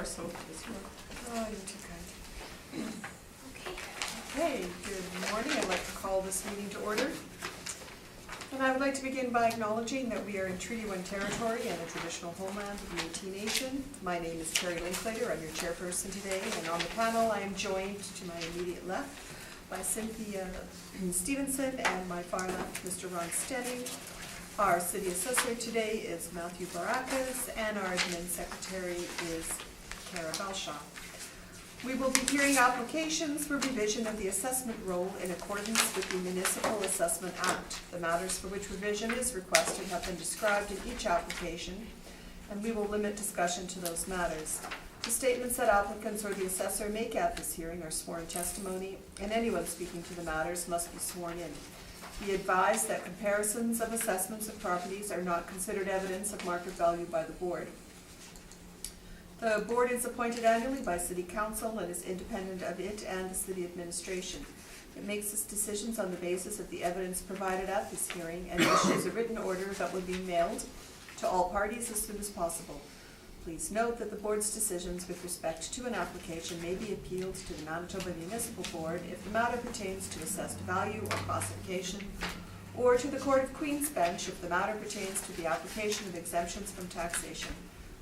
floor, so this one. Oh, you're too kind. Okay, good morning. I'd like to call this meeting to order. And I would like to begin by acknowledging that we are in Treaty 1 territory and the traditional homeland of the Métis Nation. My name is Carrie Linklater. I'm your chairperson today, and on the panel I am joined to my immediate left by Cynthia Stevenson and my far left, Mr. Ron Stenning. Our city assessor today is Matthew Baracus, and our admin secretary is Kara Balshaw. We will be hearing applications for revision of the assessment roll in accordance with the Municipal Assessment Act. The matters for which revision is requested have been described in each application, and we will limit discussion to those matters. The statements that applicants or the assessor make at this hearing are sworn testimony, and anyone speaking to the matters must be sworn in. Be advised that comparisons of assessments of properties are not considered evidence of market value by the board. The board is appointed annually by City Council and is independent of it and the city administration. It makes its decisions on the basis of the evidence provided at this hearing and issues a written order that will be mailed to all parties as soon as possible. Please note that the board's decisions with respect to an application may be appealed to the Manitoba Municipal Board if the matter pertains to assessed value or classification, or to the Court of Queen's Bench if the matter pertains to the application of exemptions from taxation.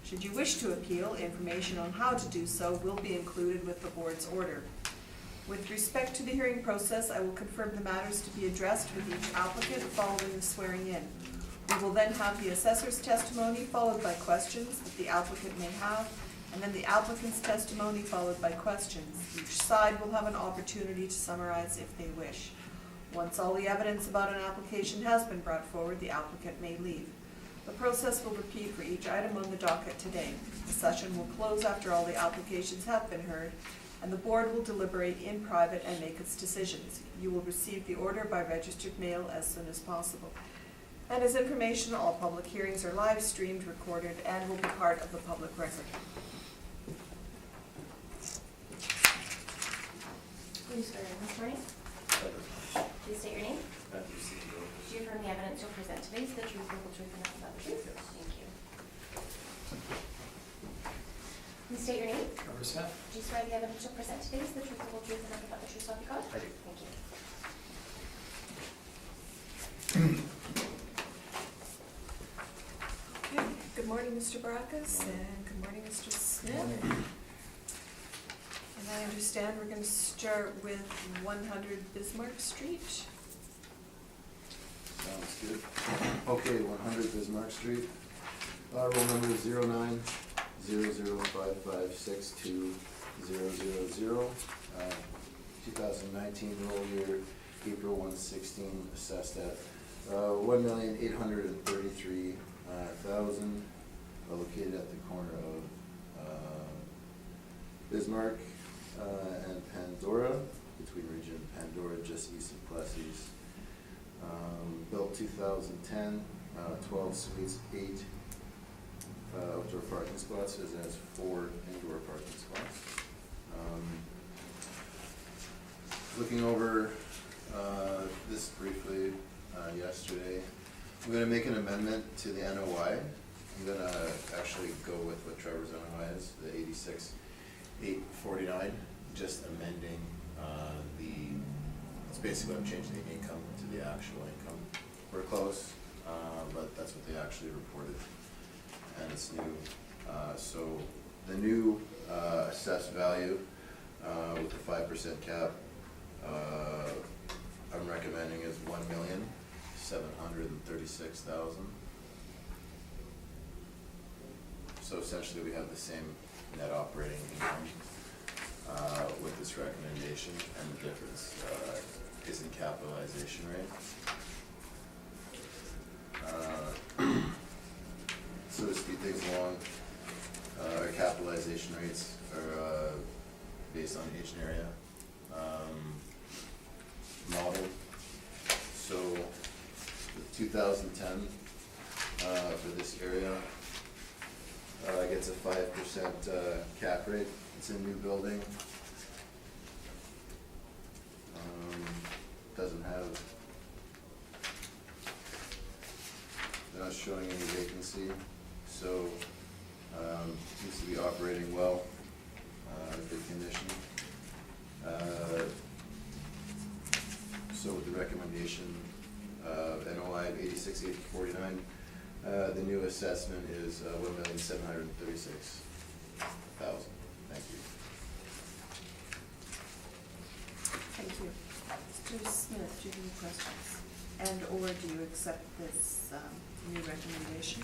Should you wish to appeal, information on how to do so will be included with the board's order. With respect to the hearing process, I will confirm the matters to be addressed with each applicant following the swearing in. We will then have the assessor's testimony followed by questions that the applicant may have, and then the applicant's testimony followed by questions. Each side will have an opportunity to summarize if they wish. Once all the evidence about an application has been brought forward, the applicant may leave. The process will repeat for each item on the docket today. The session will close after all the applications have been heard, and the board will deliberate in private and make its decisions. You will receive the order by registered mail as soon as possible. And as information, all public hearings are live streamed, recorded, and will be part of the public record. Will you swear in this morning? Please state your name. Do you affirm the evidence you'll present today is the truth, the whole truth, and nothing but the truth? Yes. Thank you. Please state your name. Trevor Smith. Do you swear the evidence you'll present today is the truth, the whole truth, and nothing but the truth, so help you God? I do. Thank you. Okay. Good morning, Mr. Baracus, and good morning, Mr. Smith. And I understand we're going to start with 100 Bismarck Street. Sounds good. Okay, 100 Bismarck Street. Roll number 0900556200. 2019 roll year, April 1/16, assessed at $1,833,000. Located at the corner of Bismarck and Pandora, between region Pandora, just east of Plessis. Built 2010, 12 suites, 8 outdoor parking spots, as has 4 indoor parking spots. Looking over this briefly yesterday, I'm going to make an amendment to the NOI. I'm going to actually go with what Trevor's NOI is, the 86,849, just amending it's basically I'm changing the income to the actual income. We're close, but that's what they actually reported, and it's new. So the new assessed value with the 5% cap, I'm recommending is $1,736,000. So essentially we have the same net operating income with this recommendation, and the difference is in capitalization rate. So to speed things along, our capitalization rates are based on age and area model. So with 2010 for this area gets a 5% cap rate. It's a new building. Doesn't have, they're not showing any vacancy, so seems to be operating well, good condition. So with the recommendation of NOI of 86,849, the new assessment is $1,736,000. Thank you. Thank you. Mr. Smith, do you have any questions? And or do you accept this new recommendation?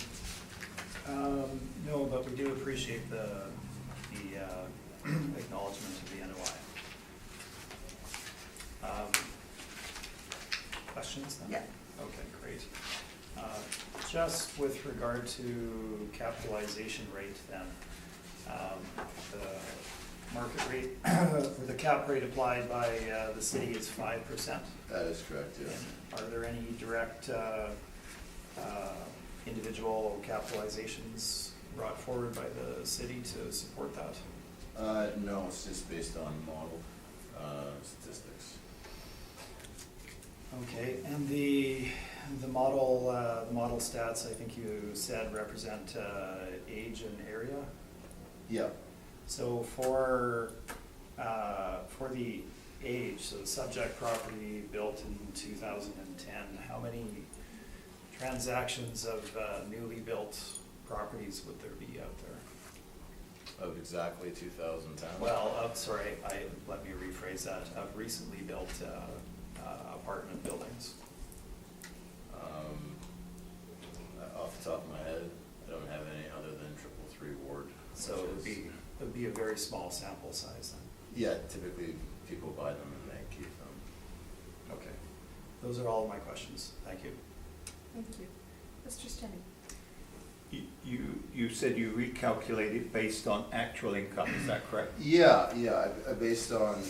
No, but we do appreciate the acknowledgement of the NOI. Questions then? Yeah. Okay, great. Just with regard to capitalization rate then, the market rate, or the cap rate applied by the city is 5%. That is correct, yes. And are there any direct individual capitalizations brought forward by the city to support that? No, it's just based on model statistics. Okay, and the model stats, I think you said, represent age and area. Yeah. So for the age, so the subject property built in 2010, how many transactions of newly built properties would there be out there? Of exactly 2010? Well, let me rephrase that, of recently built apartment buildings. Off the top of my head, I don't have any other than 333 Ward. So it would be a very small sample size then. Yeah, typically people buy them and they keep them. Okay, those are all of my questions. Thank you. Thank you. Mr. Stenning? You said you recalculated based on actual income, is that correct? Yeah, based on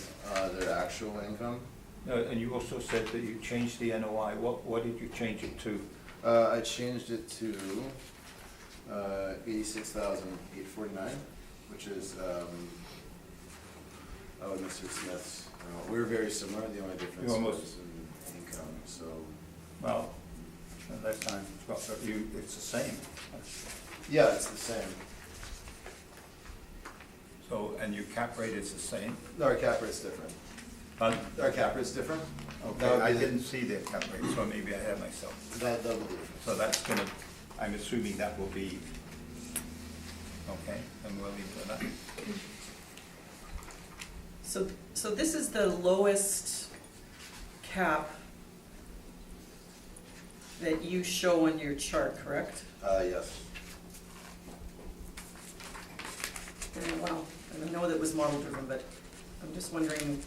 their actual income. And you also said that you changed the NOI. What did you change it to? I changed it to 86,849, which is Mr. Smith's. We're very similar. The only difference is in income. So. Well, at that time, it's the same. Yeah, it's the same. So, and your cap rate is the same? No, our cap rate's different. Our cap rate's different. Okay, I didn't see the cap rate, so maybe I have myself. That will be different. So that's gonna, I'm assuming that will be, okay, then we'll leave it at that. So this is the lowest cap that you show on your chart, correct? Yes. Wow, I know that was model driven, but I'm just wondering,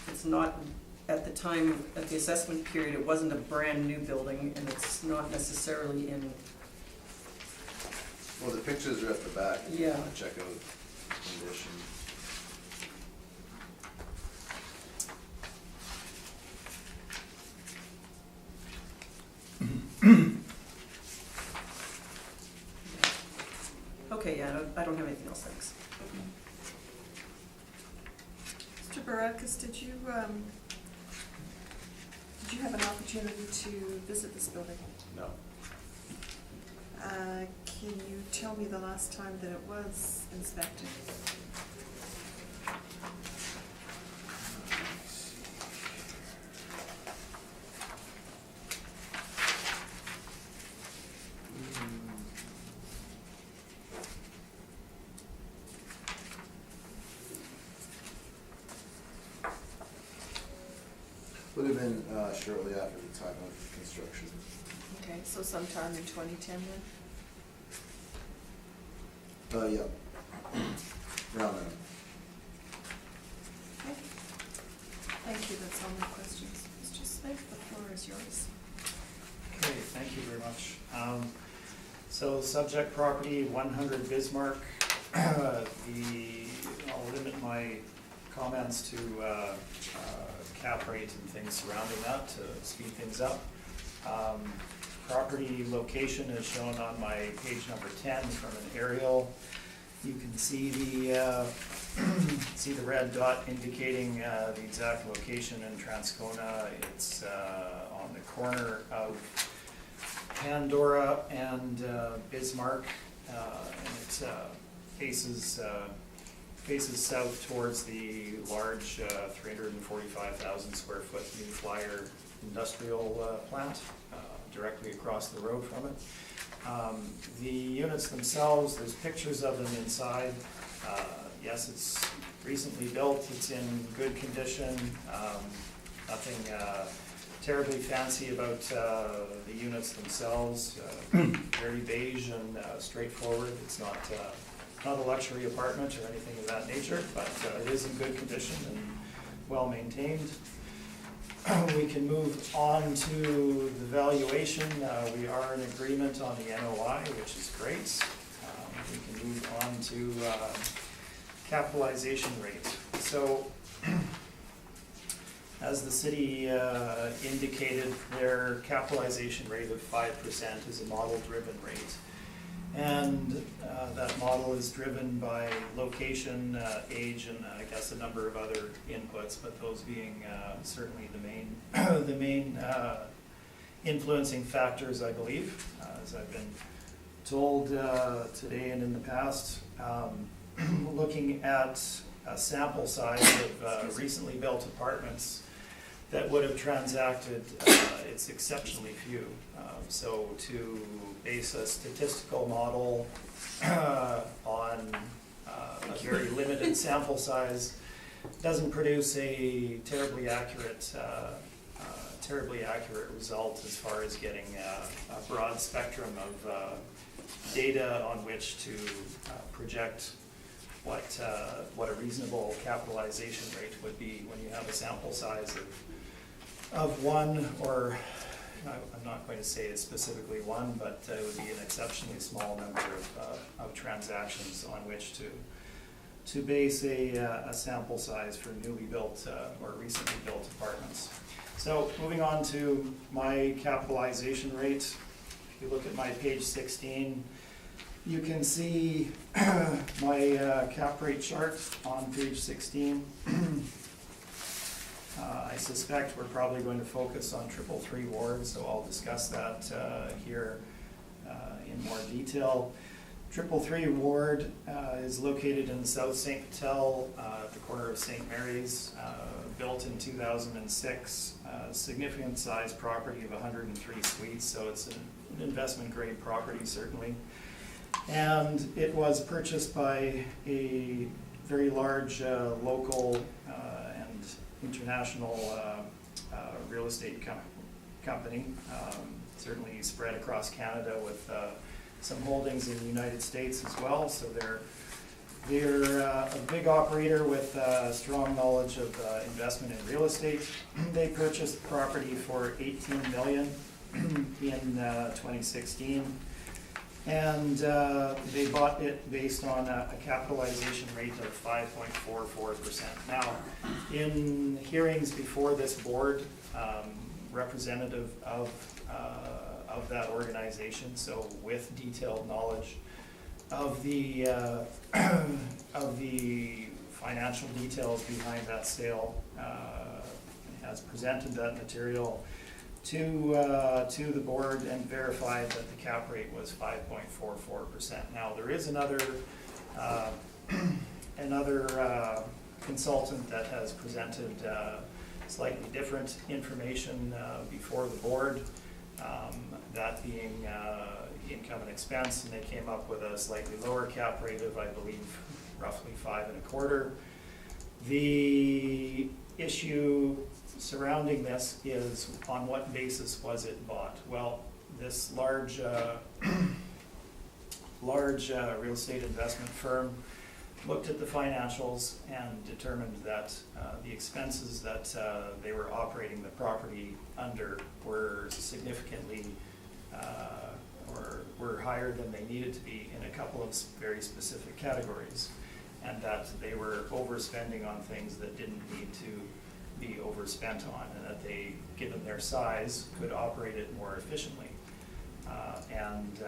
it's not, at the time, at the assessment period, it wasn't a brand new building, and it's not necessarily in, Well, the pictures are at the back. If Yeah. you want to check out condition. okay, yeah, I don't have anything else, thanks. Mr. Barakis, did you have an opportunity to visit this building? No. Can you tell me the last time that it was inspected? Would have been shortly after the time of construction. Okay, so sometime in 2010 then? Yeah. Around then. Okay. Thank you, that's all my questions. Mr. Smith, the floor is yours. Okay, thank you very much. So subject property, 100 Bismarck. I'll limit my comments to cap rate and things surrounding that to speed things up. Property location is shown on my page number 10 from an aerial. You can see the red dot indicating the exact location in Transcona. It's on the corner of Pandora and Bismarck, and it's faces south towards the large 345,000 square foot New Flyer industrial plant, directly across the road from it. The units themselves, there's pictures of them inside. Yes, it's recently built, it's in good condition. Nothing terribly fancy about the units themselves. Very beige and straightforward. It's not a luxury apartment or anything of that nature, but it is in good condition and well maintained. We can move on to the valuation. We are in agreement on the NOI, which is great. We can move on to capitalization rate. So, as the city indicated, their capitalization rate of 5% is a model-driven rate. And that model is driven by location, age, and I guess a number of other inputs, but those being certainly the main influencing factors, I believe, as I've been told today and in the past. Looking at a sample size of recently built apartments that would have transacted, it's exceptionally few. So to base a statistical model on a very limited sample size doesn't produce a terribly accurate result as far as getting a broad spectrum of data on which to project what a reasonable capitalization rate would be when you have a sample size of one, or I'm not going to say it's specifically one, but it would be an exceptionally small number of transactions on which to base a sample size for newly built or recently built apartments. So moving on to my capitalization rate, if you look at my page 16, you can see my cap rate chart on page 16. I suspect we're probably going to focus on 333 Ward, so I'll discuss that here in more detail. 333 Ward is located in South St. Patel, at the corner of St. Mary's, built in 2006. Significant size property of 103 suites, so it's an investment grade property certainly. And it was purchased by a very large local and international real estate company, certainly spread across Canada with some holdings in the United States as well. So they're a big operator with strong knowledge of investment in real estate. They purchased the property for $18 million in 2016. And they bought it based on a capitalization rate of 5.44%. Now, in hearings before this board, representative of that organization, so with detailed knowledge of the financial details behind that sale, has presented that material to the board and verified that the cap rate was 5.44%. Now, there is another consultant that has presented slightly different information before the board, that being income and expense, and they came up with a slightly lower cap rate of, I believe, roughly 5.25. The issue surrounding this is on what basis was it bought? Well, this large real estate investment firm looked at the financials and determined that the expenses that they were operating the property under were significantly or were higher than they needed to be in a couple of very specific categories, and that they were overspending on things that didn't need to be overspent on, and that they, given their size, could operate it more efficiently. And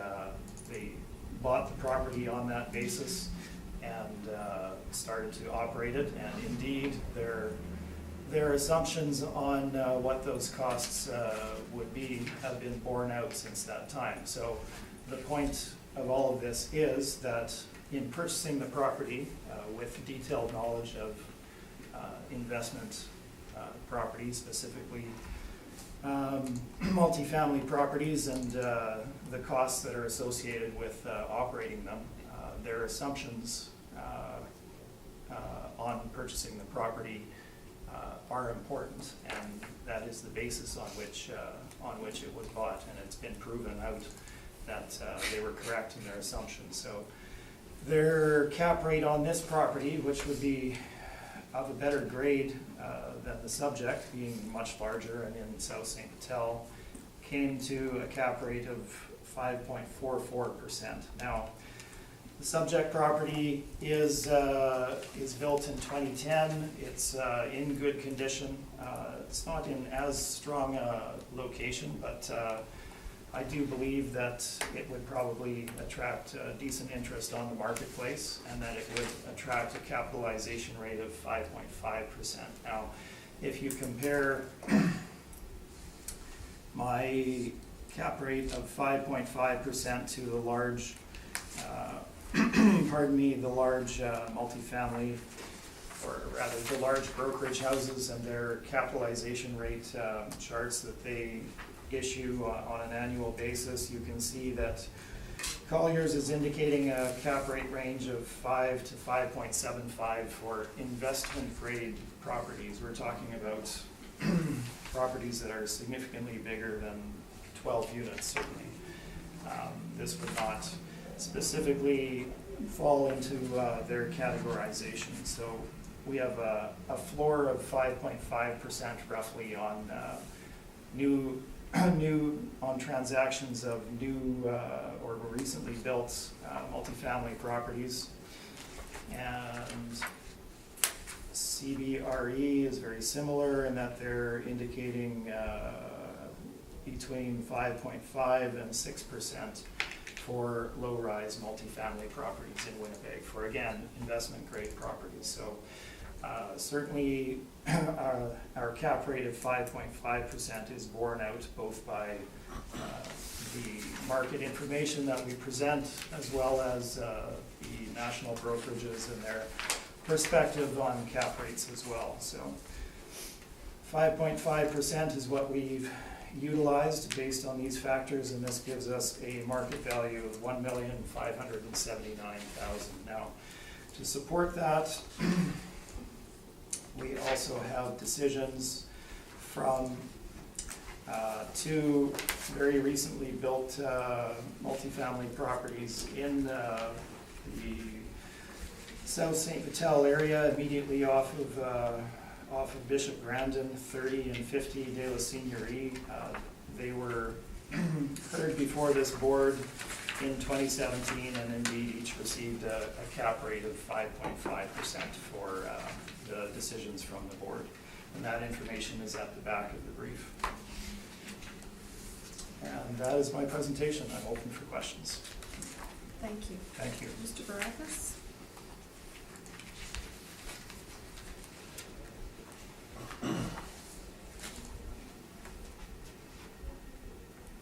they bought the property on that basis and started to operate it, and indeed their assumptions on what those costs would be have been borne out since that time. So the point of all of this is that in purchasing the property with detailed knowledge of investment properties, specifically multifamily properties and the costs that are associated with operating them. Their assumptions on purchasing the property are important, and that is the basis on which it was bought, and it's been proven out that they were correct in their assumptions. So their cap rate on this property, which would be of a better grade than the subject, being much larger and in South St. Patel, came to a cap rate of 5.44%. Now, the subject property is built in 2010. It's in good condition. It's not in as strong a location, but I do believe that it would probably attract decent interest on the marketplace, and that it would attract a capitalization rate of 5.5%. Now, if you compare my cap rate of 5.5% to the large, the large multifamily, or rather the large brokerage houses and their capitalization rate charts that they issue on an annual basis, you can see that Colliers is indicating a cap rate range of 5 to 5.75 for investment grade properties. We're talking about properties that are significantly bigger than 12 units, certainly. This would not specifically fall into their categorization. So we have a floor of 5.5% roughly on on transactions of new or recently built multifamily properties. And CBRE is very similar in that they're indicating between 5.5 and 6% for low-rise multifamily properties in Winnipeg for, again, investment grade properties. So certainly our cap rate of 5.5% is borne out both by the market information that we present, as well as the national brokerages and their perspective on cap rates as well. So 5.5% is what we've utilized based on these factors, and this gives us a market value of $1,579,000. Now, to support that, we also have decisions from two very recently built multifamily properties in the South St. Patel area, immediately off of Bishop Grandin, 30 and 50 de la Seigneurie. They were heard before this board in 2017, and indeed each received a cap rate of 5.5% for the decisions from the board. And that information is at the back of the brief. And that is my presentation. I'm open for questions. Thank you. Thank you. Mr. Barakas?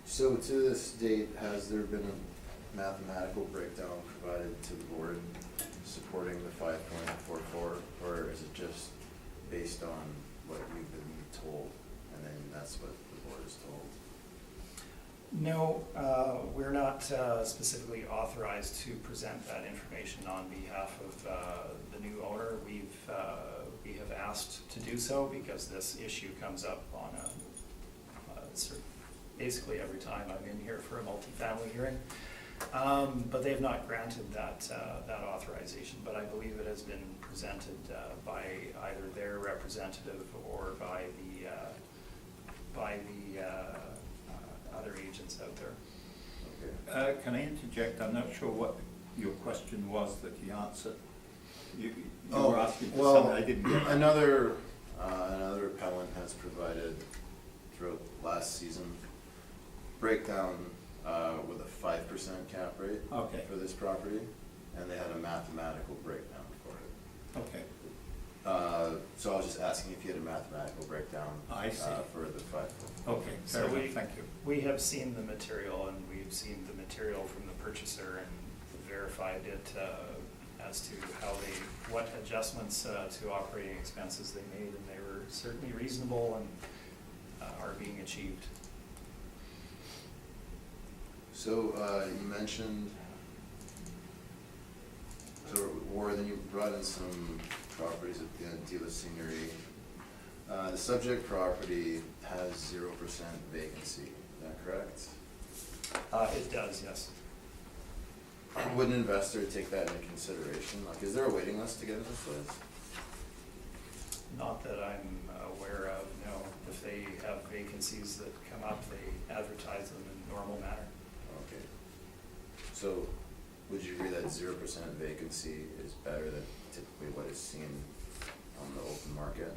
So to this date, has there been a mathematical breakdown provided to the board supporting the 5.44, or is it just based on what you've been told, and then that's what the board is told? No, we're not specifically authorized to present that information on behalf of the new owner. We have asked to do so because this issue comes up on basically every time I'm in here for a multifamily hearing. But they have not granted that authorization, but I believe it has been presented by either their representative or by the other agents out there. Okay. Can I interject? I'm not sure what your question was that you answered. You were asking for something I didn't get. Another appellant has provided throughout last season breakdown with a 5% cap rate for this property, and they had a mathematical breakdown for it. Okay. So I was just asking if you had a mathematical breakdown for the 5. Okay, So thank you. we have seen the material, and we've seen the material from the purchaser, and verified it as to how what adjustments to operating expenses they made, and they were certainly reasonable and are being achieved. So, you mentioned, so Warren, you brought in some properties at the Antila Scenery. The subject property has 0% vacancy, is that correct? It does, yes. Would an investor take that into consideration? Like, is there a waiting list to get into this place? Not that I'm aware of, no. If they have vacancies that come up, they advertise them in normal manner. Okay. So, would you agree that 0% vacancy is better than typically what is seen on the open market?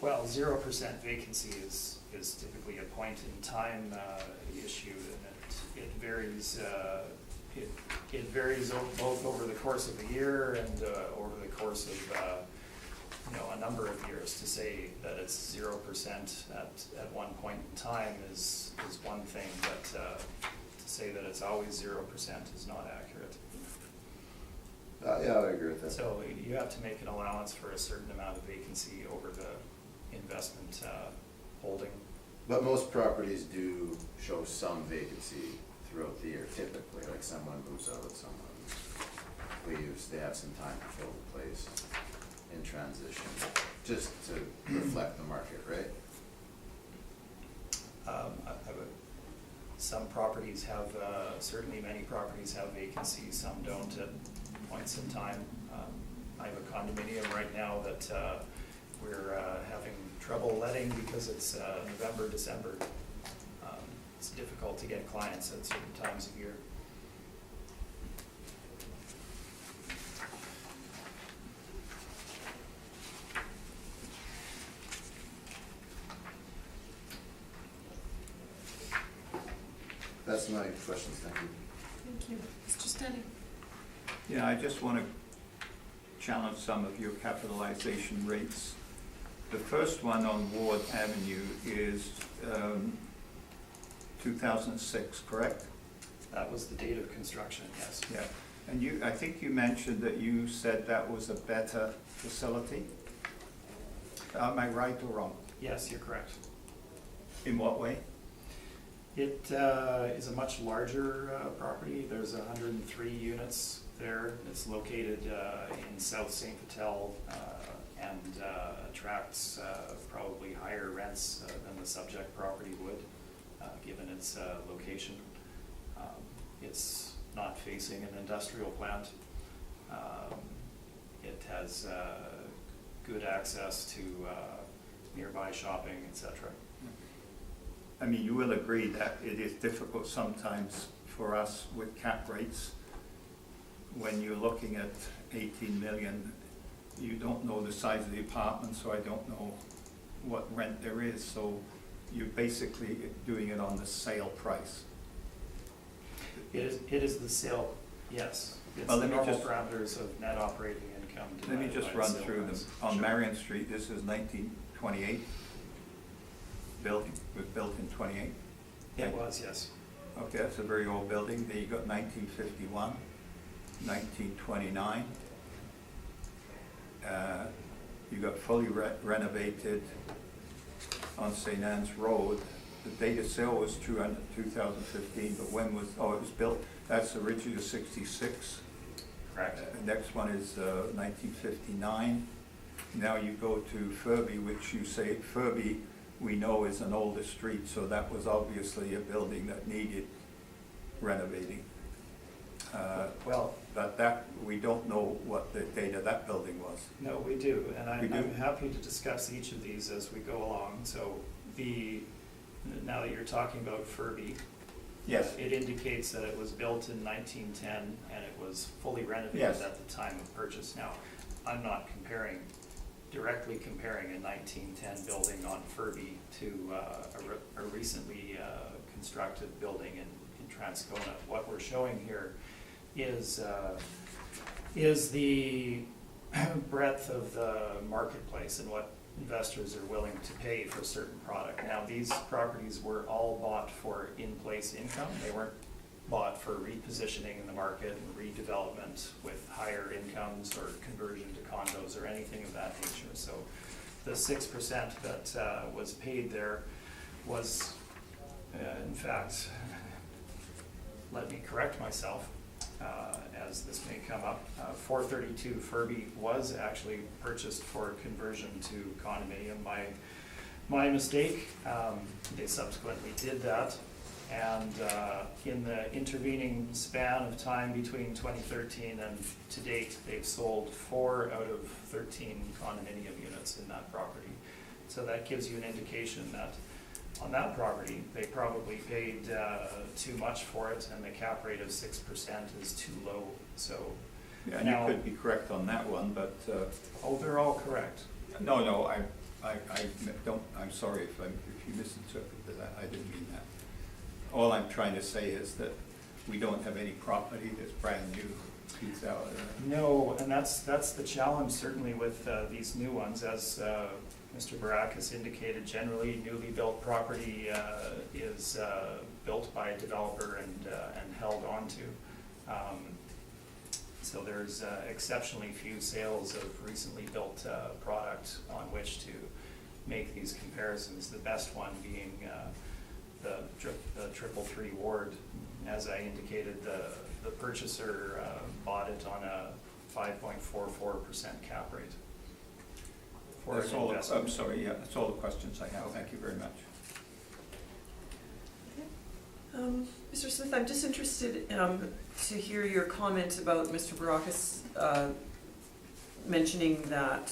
Well, 0% vacancy is typically a point in time issue, and it varies. It varies both over the course of a year and over the course of a number of years. To say that it's 0% at one point in time is one thing, but to say that it's always 0% is not accurate. Yeah, I agree with that. So you have to make an allowance for a certain amount of vacancy over the investment holding. But most properties do show some vacancy throughout the year, typically, like someone moves out, someone leaves, they have some time to fill the place in transition, just to reflect the market, right? Some properties have, certainly many properties have vacancies, some don't at points in time. I have a condominium right now that we're having trouble letting because it's November, December. It's difficult to get clients at certain times of year. That's my questions, thank you. Thank you. Mr. Stenning? Yeah, I just want to challenge some of your capitalization rates. The first one on Ward Avenue is 2006, correct? That was the date of construction, yes. Yeah. And I think you mentioned that you said that was a better facility. Am I right or wrong? Yes, you're correct. In what way? It is a much larger property. There's 103 units there. It's located in South St. Vital and attracts probably higher rents than the subject property would, given its location. It's not facing an industrial plant. It has good access to nearby shopping, etc. I mean, you will agree that it is difficult sometimes for us with cap rates. When you're looking at 18 million, you don't know the size of the apartment, so I don't know what rent there is. So you're basically doing it on the sale price. It is the sale, yes. It's Well, the let me normal just- parameters of net operating income. Let me divided just by the run sale through them. price. On Sure. Marion Street, this is 1928. Building was built in 28. It was, yes. Okay, that's a very old building. Then you got 1951, 1929. You got fully renovated on St. Anne's Road. The date of sale was 2015, but when was, it was built, that's originally 66. Correct. Next one is 1959. Now you go to Furby, which you say, Furby we know is an older street, so that was obviously a building that needed renovating. But that, we don't know what the date of that building was. No, we do, and We do? I'm happy to discuss each of these as we go along. So now that you're talking about Furby, Yes. it indicates that it was built in 1910 and it was fully renovated Yes. at the time of purchase. Now, I'm not directly comparing a 1910 building on Furby to a recently constructed building in Transcona. What we're showing here is the breadth of the marketplace and what investors are willing to pay for a certain product. Now, these properties were all bought for in-place income. They weren't bought for repositioning in the market and redevelopment with higher incomes or conversion to condos or anything of that nature. So the 6% that was paid there was, in fact, let me correct myself, as this may come up, 432 Furby was actually purchased for conversion to condominium. My mistake. They subsequently did that, and in the intervening span of time between 2013 and to date, they've sold 4 out of 13 condominium units in that property. So that gives you an indication that on that property, they probably paid too much for it, and the cap rate of 6% is too low. So Yeah, and now, you could be correct on that one, but, oh, they're all correct. no, I don't, I'm sorry if you misinterpreted that, I didn't mean that. All I'm trying to say is that we don't have any property that's brand new, 2000. No, and that's the challenge certainly with these new ones, as Mr. Barak has indicated. Generally, newly built property is built by a developer and held onto. So there's exceptionally few sales of recently built product on which to make these comparisons. The best one being the 333 Ward. As I indicated, the purchaser bought it on a 5.44% cap rate. For That's an all, investment. I'm sorry, yeah, that's all the questions I have, thank you very much. Mr. Smith, I'm just interested to hear your comment about Mr. Barakis mentioning that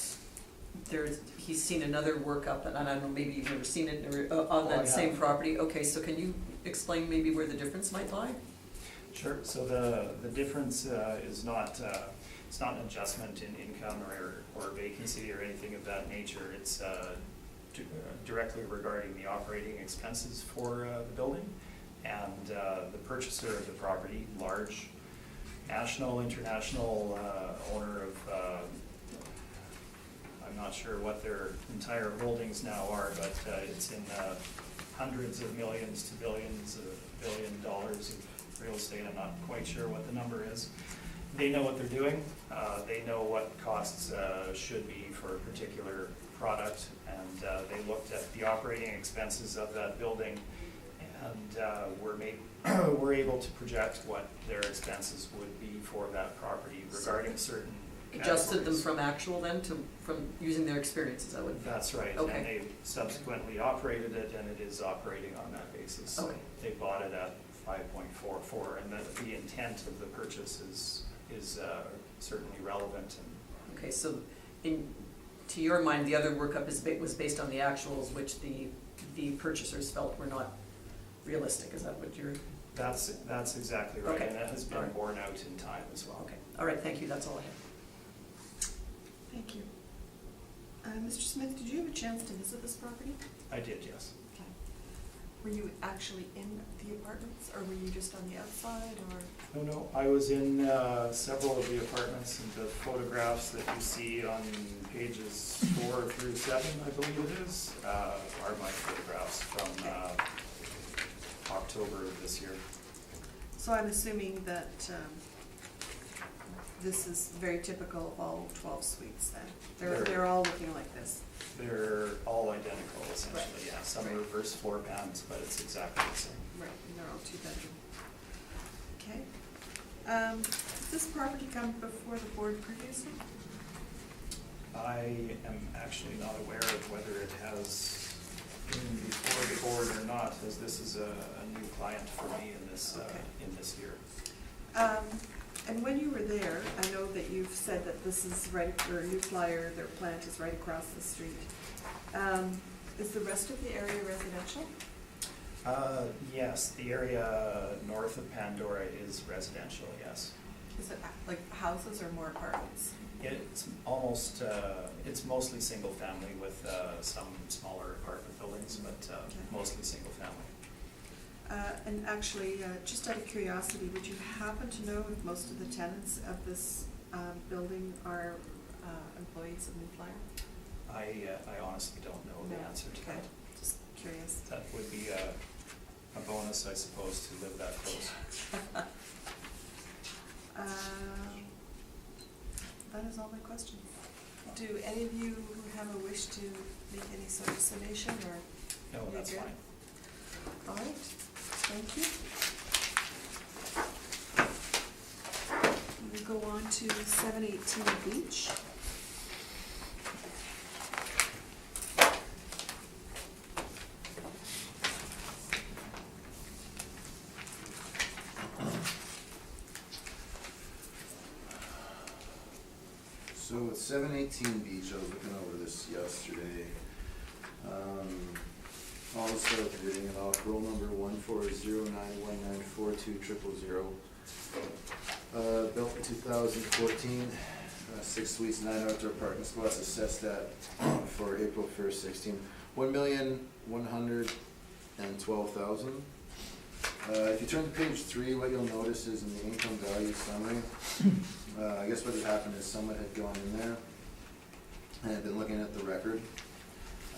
he's seen another workup, and I don't know, maybe you've never seen it on I that same have. property. Okay, so can you explain maybe where the difference might lie? Sure. So the difference is not it's not an adjustment in income or vacancy or anything of that nature. It's directly regarding the operating expenses for the building, and the purchaser of the property, large national, international owner of I'm not sure what their entire holdings now are, but it's in hundreds of millions to billions of $1 billion of real estate. I'm not quite sure what the number is. They know what they're doing. They know what costs should be for a particular product, and they looked at the operating expenses of that building, and were able to project what their expenses would be for that property regarding certain Adjusted them categories. from actual then from using their experiences, I would. That's right, Okay. and they subsequently operated it, and it is operating on that basis. Okay. They bought it at 5.44, and the intent of the purchase is certainly relevant. And Okay, so to your mind, the other workup was based on the actuals, which the purchasers felt were not realistic. Is that what you're? that's exactly right, Okay. and that has been Alright. borne out in time as well. Okay, all right, thank you, that's all I have. Thank you. Mr. Smith, did you have a chance to visit this property? I did, yes. Okay. Were you actually in the apartments, or were you just on the outside, or? No, I was in several of the apartments, and the photographs that you see on pages 4 through 7, I believe it is, are my photographs from October of this year. So I'm assuming that this is very typical of all 12 suites then? They're all looking like this? They're all identical essentially, Right. yeah. Some Right. reverse floor plans, but it's exactly the same. Right, and they're all 2-bedroom. Okay. Did this property come before the board previously? I am actually not aware of whether it has been before the board or not, as this is a new client for me in this year. And when you were there, I know that you've said that this is right, or New Flyer, their plant is right across the street. Is the rest of the area residential? Yes, the area north of Pandora is residential, yes. Is it like houses or more apartments? It's almost, it's mostly single family with some smaller apartment buildings, but mostly single family. And actually, just out of curiosity, would you happen to know if most of the tenants of this building are employees of New Flyer? I honestly don't know the No. answer to Okay. that. Just curious. That would be a bonus, I suppose, to live that close. That is all my questions. Do any of you have a wish to make any sort of summation, or? No, you that's good? fine. All right, thank you. We go on to 718 Beach. So with 718 Beach, I was looking over this yesterday. All the set up reading it off, roll number 14091942000. Built in 2014, 6 suites, 9 outdoor parking spots, assessed at for April 1st, 16, $1,112,000. If you turn to page 3, what you'll notice is in the income value summary, I guess what had happened is someone had gone in there and had been looking at the record,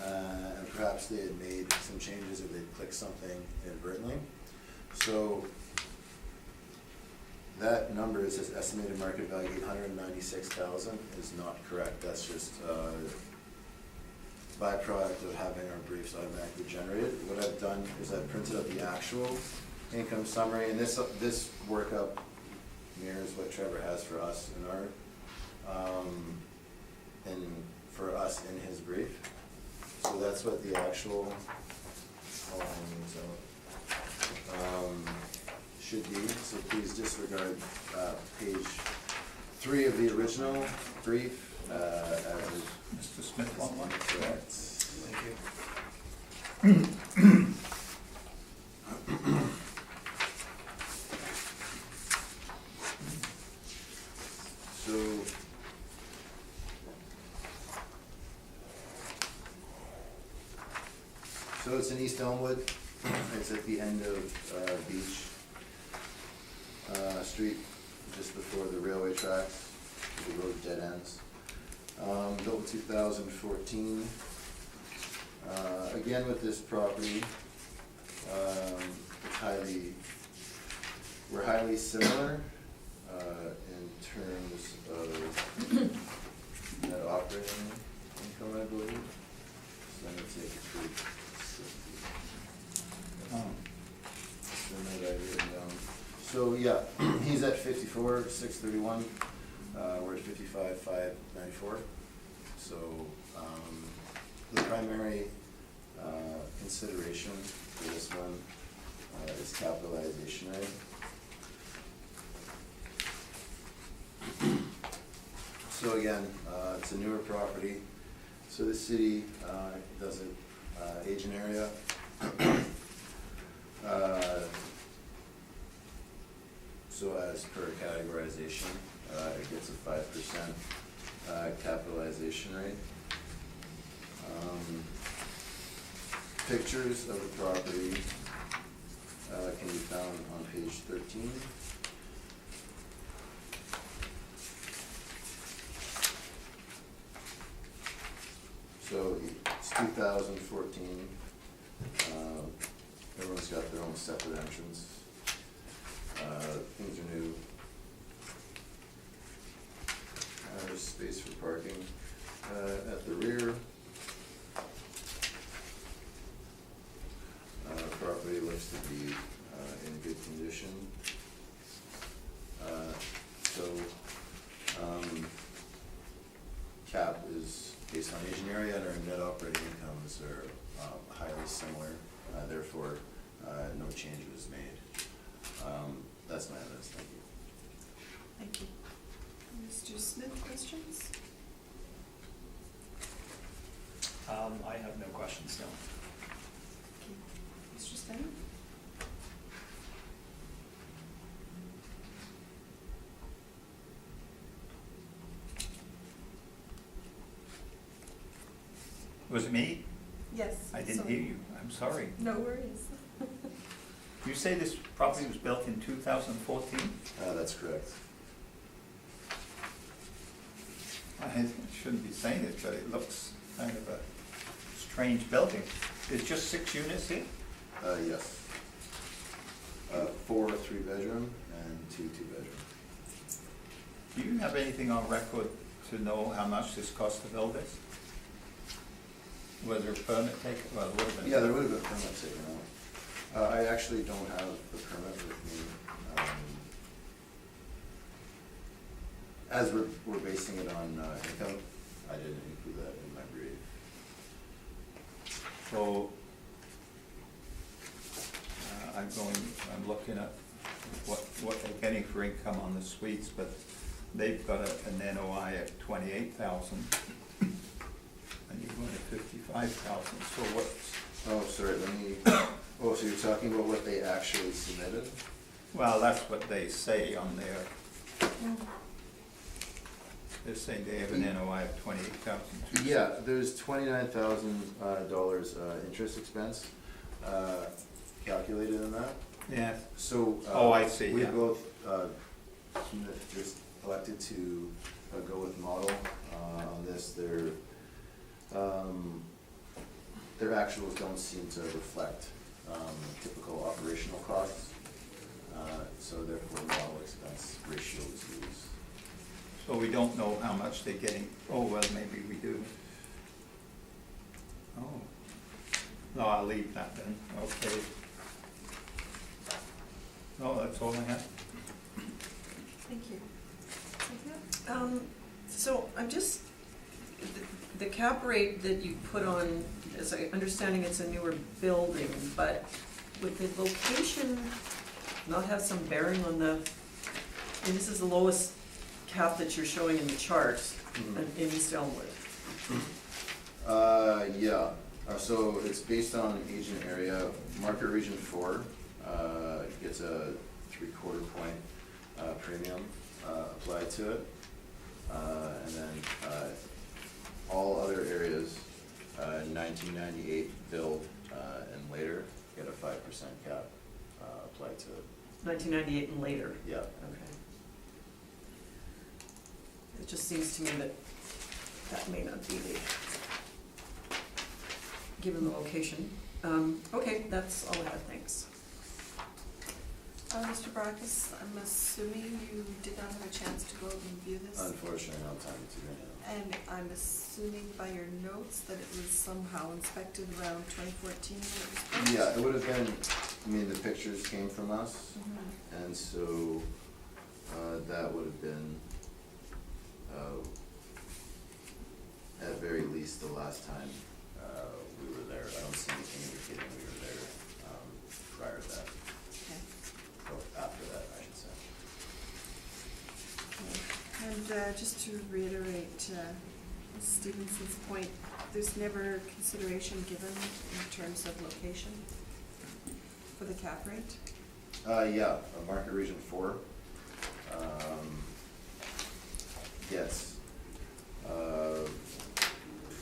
and perhaps they had made some changes or they'd clicked something inadvertently. So that number is just estimated market value $896,000 is not correct. That's just byproduct of having our briefs automatically generated. What I've done is I've printed up the actual income summary, and this workup mirrors what Trevor has for us in our for us in his brief. So that's what the actual should be. So please disregard page 3 of the original brief as Mr. Smith, one. correct. Thank you. So it's in East Elmwood. It's at the end of Beach Street, just before the railway tracks. The road dead ends. Built in 2014. Again, with this property, we're highly similar in terms of net operating income, I believe. So I'm gonna take it through. So yeah, he's at 54,631. We're at 55,594. So the primary consideration for this one is capitalization rate. So again, it's a newer property. So the city does it agent area. So as per categorization, it gets a 5% capitalization rate. Pictures of the property can be found on page 13. So it's 2014. Everyone's got their own separate entrance. Things are new. There's space for parking at the rear. Property looks to be in good condition. Cap is based on agent area, and our net operating incomes are highly similar. Therefore, no change was made. That's my evidence. Thank you. Thank you. Mr. Smith, questions? I have no questions, no. Okay. Mr. Stein? Was it me? Yes. I didn't sorry. hear you. I'm sorry. No worries. You say this property was built in 2014? That's correct. I shouldn't be saying it, but it looks kind of a strange building. There's just 6 units here? Yes. 4 3-bedroom and 2 2-bedroom. Do you have anything on record to know how much this cost to build this? Was there a permit taken? Well, there would have been. Yeah, there would have been a permit taken out. I actually don't have the permit with me. As we're basing it on income, I didn't include that in my brief. So, I'm looking at what they're getting for income on the suites, but they've got an NOI at 28,000, and you're going at 55,000, so what's, Oh, sorry, oh, so you're talking about what they actually submitted? well, that's what they say on their, they're saying they have an NOI of 28,000. Yeah, there's $29,000 interest expense calculated in that. Yeah, So. Oh, I see, We yeah. both just elected to go with model on this. Their actuals don't seem to reflect typical operational costs, so therefore model expense ratio is used. so we don't know how much they're getting, oh, well, maybe we do. Oh, no, I'll leave that then, okay. No, that's all I have. Thank you. So I'm just, the cap rate that you put on, as I understanding it's a newer building, but would the location not have some bearing on the, and this is the lowest cap that you're showing in the chart in East Elmwood? Yeah, so it's based on agent area. Market region 4 gets a 3/4 point premium applied to it. And then all other areas, 1998 build and later, get a 5% cap applied to it. 1998 and later? Yeah. Okay. It just seems to me that that may not be the, given the location. Okay, that's all I have, thanks. Mr. Barkus, I'm assuming you did not have a chance to go and view this? Unfortunately, no time to do it. And I'm assuming by your notes that it was somehow inspected around 2014 when it was built? Yeah, it would have been, I mean, the pictures came from us, Mhm. and so that would have been at very least the last time we were there. I don't see anything indicating we were there prior to that, Okay. or after that, I should say. And just to reiterate Stevenson's point, there's never consideration given in terms of location for the cap rate? Yeah, market region 4 gets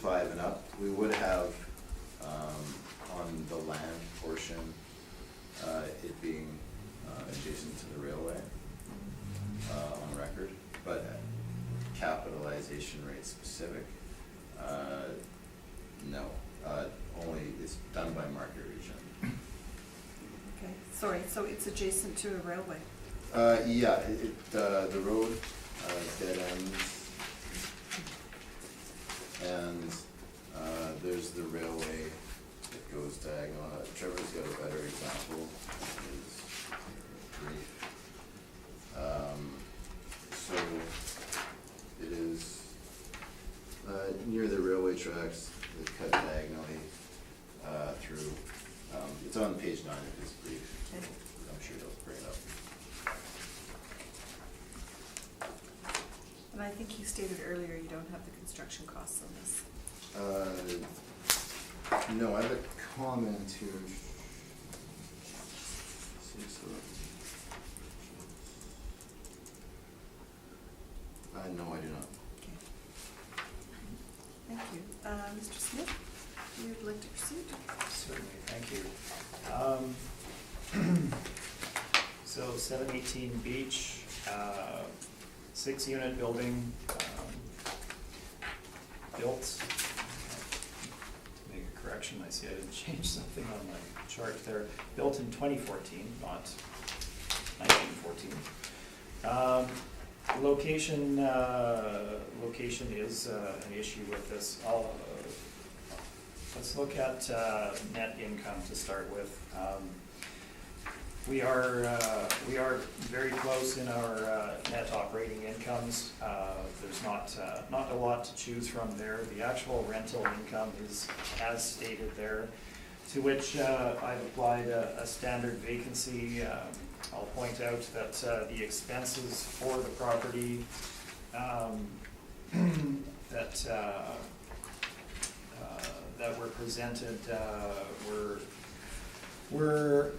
5 and up. We would have on the land portion it being adjacent to the railway on record, but capitalization rate specific, no, only it's done by market region. Okay, sorry, so it's adjacent to a railway? Yeah, the road dead ends, and there's the railway that goes diagonal. Trevor's got a better example in his brief. So it is near the railway tracks that cut diagonally through. It's on page 9 of his brief. Okay. I'm sure he'll bring it up. And I think you stated earlier you don't have the construction costs on this. No, I have a comment here. See, so. No, I do not. Okay. Thank you. Mr. Smith, you'd like to proceed? Certainly, thank you. So 718 Beach, 6-unit building, built, to make a correction, I see I didn't change something on my chart there, built in 2014, not 1914. Location is an issue with this. Let's look at net income to start with. We are very close in our net operating incomes. There's not a lot to choose from there. The actual rental income is as stated there, to which I've applied a standard vacancy. I'll point out that the expenses for the property that were presented were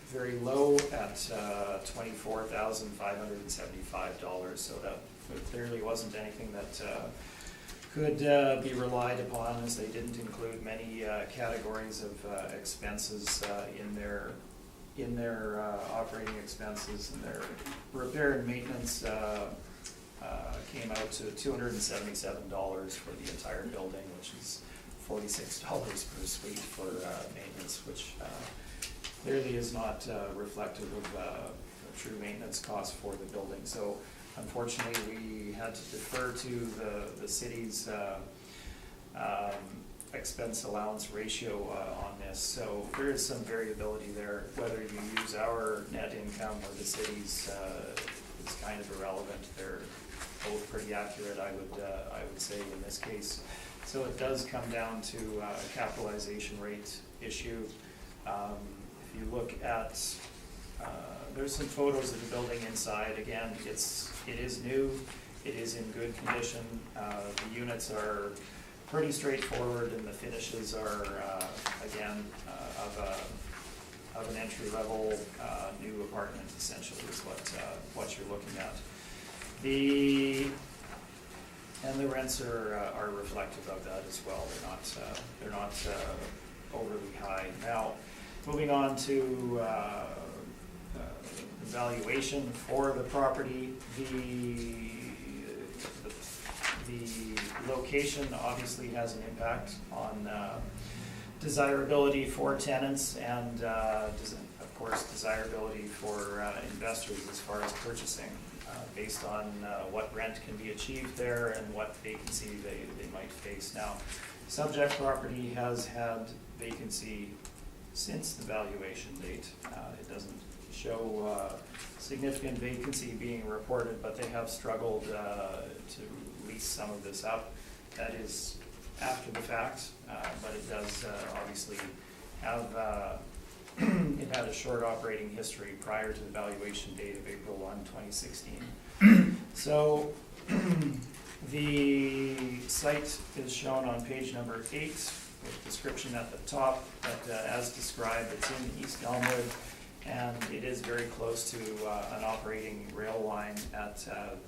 very low at $24,575. So that clearly wasn't anything that could be relied upon, as they didn't include many categories of expenses in their operating expenses, and their repair and maintenance came out to $277 for the entire building, which is $46 per suite for maintenance, which clearly is not reflective of true maintenance costs for the building. So unfortunately, we had to defer to the city's expense allowance ratio on this. So there is some variability there. Whether you use our net income or the city's is kind of irrelevant. They're both pretty accurate, I would say, in this case. So it does come down to a capitalization rate issue. If you look at, there's some photos of the building inside. Again, it is new, it is in good condition. The units are pretty straightforward, and the finishes are, again, of an entry-level new apartment, essentially, is what you're looking at. And the rents are reflective of that as well. They're not overly high. Now, moving on to the valuation for the property, the location obviously has an impact on desirability for tenants, and of course desirability for investors as far as purchasing, based on what rent can be achieved there and what vacancy they might face. Now, subject property has had vacancy since the valuation date. It doesn't show significant vacancy being reported, but they have struggled to lease some of this up. That is after the fact, but it does obviously have, it had a short operating history prior to the valuation date of April 1, 2016. So the site is shown on page number 8 with description at the top, but as described, it's in East Elmwood, and it is very close to an operating rail line at the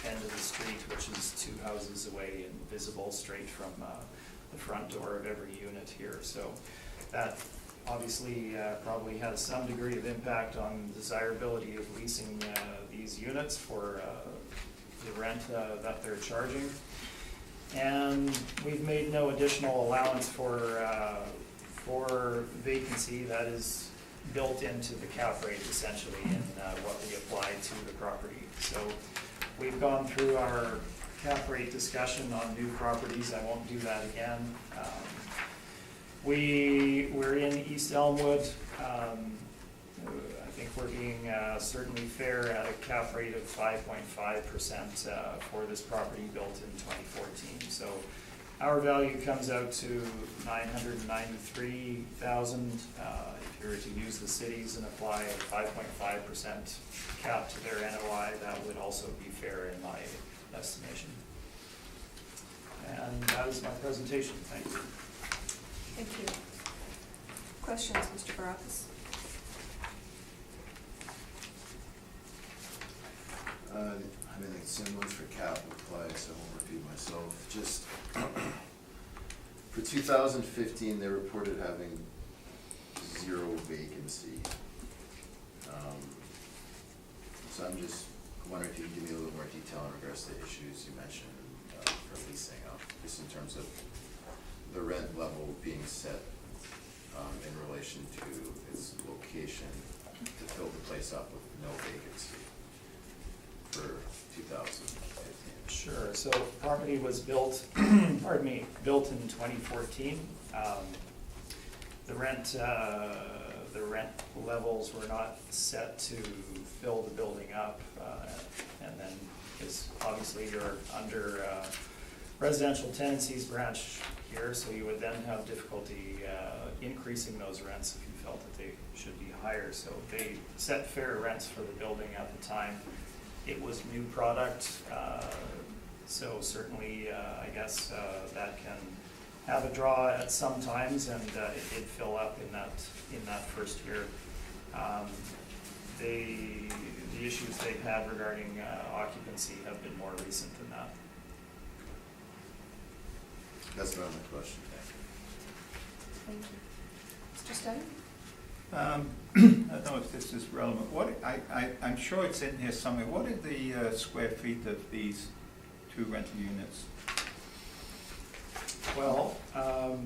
end of the street, which is 2 houses away and visible straight from the front door of every unit here. So that obviously probably has some degree of impact on the desirability of leasing these units for the rent that they're charging. And we've made no additional allowance for vacancy. That is built into the cap rate, essentially, in what we apply to the property. So we've gone through our cap rate discussion on new properties. I won't do that again. We're in East Elmwood. I think we're being certainly fair at a cap rate of 5.5% for this property built in 2014. So our value comes out to $993,000. If you were to use the cities and apply a 5.5% cap to their NOI, that would also be fair in my estimation. And that is my presentation. Thank you. Thank you. Questions, Mr. Baracus? I mean, it's similar for cap applied, so I won't repeat myself. Just for 2015, they reported having 0 vacancy. So I'm just wondering if you can give me a little more detail in regards to issues you mentioned for leasing up, just in terms of the rent level being set in relation to its location to fill the place up with no vacancy for 2015? Sure, so property was built, pardon me, built in 2014. The rent levels were not set to fill the building up, and then, because obviously you're under residential tenancies branch here, so you would then have difficulty increasing those rents if you felt that they should be higher. So they set fair rents for the building at the time. It was new product, so certainly I guess that can have a draw at some times, and it did fill up in that first year. The issues they've had regarding occupancy have been more recent than that. That's not my question. Thank you. Mr. Stein? I don't know if this is relevant. I'm sure it's in here somewhere. What are the square feet of these two rental units? Well, I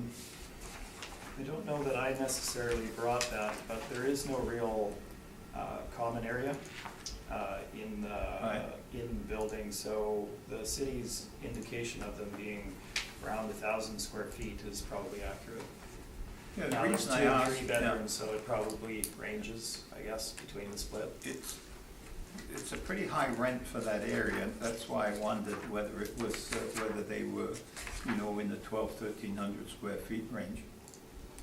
don't know that I necessarily brought that, but there is no real common area in the building, so the city's indication of them being around 1,000 square feet is probably accurate. Yeah, Now, the there's reason 2 I and asked, 3 bedrooms, so it probably ranges, I guess, between the split. it's a pretty high rent for that area. That's why I wondered whether it was whether they were, in the 1,200-1,300 square feet range,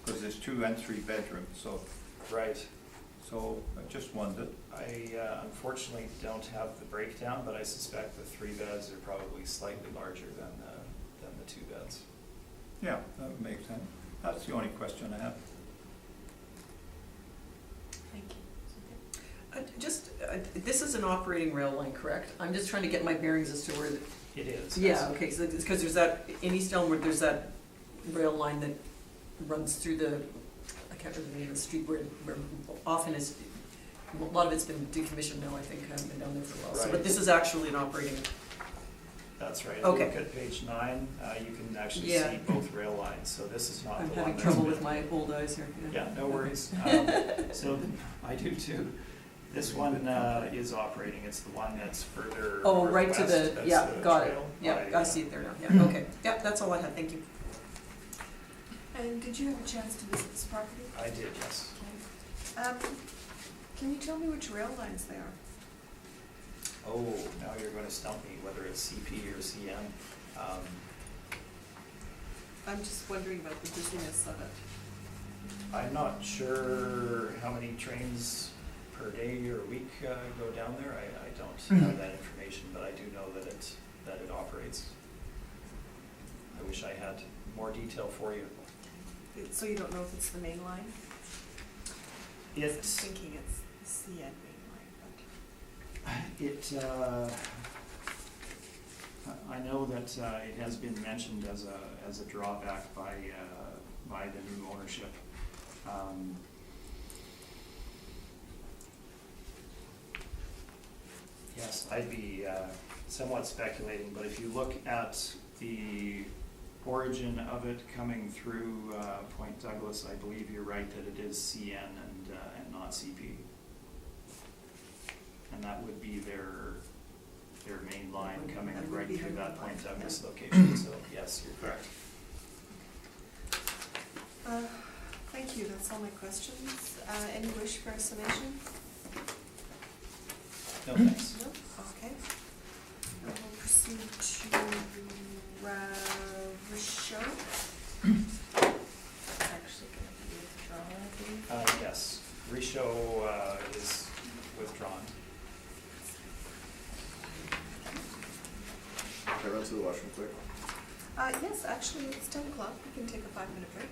because there's 2 and 3 bedrooms. So Right. I just wondered. I unfortunately don't have the breakdown, but I suspect the 3 beds are probably slightly larger than the 2 beds. Yeah, that would make sense. That's the only question I have. Thank you. This is an operating rail line, correct? I'm just trying to get my bearings as to where, It is. yeah, okay, so it's because there's that, in East Elmwood, there's that rail line that runs through the, I can't remember the name of the street where often is, a lot of it's been decommissioned now, I think. I haven't been down there for a while. So, Right. but this is actually an operating, That's right. If Okay. you look at page 9, you can actually Yeah. see both rail lines, so this is not I'm the one having that's trouble been- with my old eyes here. Yeah, no worries. So I do too. This one is operating. It's the one that's further Oh, right to northwest. the, That's yeah, the got it. trail Yeah, by, I see it there now, yeah, okay. Yeah, that's all I had, thank you. And did you have a chance to visit this property? I did, yes. Can you tell me which rail lines they are? Oh, now you're going to stump me, whether it's CP or CN. I'm just wondering about the busyness of it. I'm not sure how many trains per day or week go down there. I don't have that information, but I do know that it operates. I wish I had more detail for you. So you don't know if it's the main line? I'm It's thinking it's the CN main line, I know that it has been mentioned as a drawback by the new ownership. Yes, I'd be somewhat speculating, but if you look at the origin of it coming through Point Douglas, I believe you're right that it is CN and not CP. And that would be their main line coming That would right be through their that main Point line, Douglas yeah. location, so yes, you're correct. Thank you, that's all my questions. Any wish for a summation? No, thanks. No? Okay. And we'll proceed to Rochelle. It's actually going to be withdrawn, I believe. Yes, Reshow is withdrawn. Can I run to the washroom quick? Yes, actually, it's 10 o'clock. We can take a 5-minute break.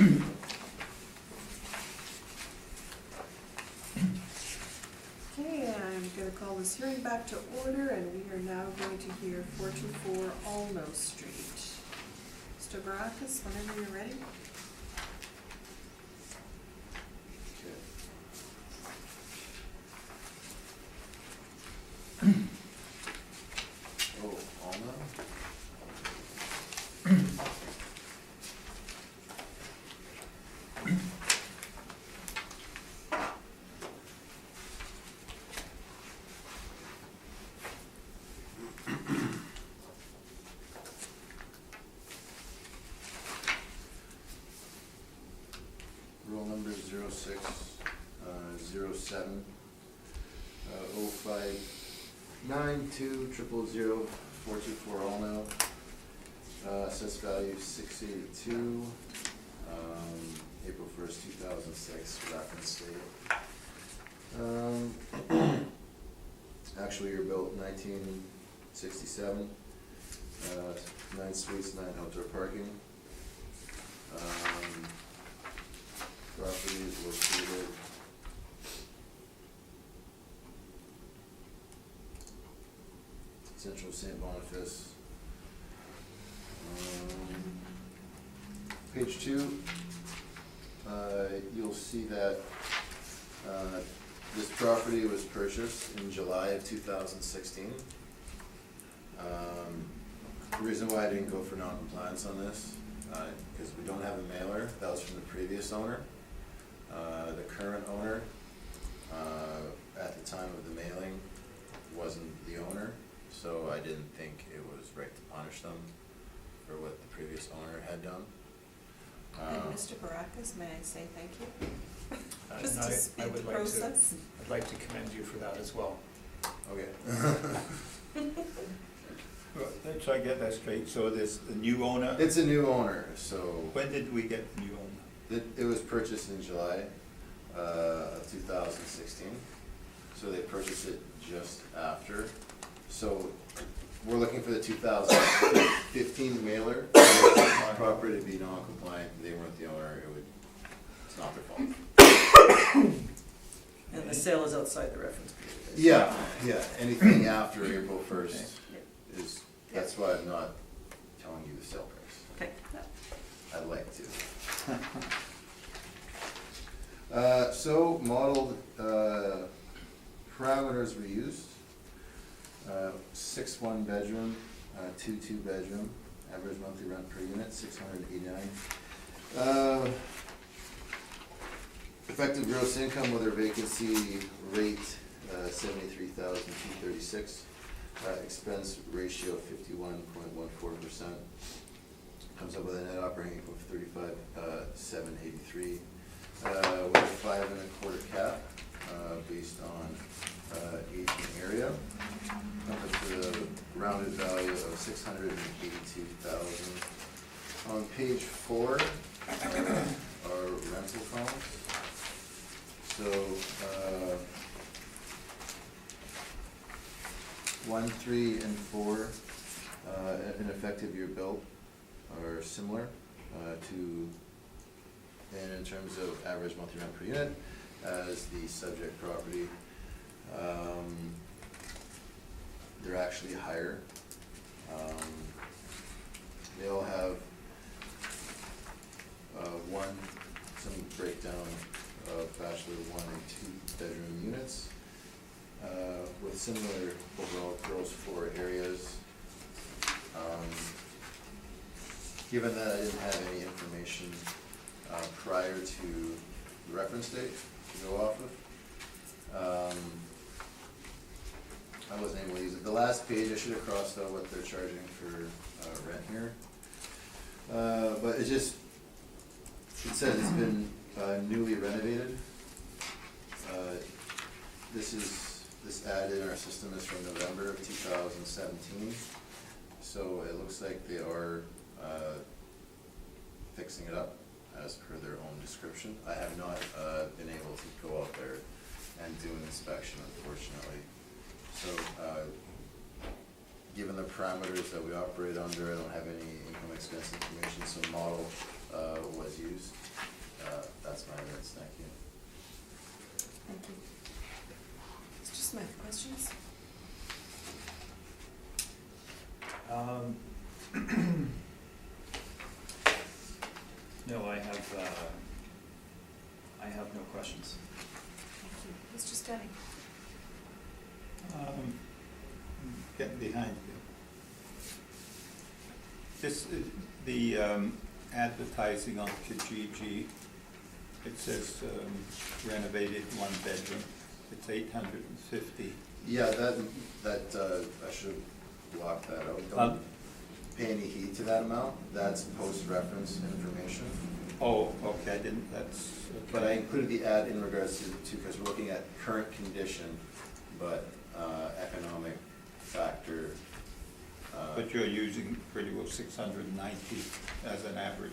Okay, I'm going to call this hearing back to order, and we are now going to hear 424 Alno Street. Mr. Barakis, whenever you're ready. Oh, Alma? Roll number 0607 0592 424 Alno. Assessed value 682. April 1st, 2006. Reference date. Actually, you're built 1967. 9 suites, 9 outdoor parking. Property is located Central St. Boniface. Page 2, you'll see that this property was purchased in July of 2016. The reason why I didn't go for non-compliance on this, because we don't have a mailer, that was from the previous owner. The current owner, at the time of the mailing, wasn't the owner, so I didn't think it was right to punish them for what the previous owner had done. And Mr. Barakis, may I say thank you? Just And to I speed the would like to, process. I'd like to commend you for that as well. Okay. Well, let's try to get that straight. So this, the new owner, It's a new owner, so when did we get the new owner? it was purchased in July of 2016. So they purchased it just after. So we're looking for the 2015 mailer. Property to be non-compliant, they weren't the owner, it's not their fault. And the sale is outside the reference period. Yeah, anything after April 1st is, that's why I'm not telling you the sale price. Okay. I'd like to. So modeled parameters were used. 6 1-bedroom, 2 2-bedroom, average monthly rent per unit, $689. Effective gross income with our vacancy rate, 73,236. Expense ratio of 51.14%. Comes up with a net operating income of 35,783. With a 5 1/4 cap, based on aging area. Comes up to a rounded value of 682,000. On page 4 are rental columns. So 1, 3, and 4, in effective year built, are similar to, and in terms of average monthly rent per unit, as the subject property. They're actually higher. They all have some breakdown of bachelor 1 and 2-bedroom units, with similar overall gross floor areas. Given that I didn't have any information prior to the reference date to go off of, I wasn't able to use it. The last page, I should have crossed out what they're charging for rent here. But it says it's been newly renovated. This ad in our system is from November of 2017. So it looks like they are fixing it up as per their own description. I have not been able to go out there and do an inspection, unfortunately. So, given the parameters that we operate under, I don't have any income expense information, so model was used. That's my evidence, thank you. Thank you. Mr. Smith, questions? No, I have no questions. Thank you. Mr. Stenning? Getting behind you. This, the advertising on Kijiji, it says renovated 1 bedroom, it's 850. Yeah, I should have blocked that out. Don't pay any heed to that amount, that's post-reference information. Oh, okay, that's, okay. But I included the ad in regards to, because we're looking at current condition, but economic factor. But you're using pretty well 690 as an average.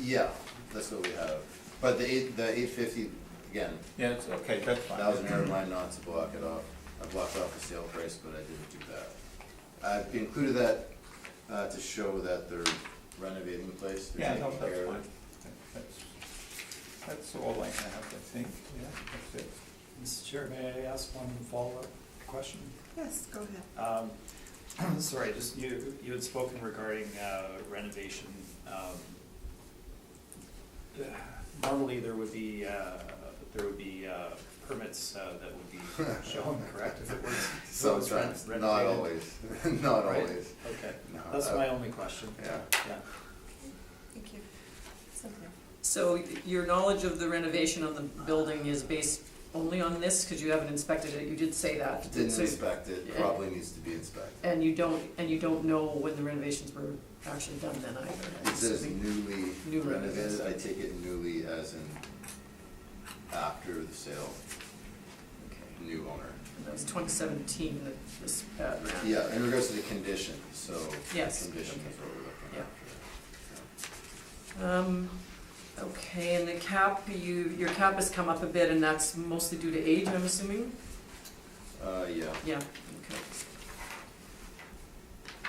Yeah, that's what we have. But the 850, again, Yeah, it's okay, that's fine. that was an error of mine not to block it off. I blocked off the sale price, but I didn't do that. I've included that to show that they're renovating the place. They're Yeah, taking no, that's care of fine. it. That's all I have, I think, yeah, that's it. Mr. Chair, may I ask one follow-up question? Yes, go ahead. Sorry, just you had spoken regarding renovation. Normally, there would be permits that would be shown, correct? If it was Sometimes, renovated? not always, not Right? always. Okay, No, that's my only question. Yeah. Yeah. Thank you. Cynthia? So your knowledge of the renovation of the building is based only on this, because you haven't inspected it, you did say that. Didn't So- inspect it, probably needs to be inspected. And you don't know when the renovations were actually done then either? I'm It says assuming. newly Newly, renovated, yes. I take it newly as in after the sale, Okay. new owner. And that was 2017 that this pad ran. Yeah, in regards to the condition, so Yes, condition okay. is what we're looking Yeah. after. Okay, and the cap, your cap has come up a bit, and that's mostly due to age, I'm assuming? Yeah. Yeah, okay.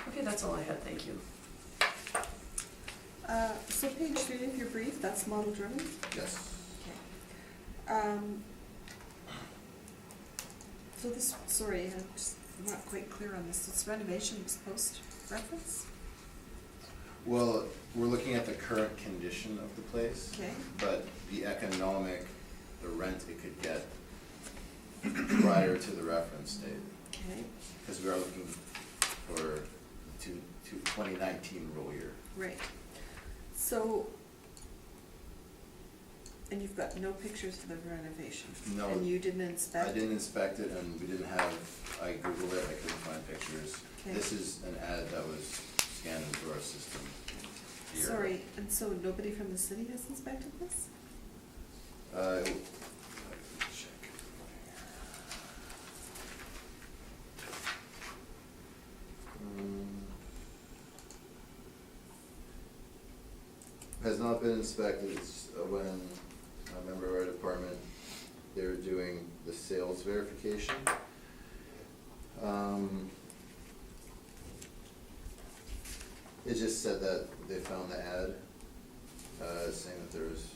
Okay, that's all I had, thank you. So page 3 of your brief, that's model driven? Yes. Okay. So this, sorry, I'm just not quite clear on this. This renovation was post-reference? Well, we're looking at the current condition of the place. Okay. But the the rent it could get prior to the reference date. Okay, Because we are looking for to 2019 roll year. right. So, and you've got no pictures of the renovation? No. And you didn't inspect? I didn't inspect it and we didn't have, I Googled it, I couldn't find pictures. Okay. This is an ad that was scanned into our system a year ago. Sorry, and so nobody from the city has inspected this? Let me check. Has not been inspected, it's when a member of our department, they were doing the sales verification. It just said that they found the ad, saying that there was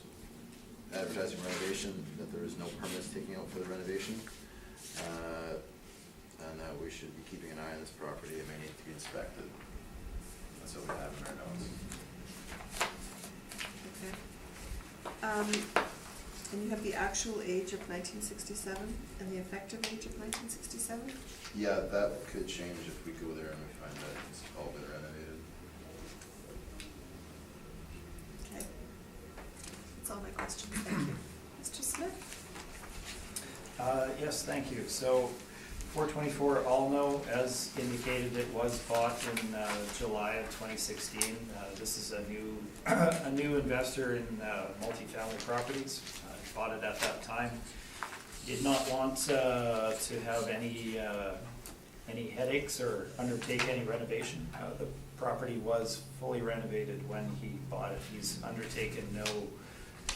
advertising renovation, that there was no permits taken out for the renovation, and that we should be keeping an eye on this property, it may need to be inspected. That's what we have in our notes. Okay. And you have the actual age of 1967 and the effective age of 1967? Yeah, that could change if we go there and we find that it's all been renovated. Okay. That's all my questions, thank you. Mr. Smith? Yes, thank you. So 424 Alno, as indicated, it was bought in July of 2016. This is a new investor in multifamily properties. Bought it at that time. Did not want to have any headaches or undertake any renovation. The property was fully renovated when he bought it. He's undertaken no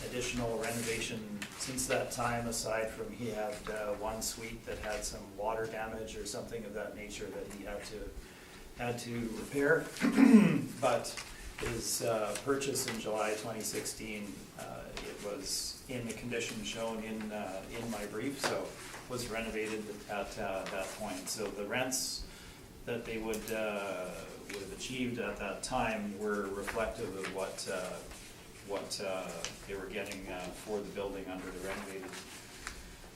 additional renovation since that time, aside from he had one suite that had some water damage or something of that nature that he had to repair. But is purchased in July 2016. It was in the condition shown in my brief, so was renovated at that point. So the rents that they would have achieved at that time were reflective of what they were getting for the building under the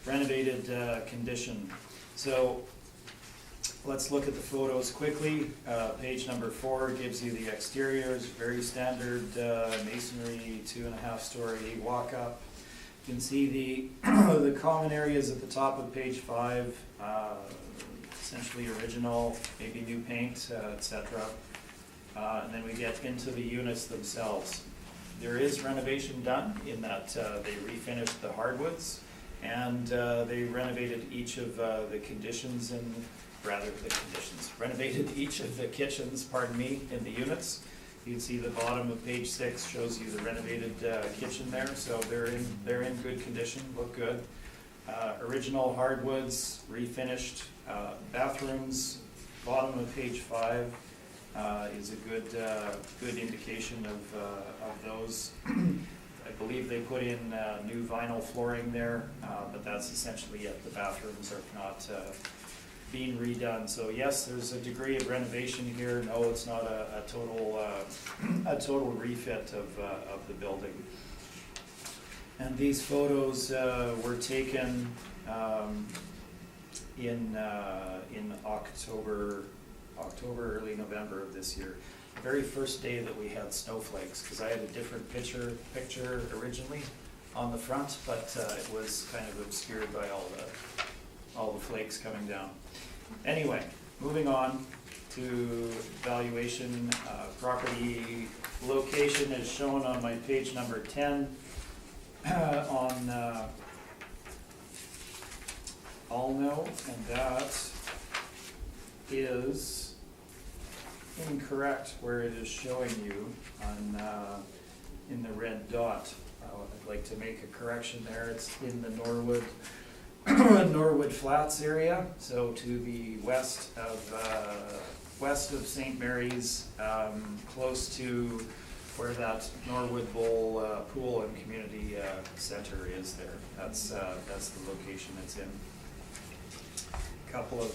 renovated condition. So let's look at the photos quickly. Page number 4 gives you the exteriors, very standard masonry, 2.5-story walk-up. You can see the common areas at the top of page 5, essentially original, maybe new paint, etc. And then we get into the units themselves. There is renovation done in that they refinished the hardwoods, and they renovated each of the conditions in, renovated each of the kitchens, in the units. You can see the bottom of page 6 shows you the renovated kitchen there, so they're in good condition, look good. Original hardwoods, refinished bathrooms. Bottom of page 5 is a good indication of those. I believe they put in new vinyl flooring there, but that's essentially it. The bathrooms are not being redone. So yes, there's a degree of renovation here. No, it's not a total refit of the building. And these photos were taken in October, early November of this year. The very first day that we had snowflakes, because I had a different picture originally on the front, but it was kind of obscured by all the flakes coming down. Anyway, moving on to valuation. Property location is shown on my page number 10 on All Know, and that is incorrect where it is showing you on in the red dot. I'd like to make a correction there. It's in the Norwood Flats area, so to the west of St. Mary's, close to where that Norwood Bowl pool and community center is there. That's the location it's in. Couple of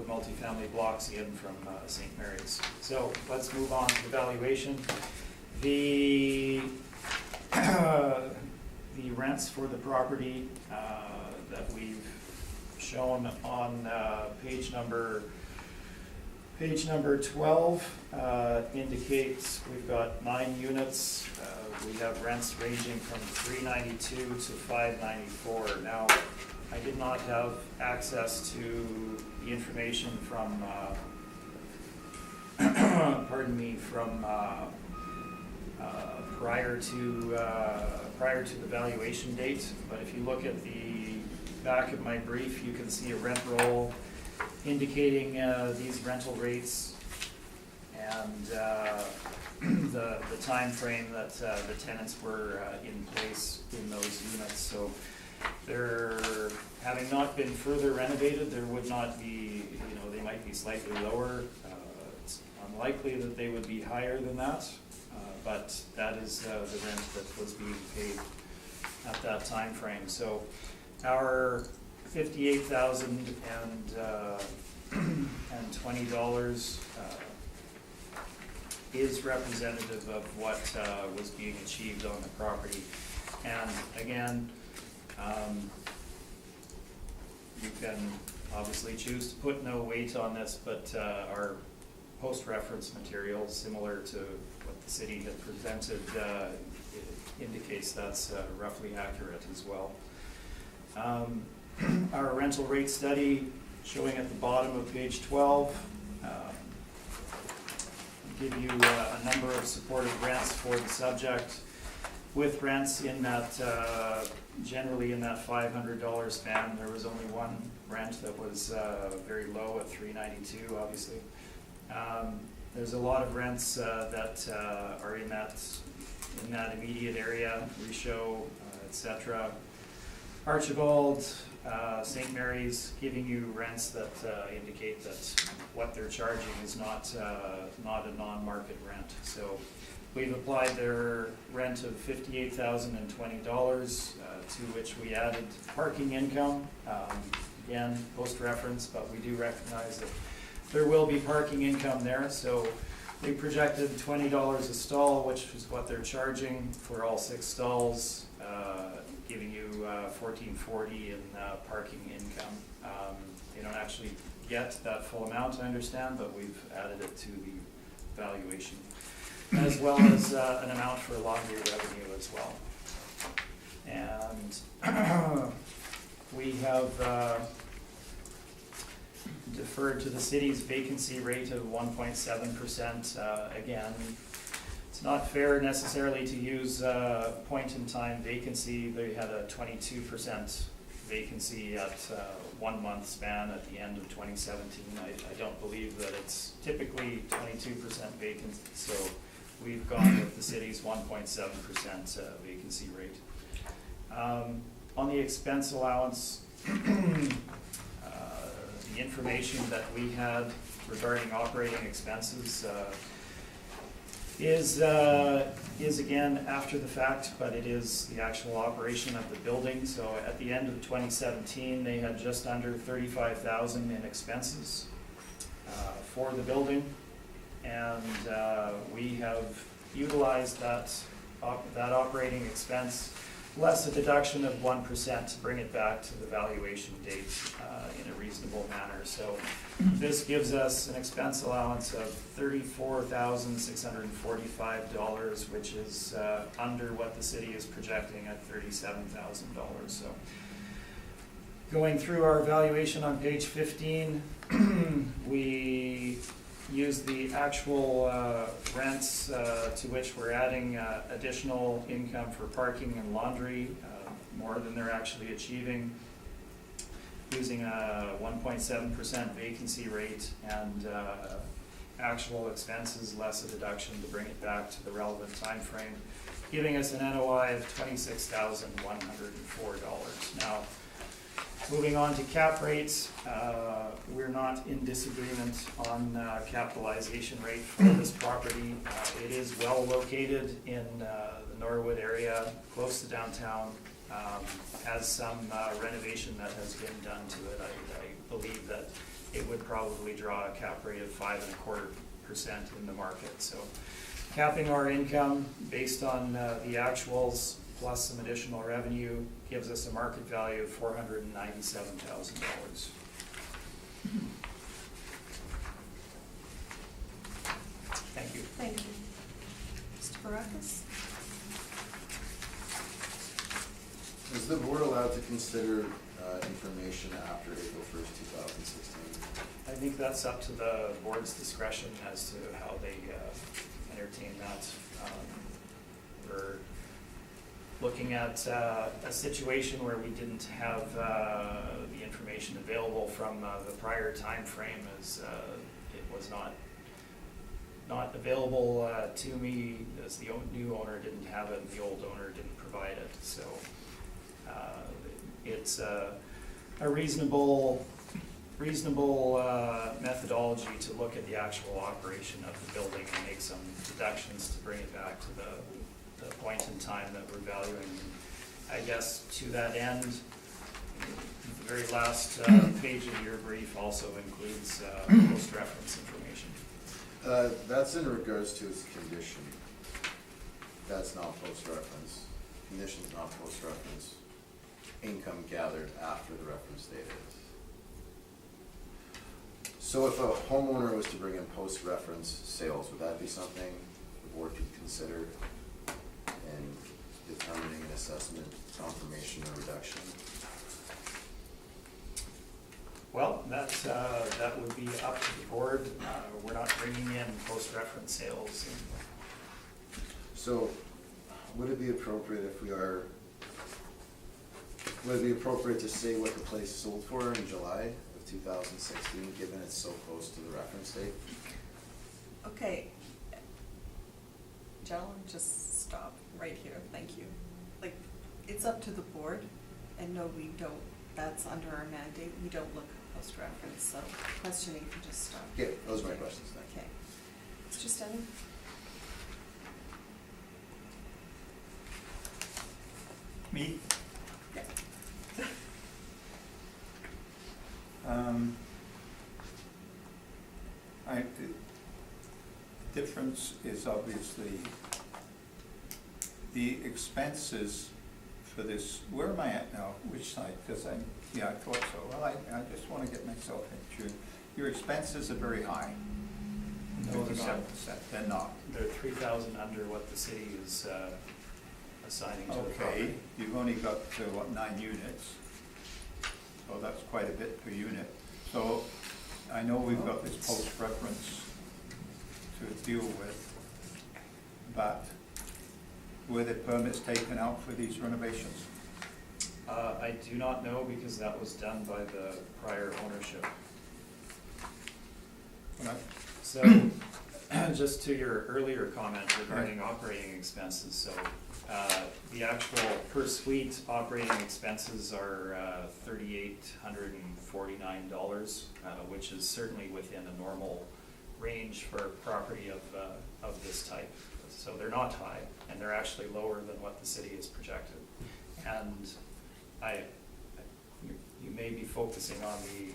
multifamily blocks in from St. Mary's. So let's move on to valuation. The rents for the property that we've shown on page number 12 indicates we've got 9 units. We have rents ranging from $392 to $594. Now, I did not have access to the information from prior to the valuation date, but if you look at the back of my brief, you can see a rent roll indicating these rental rates and the time frame that the tenants were in place in those units. So they're having not been further renovated, there would not be, they might be slightly lower. It's unlikely that they would be higher than that, but that is the rent that was being paid at that time frame. So our $58,020 is representative of what was being achieved on the property. And again, you can obviously choose to put no weight on this, but our post-reference material, similar to what the city had presented, indicates that's roughly accurate as well. Our rental rate study, showing at the bottom of page 12, give you a number of supported rents for the subject, with rents in that generally in that $500 span. There was only one rent that was very low at $392, obviously. There's a lot of rents that are in that immediate area, Reshow, etc. Archibald, St. Mary's giving you rents that indicate that what they're charging is not a non-market rent. So we've applied their rent of $58,020, to which we added parking income. Again, post-reference, but we do recognize that there will be parking income there. So we projected $20 a stall, which is what they're charging for all 6 stalls, giving you $14.40 in parking income. They don't actually get that full amount, I understand, but we've added it to the valuation, as well as an amount for laundry revenue as well. And we have deferred to the city's vacancy rate of 1.7%. Again, it's not fair necessarily to use point-in-time vacancy. They had a 22% vacancy at 1 month span at the end of 2017. I don't believe that it's typically 22% vacant, so we've gone with the city's 1.7% vacancy rate. On the expense allowance, the information that we had regarding operating expenses is again after the fact, but it is the actual operation of the building. So at the end of 2017, they had just under $35,000 in expenses for the building, and we have utilized that operating expense less a deduction of 1% to bring it back to the valuation date in a reasonable manner. So this gives us an expense allowance of $34,645, which is under what the city is projecting at $37,000. So going through our valuation on page 15, we use the actual rents to which we're adding additional income for parking and laundry, more than they're actually achieving, using a 1.7% vacancy rate and actual expenses less a deduction to bring it back to the relevant time frame, giving us an NOI of $26,104. Now, moving on to cap rates, we're not in disagreement on capitalization rate for this property. It is well located in the Norwood area, close to downtown. Has some renovation that has been done to it. I believe that it would probably draw a cap rate of 5.25% in the market. So capping our income based on the actuals plus some additional revenue gives us a market value of $497,000. Thank you. Thank you. Mr. Barakis? Is the board allowed to consider information after April 1st, 2016? I think that's up to the board's discretion as to how they entertain that. We're looking at a situation where we didn't have the information available from the prior time frame, as it was not available to me, as the new owner didn't have it and the old owner didn't provide it. So it's a reasonable methodology to look at the actual operation of the building and make some deductions to bring it back to the point in time that we're valuing. I guess to that end, the very last page of your brief also includes post-reference information. That's in regards to its condition. That's not post-reference. Condition's not post-reference. Income gathered after the reference date is. So if a homeowner was to bring in post-reference sales, would that be something the board could consider in determining an assessment, confirmation, or reduction? Well, that would be up to the board. We're not bringing in post-reference sales. So would it be appropriate if would it be appropriate to say what the place sold for in July of 2016, given it's so close to the reference date? Okay. Gentlemen, just stop right here, thank you. Like, it's up to the board, and no, we don't that's under our mandate. We don't look at post-reference, so questioning can just stop. Yeah, those are my questions, thank you. Okay. Mr. Stenning? Me? Yeah. The difference is obviously the expenses for this. Where am I at now? Which side? Because yeah, I thought so. Well, I just want to get myself in tune. Your expenses are very high. No, they're not. 57%. They're not. They're 3,000 under what the city is assigning to the Okay, property. you've only got, what, 9 units? So that's quite a bit per unit. So I know we've got this post-reference to deal with, but were the permits taken out for these renovations? I do not know because that was done by the prior ownership. Right. So, just to your earlier comment regarding operating expenses, so the actual per suite operating expenses are $3,849, which is certainly within a normal range for a property of this type. So they're not high, and they're actually lower than what the city has projected. And you may be focusing on the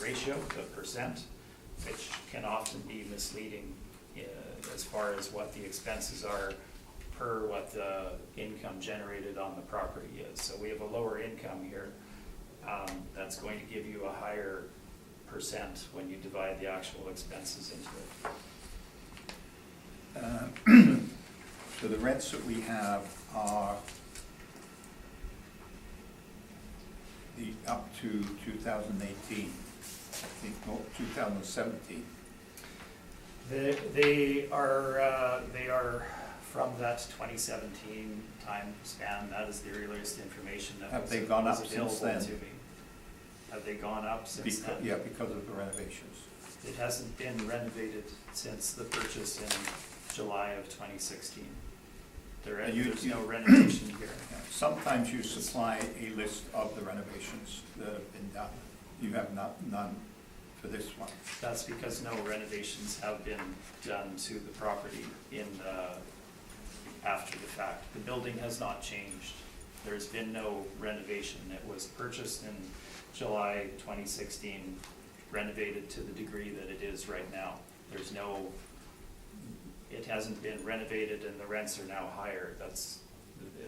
ratio, the percent, which can often be misleading as far as what the expenses are per what the income generated on the property is. So we have a lower income here. That's going to give you a higher percent when you divide the actual expenses into it. So the rents that we have are up to 2018, I think, no, 2017. They are from that 2017 time span. That is the earliest information that Have was they gone up was since available to then? me. Have they gone up since then? Yeah, because of the renovations. It hasn't been renovated since the purchase in July of 2016. There's no renovation here. Yeah, sometimes you supply a list of the renovations that have been done. You have none for this one. That's because no renovations have been done to the property after the fact. The building has not changed. There's been no renovation. It was purchased in July 2016, renovated to the degree that it is right now. It hasn't been renovated and the rents are now higher. It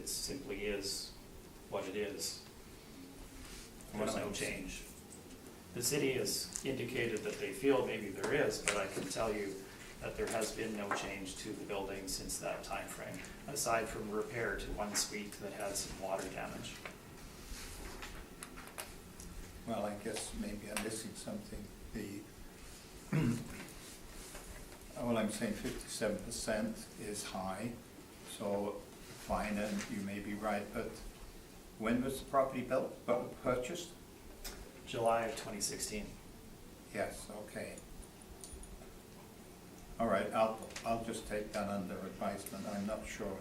simply is what it is. There's no change. The city has indicated that they feel maybe there is, but I can tell you that there has been no change to the building since that time frame, aside from repair to one suite that had some water damage. Well, I guess maybe I'm missing something. Well, I'm saying 57% is high, so fine, and you may be right, but when was the property purchased? July of 2016. Yes, okay. All right, I'll just take that under advisement. I'm not sure.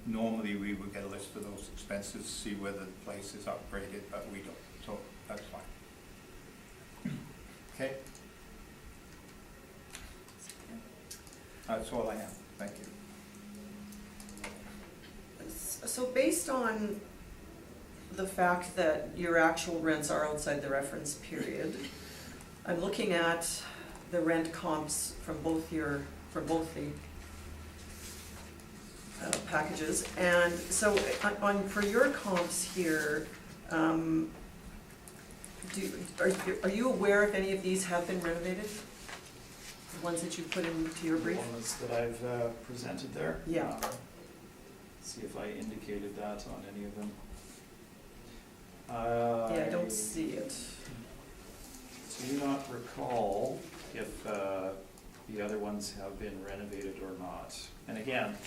Normally, we would get a list of those expenses, see whether the place is upgraded, but we don't, so that's fine. Okay? That's all I have. Thank you. So based on the fact that your actual rents are outside the reference period, I'm looking at the rent comps from both the packages, and so for your comps here, are you aware if any of these have been renovated? The ones that you put into your brief? The ones that I've presented there. Yeah. See if I indicated that on any of them. Yeah, I don't see it. Do not recall if the other ones have been renovated or not. And again,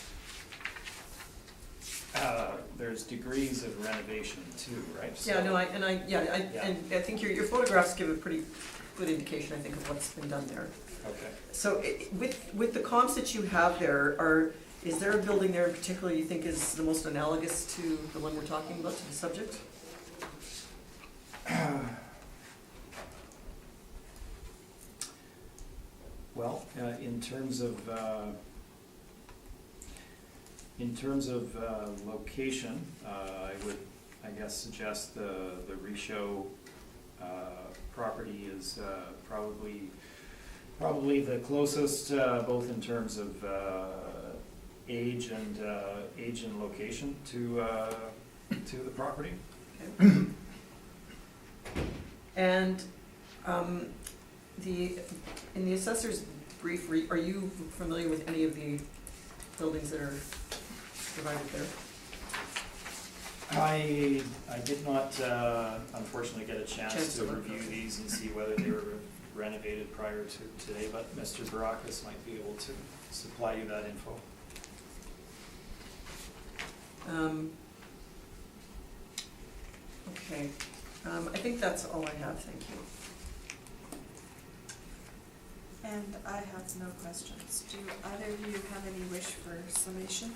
there's degrees of renovation too, right? Yeah, So- no, and I think your photographs give a pretty good indication, I think, of what's been done there. Okay. So with the comps that you have there, Is there a building there in particular you think is the most analogous to the one we're talking about, to the subject? Well, in terms of location, I would, I guess, suggest the Richaud property is probably the closest, both in terms of age and location to the property. Okay. And in the assessor's brief, are you familiar with any of the buildings that are provided there? I did not, unfortunately, get a chance to review these and see whether they were renovated prior to today, but Mr. Barakis might be able to supply you that info. Okay, I think that's all I have, thank you. And I have no questions. Do either of you have any wish for summation?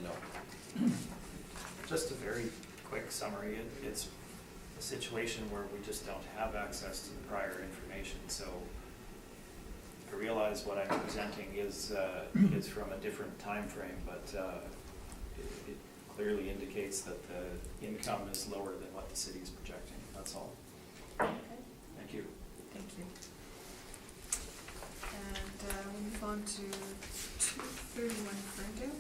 No. Just a very quick summary. It's a situation where we just don't have access to the prior information, so I realize what I'm presenting is from a different time frame, but it clearly indicates that the income is lower than what the city is projecting. That's all. Okay. Thank you. Thank you. And we'll move on to 231 Ferndale.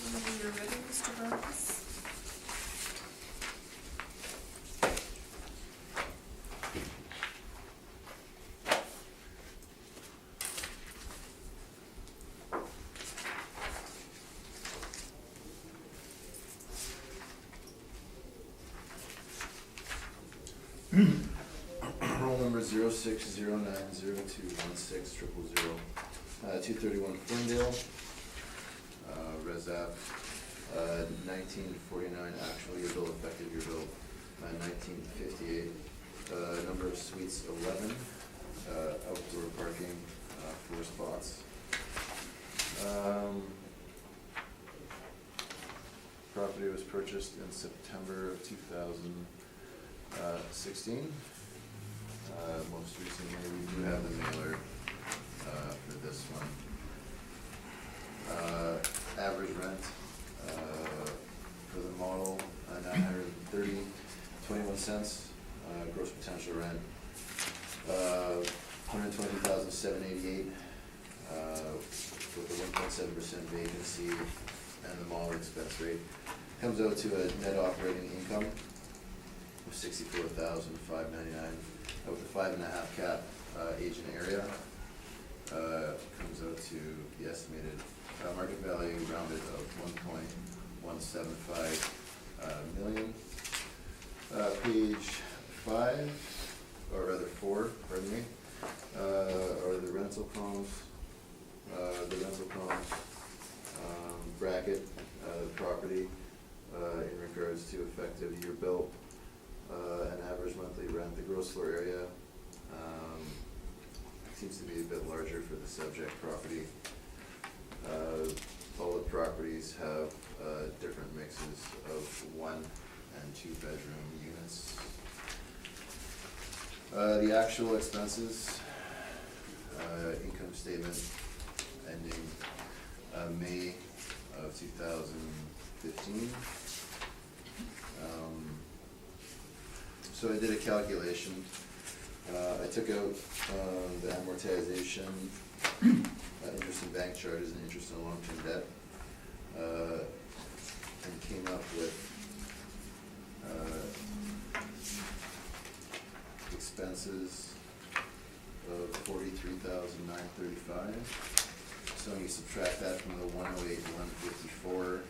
Whenever you're ready, Mr. Barkas. Roll number 0609021600, 231 Ferndale, Res App, 1949 actual year bill, effective year bill, 1958. Number of suites 11, outdoor parking, 4 spots. Property was purchased in September of 2016. Most recently, we do have the mailer for this one. Average rent for the model, $930.21. Gross potential rent, $120,788, with a 1.7% vacancy and the model expense rate. Comes out to a net operating income of $64,599 with a 5.5 cap agent area. Comes out to the estimated market value rounded of $1.175 million. Page 5, or rather 4, pardon me, are the rental columns. The rental columns bracket the property in regards to effective year built, an average monthly rent. The gross floor area seems to be a bit larger for the subject property. All the properties have different mixes of 1 and 2 bedroom units. The actual expenses, income statement ending May of 2015. So I did a calculation. I took out the amortization, interest in bank charges and interest in long-term debt, and came up with expenses of $43,935. So when you subtract that from the 108,154,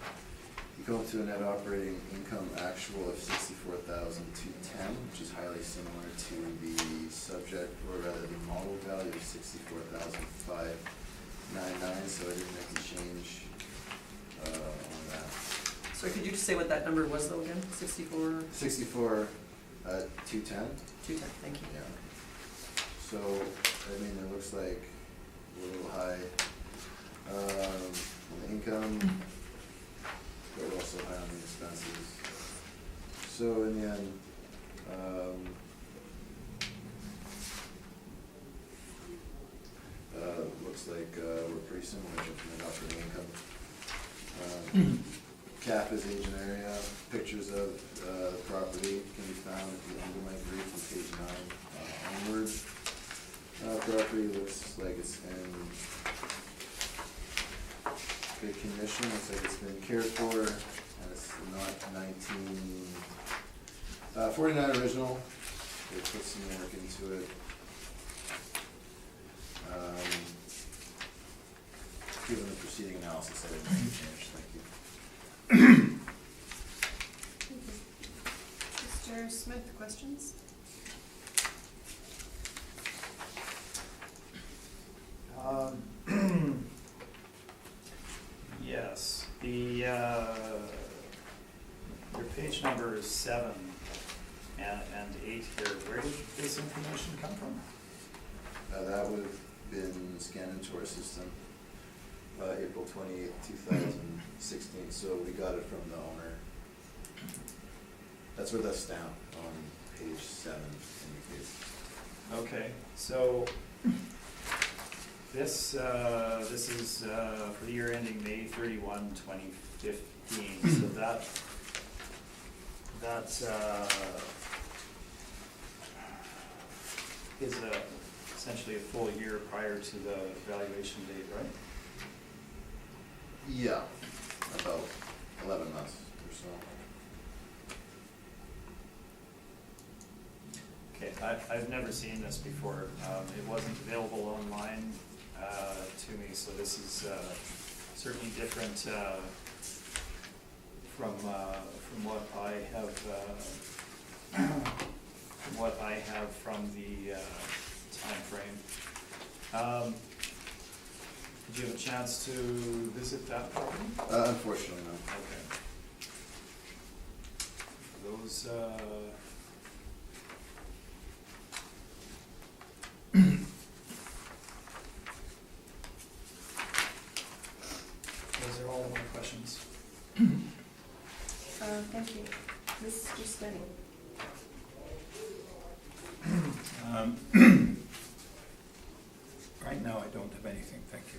you come up to a net operating income actual of $64,210, which is highly similar to the subject, or rather the model value of $64,599. So I didn't make a change on that. So could you just say what that number was though again? 64? 210. 210, thank you. Yeah. So, I mean, it looks like a little high on the income, but we're also high on the expenses. So in the end, looks like we're pretty similar from an operating income. Cap is age and area. Pictures of the property can be found at the end of my brief on page 9 onward. Property looks like it's in good condition. Looks like it's been cared for, and it's not 1949 original. They put some work into it. Given the preceding analysis, I didn't make any change. Thank you. Mr. Smith, questions? Yes, your page number 7 and 8 here, where did this information come from? That would have been scanned into our system April 28th, 2016, so we got it from the owner. That's with us down on page 7 in the case. Okay, so this is for the year ending May 31, 2015. So that is essentially a full year prior to the valuation date, right? Yeah, about 11 months or so. Okay, I've never seen this before. It wasn't available online to me, so this is certainly different from what I have from the time frame. Did you have a chance to visit that property? Unfortunately, no. Okay. Those those are all of my questions. Thank you. Mr. Spinning. Right now, I don't have anything, thank you.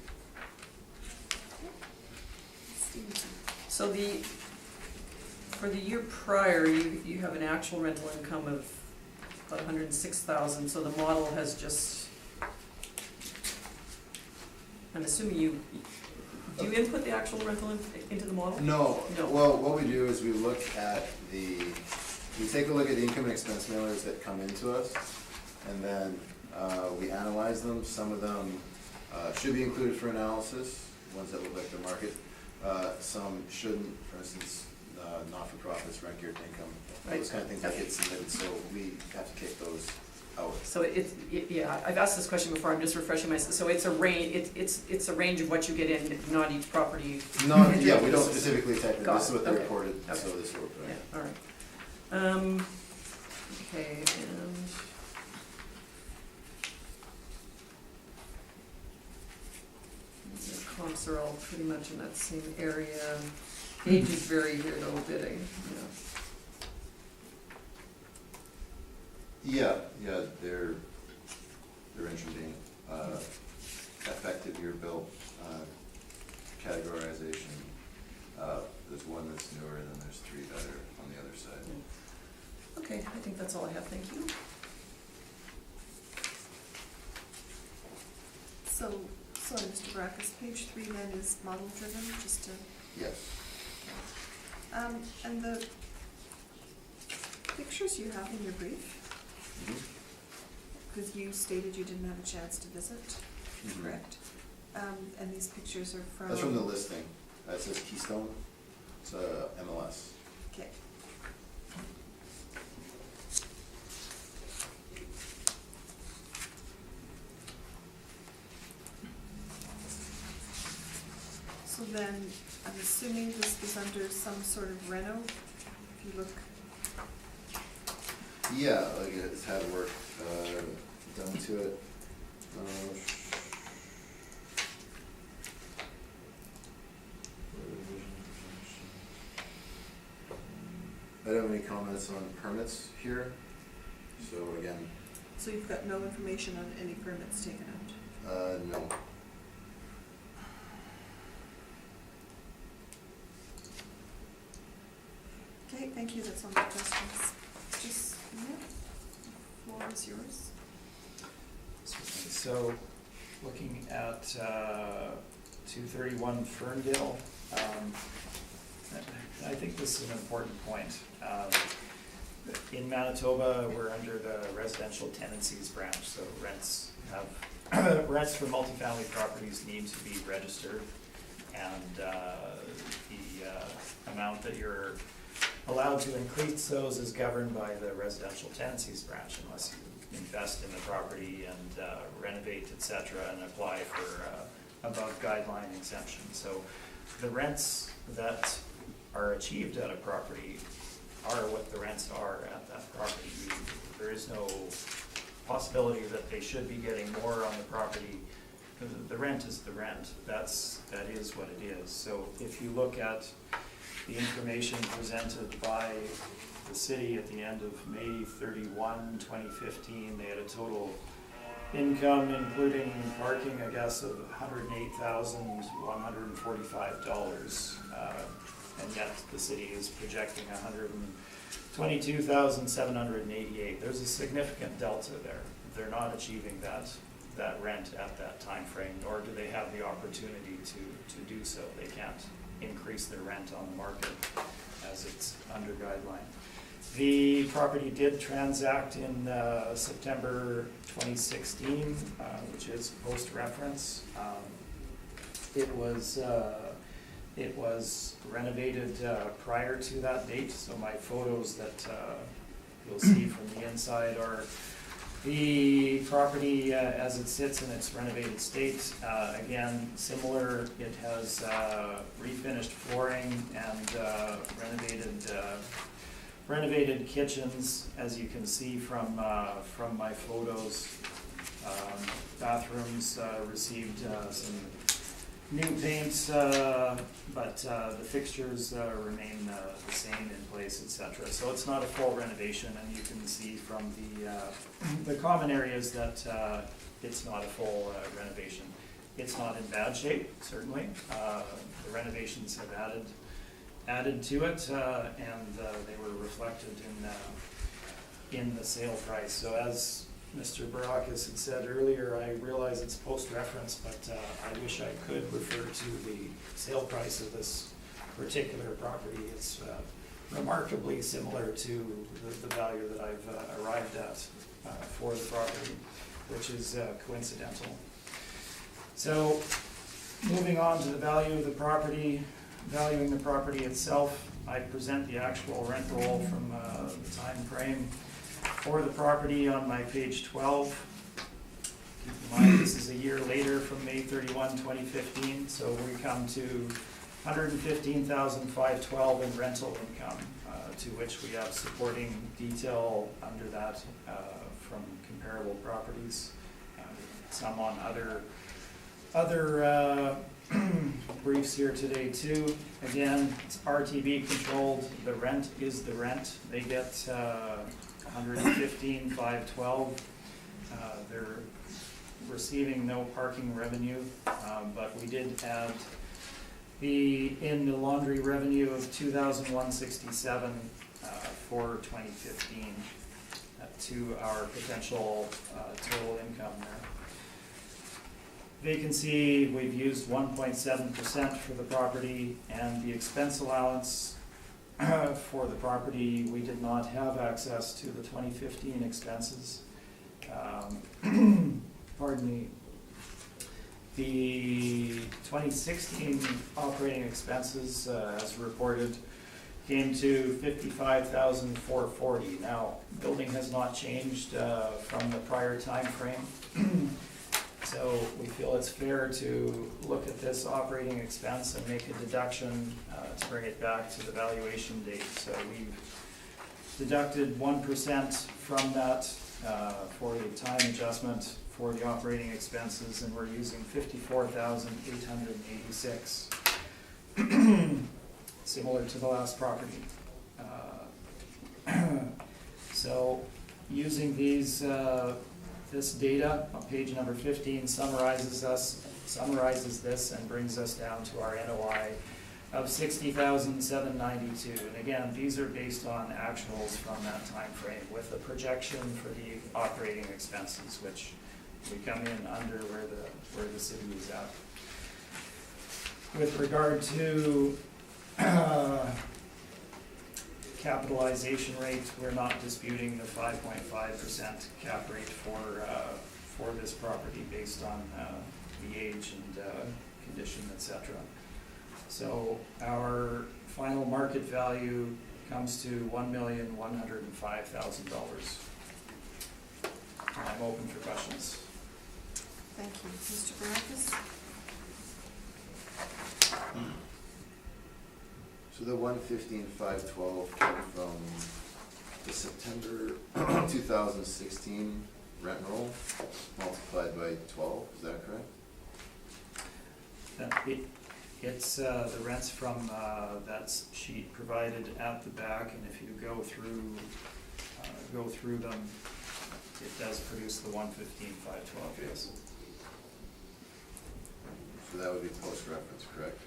Stevenson. So for the year prior, you have an actual rental income of about 106,000, so the model has just, I'm assuming do you input the actual rental into the model? No. No. Well, what we do is we look at we take a look at the income and expense mailers that come into us, and then we analyze them. Some of them should be included for analysis, ones that look like the market. Some shouldn't, for instance, not-for-profits, rent-geared income, Right. those kind of things that get submitted, so we have to kick those out. So yeah, I've asked this question before, I'm just refreshing myself. So it's a range, it's a range of what you get in, not each property. No, yeah, we don't specifically type it, Got this is it. what they Okay. reported, Okay. so this is what we're putting. Yeah, all right. Okay, and the comps are all pretty much in that same area. Ages vary here though, bidding, Yeah, they're interesting. Effective year built categorization. There's one that's newer, and then there's 3 that are on the other side. Okay, I think that's all I have, thank you. So, sorry, Mr. Baracus, page 3 then is model driven, just to, Yes. and the pictures you have in your brief, because you stated you didn't have a chance to visit, Mhm. correct? And these pictures are from? That's from the listing. It says Keystone. It's MLS. Okay. So then, I'm assuming this was under some sort of reno, if you look, Yeah, like it's had work done to it. comments on permits here. So again, So you've got no information on any permits taken out? no. Okay, thank you, that's all my questions. Just, yeah, the floor is yours. Certainly. So, looking at 231 Ferndale, I think this is an important point. In Manitoba, we're under the residential tenancies branch, so rents for multifamily properties need to be registered, and the amount that you're allowed to increase those is governed by the residential tenancies branch, unless you invest in the property and renovate, et cetera, and apply for above guideline exemption. So the rents that are achieved at a property are what the rents are at that property. There is no possibility that they should be getting more on the property. The rent is the rent. That is what it is. So if you look at the information presented by the city at the end of May 31, 2015, they had a total income, including parking, I guess, of $108,145. And yet the city is projecting $122,788. There's a significant delta there. They're not achieving that rent at that time frame, nor do they have the opportunity to do so. They can't increase their rent on the market as it's under guideline. The property did transact in September 2016, which is post-reference. It was renovated prior to that date, so my photos that you'll see from the inside are the property as it sits in its renovated state. Again, similar, it has refinished flooring and renovated kitchens, as you can see from my photos. Bathrooms received some new paints, but the fixtures remain the same in place, etc. So it's not a full renovation, and you can see from the common areas that it's not a full renovation. It's not in bad shape, certainly. The renovations have added to it, and they were reflected in the sale price. So as Mr. Barakis had said earlier, I realize it's post-reference, but I wish I could refer to the sale price of this particular property. It's remarkably similar to the value that I've arrived at for the property, which is coincidental. So, moving on to the value of the property, valuing the property itself, I present the actual rent roll from the time frame for the property on my page 12. Keep in mind, this is a year later from May 31, 2015, so we come to $115,512 in rental income, to which we have supporting detail under that from comparable properties. Some on other briefs here today too. Again, it's RTB controlled. The rent is the rent. They get $115,512. They're receiving no parking revenue, but we did add in the laundry revenue of $2,167 for 2015 to our potential total income there. Vacancy, we've used 1.7% for the property, and the expense allowance for the property, we did not have access to the 2015 expenses. Pardon me. The 2016 operating expenses, as reported, came to $55,440. Now, building has not changed from the prior time frame. So we feel it's fair to look at this operating expense and make a deduction to bring it back to the valuation date. So we've deducted 1% from that for the time adjustment for the operating expenses, and we're using $54,886, similar to the last property. So, using these, this data on page number 15 summarizes this and brings us down to our NOI of $60,792. And again, these are based on actuals from that time frame with a projection for the operating expenses, which we come in under where the city is at. With regard to capitalization rate, we're not disputing the 5.5% cap rate for this property based on the age and condition, etc. So our final market value comes to $1,105,000. I'm open for questions. Thank you. Mr. Barakis? So the 115,512 came from the September 2016 rent roll multiplied by 12, is that correct? It's the rents from that sheet provided at the back, and if you go through them, it does produce the 115,512. Yes. So that would be post-reference, correct?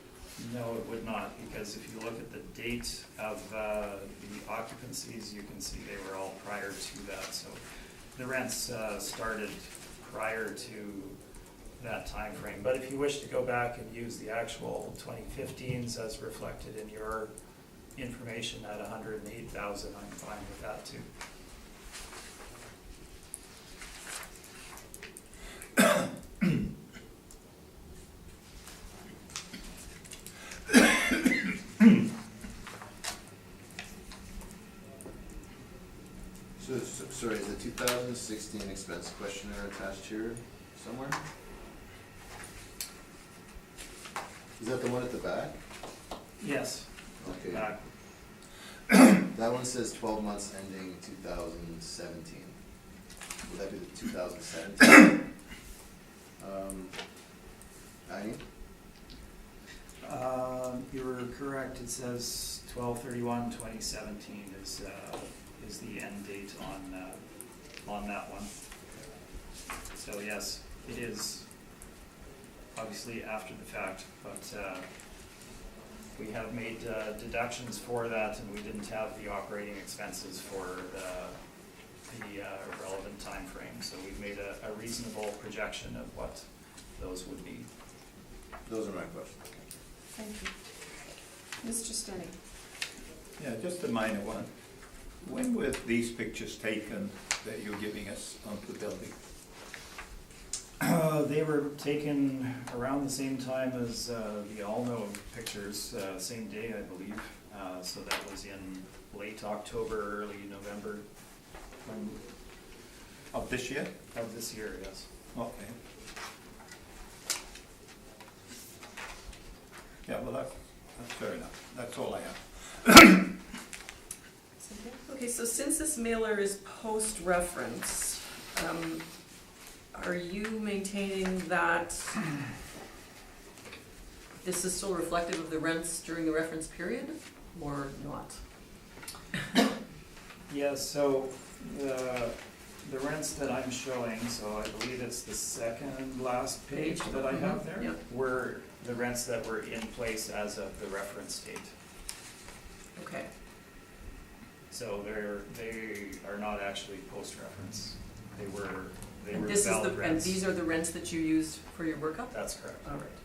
No, it would not, because if you look at the date of the occupancies, you can see they were all prior to that. So the rents started prior to that time frame. But if you wish to go back and use the actual 2015s as reflected in your information at 108,000, I'm fine with that too. So, sorry, is the 2016 expense questionnaire attached here somewhere? Is that the one at the back? Yes. Okay. Back. That one says 12 months ending 2017. Would that be the 2017? Aye? You were correct. It says 12/31/2017 is the end date on that one. So yes, it is obviously after the fact, but we have made deductions for that, and we didn't have the operating expenses for the relevant time frame. So we've made a reasonable projection of what those would be. Those are my questions. Thank you. Mr. Stenny? Yeah, just a minor one. When were these pictures taken that you're giving us of the building? They were taken around the same time as the All-Know pictures, same day, I believe. So that was in late October, early November Of this year? of this year, yes. Okay. Yeah, well, that's fair enough. That's all I have. Okay, so since this mailer is post-reference, are you maintaining that this is still reflective of the rents during the reference period, or not? Yes, so the rents that I'm showing, so I believe it's the second last page that I have there, Yep. were the rents that were in place as of the reference date. Okay. So they are not actually post-reference. They were And this is valid and rents. these are the rents that you used for your workup? That's correct. All right.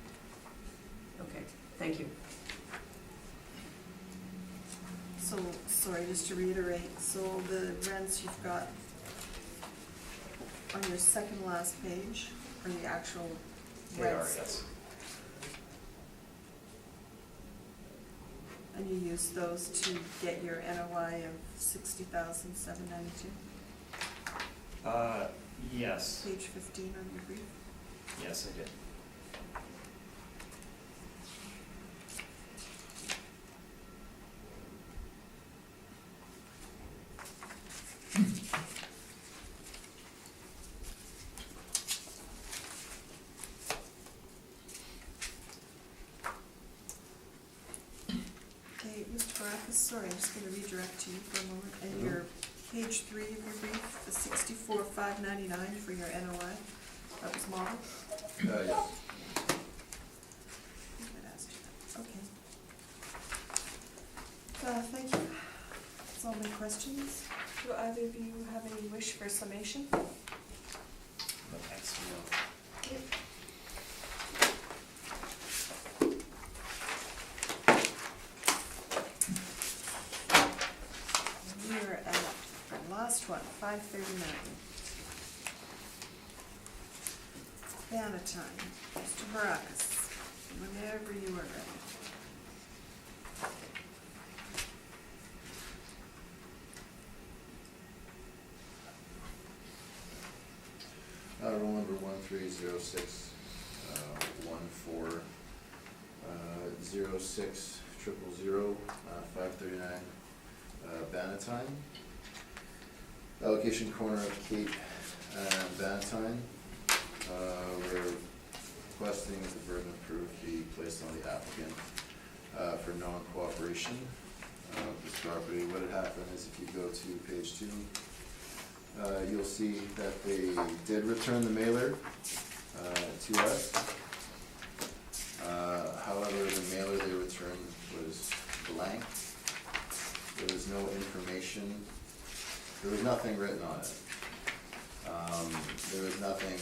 Okay, thank you. So, sorry, just to reiterate, so the rents you've got on your second last page are the actual They are, rents? yes. And you use those to get your NOI of $60,792? Yes, Page 15 on your brief? yes, I did. Okay, Mr. Barakis? sorry, I'm just gonna redirect you for a moment, and your page 3 of your brief, the 64,599 for your NOI, that was modeled? Yes. I think I'd asked you that. Okay. Thank you. That's all my questions. Do either of you have any wish for summation? But thanks. Yep. We're at the last one, 539. Bannatyne, Mr. Baracus, whenever you are ready. Roll number 1306, 1406 000, 539 Bannatyne. Allocation corner of Cape and Bannatyne. We're requesting that the burden of proof be placed on the applicant for non-cooperation of this property. What had happened is, if you go to page 2, you'll see that they did return the mailer to us. However, the mailer they returned was blank. There was no information. There was nothing written on it. There was nothing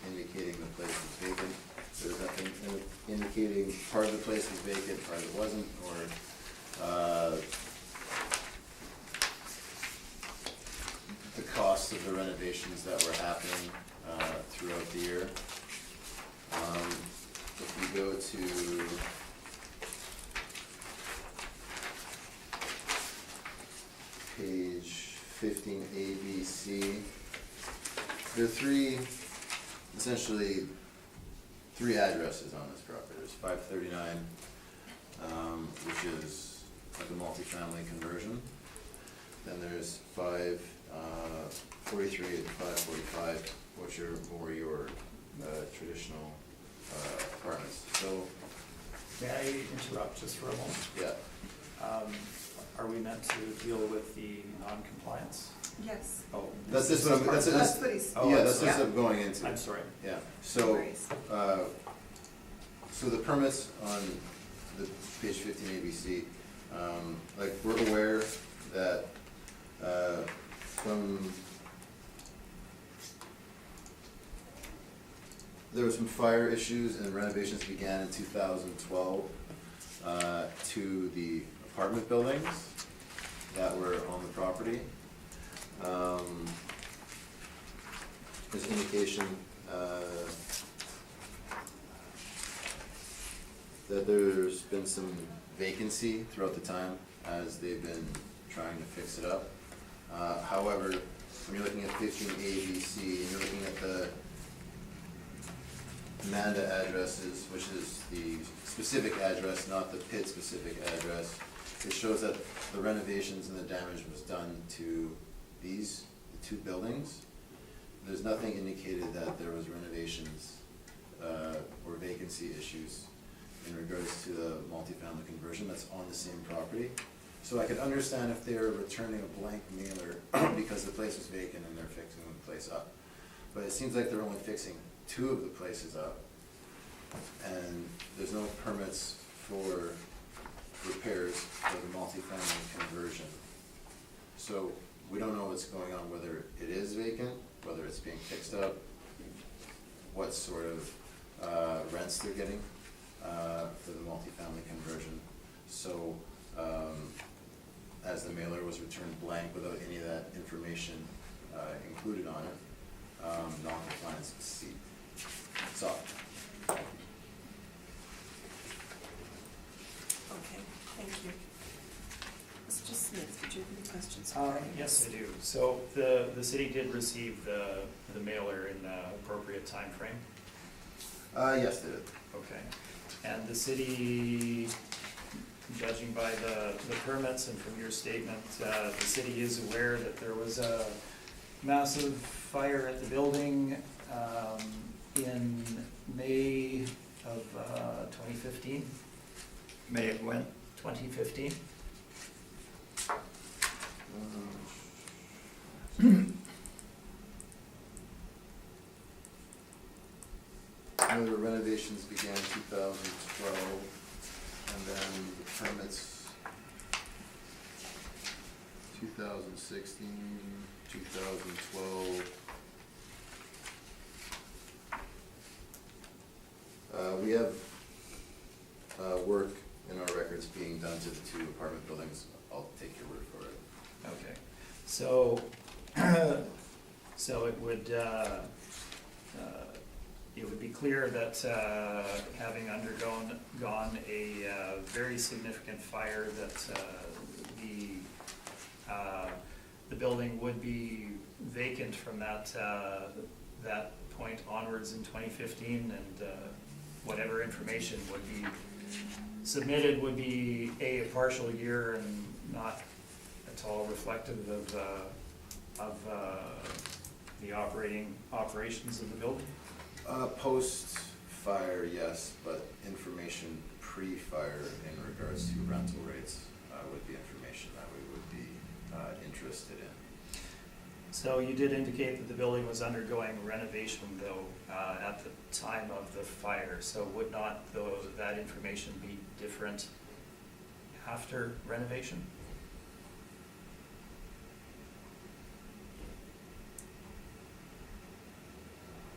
indicating the place was vacant. There was nothing indicating part of the place was vacant, part of it wasn't, or the costs of the renovations that were happening throughout the year. If we go to page 15A, B, C, there are essentially three addresses on this property. There's 539, which is like a multifamily conversion. Then there's 543 and 545, which are more your traditional apartments. So, May I interrupt just for a moment? yeah. Are we meant to deal with the non-compliance? Yes. Oh. That's just what I'm, That's what he's. Oh, yeah, I'm that's sorry. just what I'm going into. I'm sorry. Yeah, No so, worries. so the permits on the page 15 ABC, like, we're aware that, there were some fire issues and renovations began in 2012, to the apartment buildings that were on the property. There's indication, that there's been some vacancy throughout the time as they've been trying to fix it up. However, when you're looking at 15 ABC and you're looking at the Amanda addresses, which is the specific address, not the PID specific address, it shows that the renovations and the damage was done to the two buildings. There's nothing indicated that there was renovations or vacancy issues in regards to the multifamily conversion that's on the same property. So I could understand if they're returning a blank mailer because the place was vacant and they're fixing the place up. But it seems like they're only fixing two of the places up, and there's no permits for repairs for the multifamily conversion. So we don't know what's going on, whether it is vacant, whether it's being fixed up, what sort of rents they're getting for the multifamily conversion. So as the mailer was returned blank without any of that information included on it, non-compliance sought. Okay, thank you. Mr. Smith, did you have any questions? Yes, I do. So the city did receive the mailer in the appropriate time frame. Yes, they did. Okay. And the city, judging by the permits and from your statement, the city is aware that there was a massive fire at the building in May of 2015. May it when? 2015. The renovations began 2012, and then the permits 2016, 2012. We have work in our records being done to the 2 apartment buildings. I'll take your word for it. Okay, so, so it would be clear that having undergone a very significant fire, that the building would be vacant from that point onwards in 2015, and whatever information would be submitted would be a partial year and not at all reflective of the operations of the building. Post-fire, yes, but information pre-fire in regards to rental rates would be information that we would be interested in. So you did indicate that the building was undergoing renovation though at the time of the fire, so would not that information be different after renovation?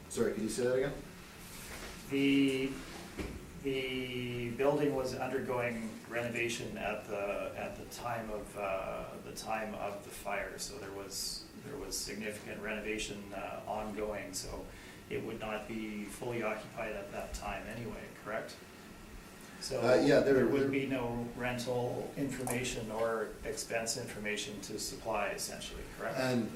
Sorry, could you say that again? The building was undergoing renovation at the time of the fire, so there was significant renovation ongoing, so it would not be fully occupied at that time anyway, correct? So yeah, there would be no rental information or expense information to supply essentially, correct? And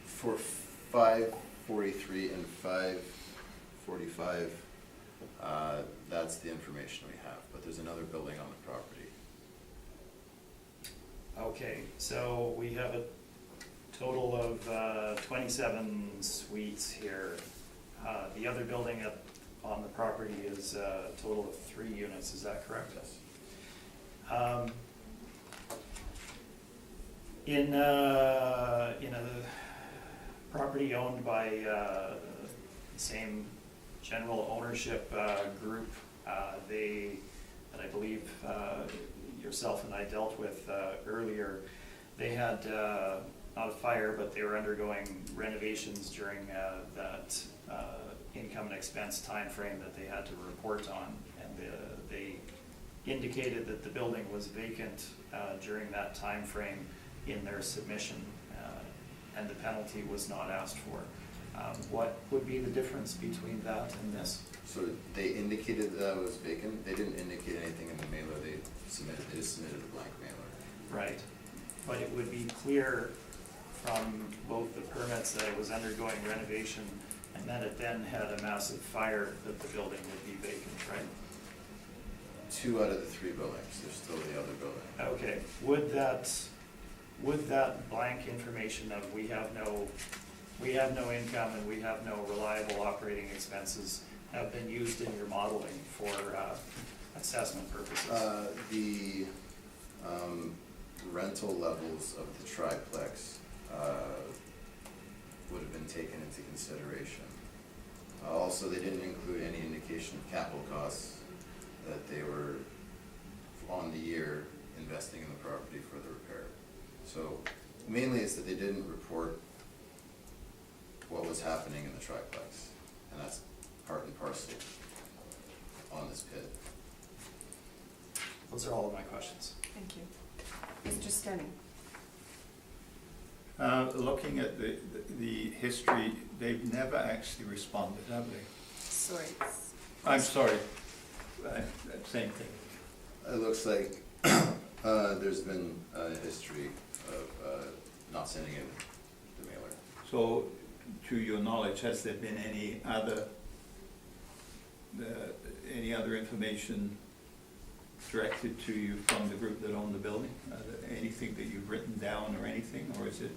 for 543 and 545, that's the information we have, but there's another building on the property. Okay, so we have a total of 27 suites here. The other building on the property is a total of 3 units, is that correct? Yes. In a property owned by the same general ownership group, that I believe yourself and I dealt with earlier, they had not a fire, but they were undergoing renovations during that income and expense time frame that they had to report on, and they indicated that the building was vacant during that time frame in their submission, and the penalty was not asked for. What would be the difference between that and this? So they indicated that it was vacant. They didn't indicate anything in the mailer they just submitted a blank mailer. Right, but it would be clear from both the permits that it was undergoing renovation and that it then had a massive fire that the building would be vacant, right? 2 out of the 3 buildings. There's still the other building. Okay, would that blank information of we have no income and we have no reliable operating expenses have been used in your modeling for assessment purposes? The rental levels of the triplex would have been taken into consideration. Also, they didn't include any indication of capital costs that they were on the year investing in the property for the repair. So mainly it's that they didn't report what was happening in the triplex, and that's part and parcel on this pit. Those are all of my questions. Thank you. Mr. Stenning? Looking at the history, they've never actually responded, have they? Sorry. I'm sorry, same thing. It looks like there's been a history of not sending in the mailer. So, to your knowledge, has there been any other information directed to you from the group that owned the building? Anything that you've written down or anything, or is it?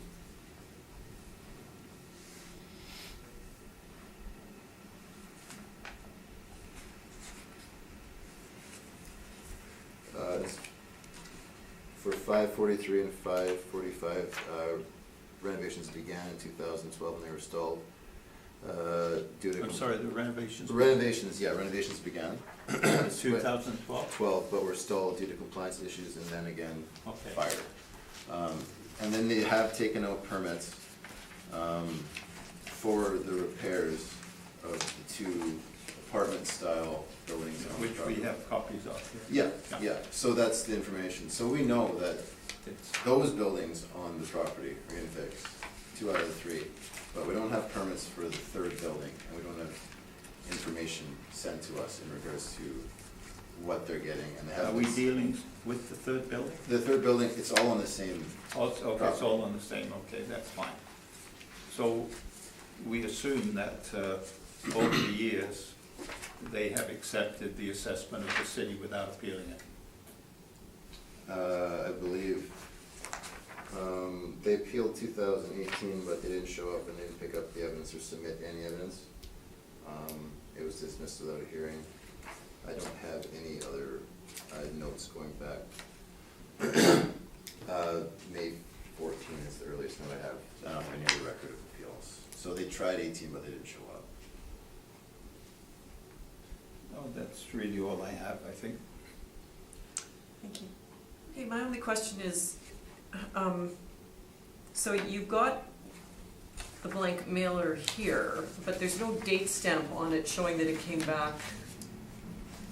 For 543 and 545 renovations began in 2012 and they were stalled. Due to I'm sorry, the renovations? Renovations began. 2012? 12, but were stalled due to compliance issues and then again Okay. fired. And then they have taken out permits for the repairs of the two apartment-style buildings on the Which we property. have copies of here. Yeah, so that's the information. So we know that It's, those buildings on the property are gonna fix, 2 out of the 3. But we don't have permits for the third building, and we don't have information sent to us in regards to what they're getting. And they are have we this- dealing with the third building? The third building, it's all on the same, Okay, it's all on the same, okay, that's fine. So we assume that over the years, they have accepted the assessment of the city without appealing it. I believe, they appealed 2018, but they didn't show up and they didn't pick up the evidence or submit any evidence. It was dismissed without a hearing. I don't have any other notes going back. May 14 is the earliest note I have. I don't have any other record of appeals. So they tried 18, but they didn't show up. Oh, that's really all I have, I think. Thank you. Okay, my only question is, so you've got the blank mailer here, but there's no date stamp on it showing that it came back.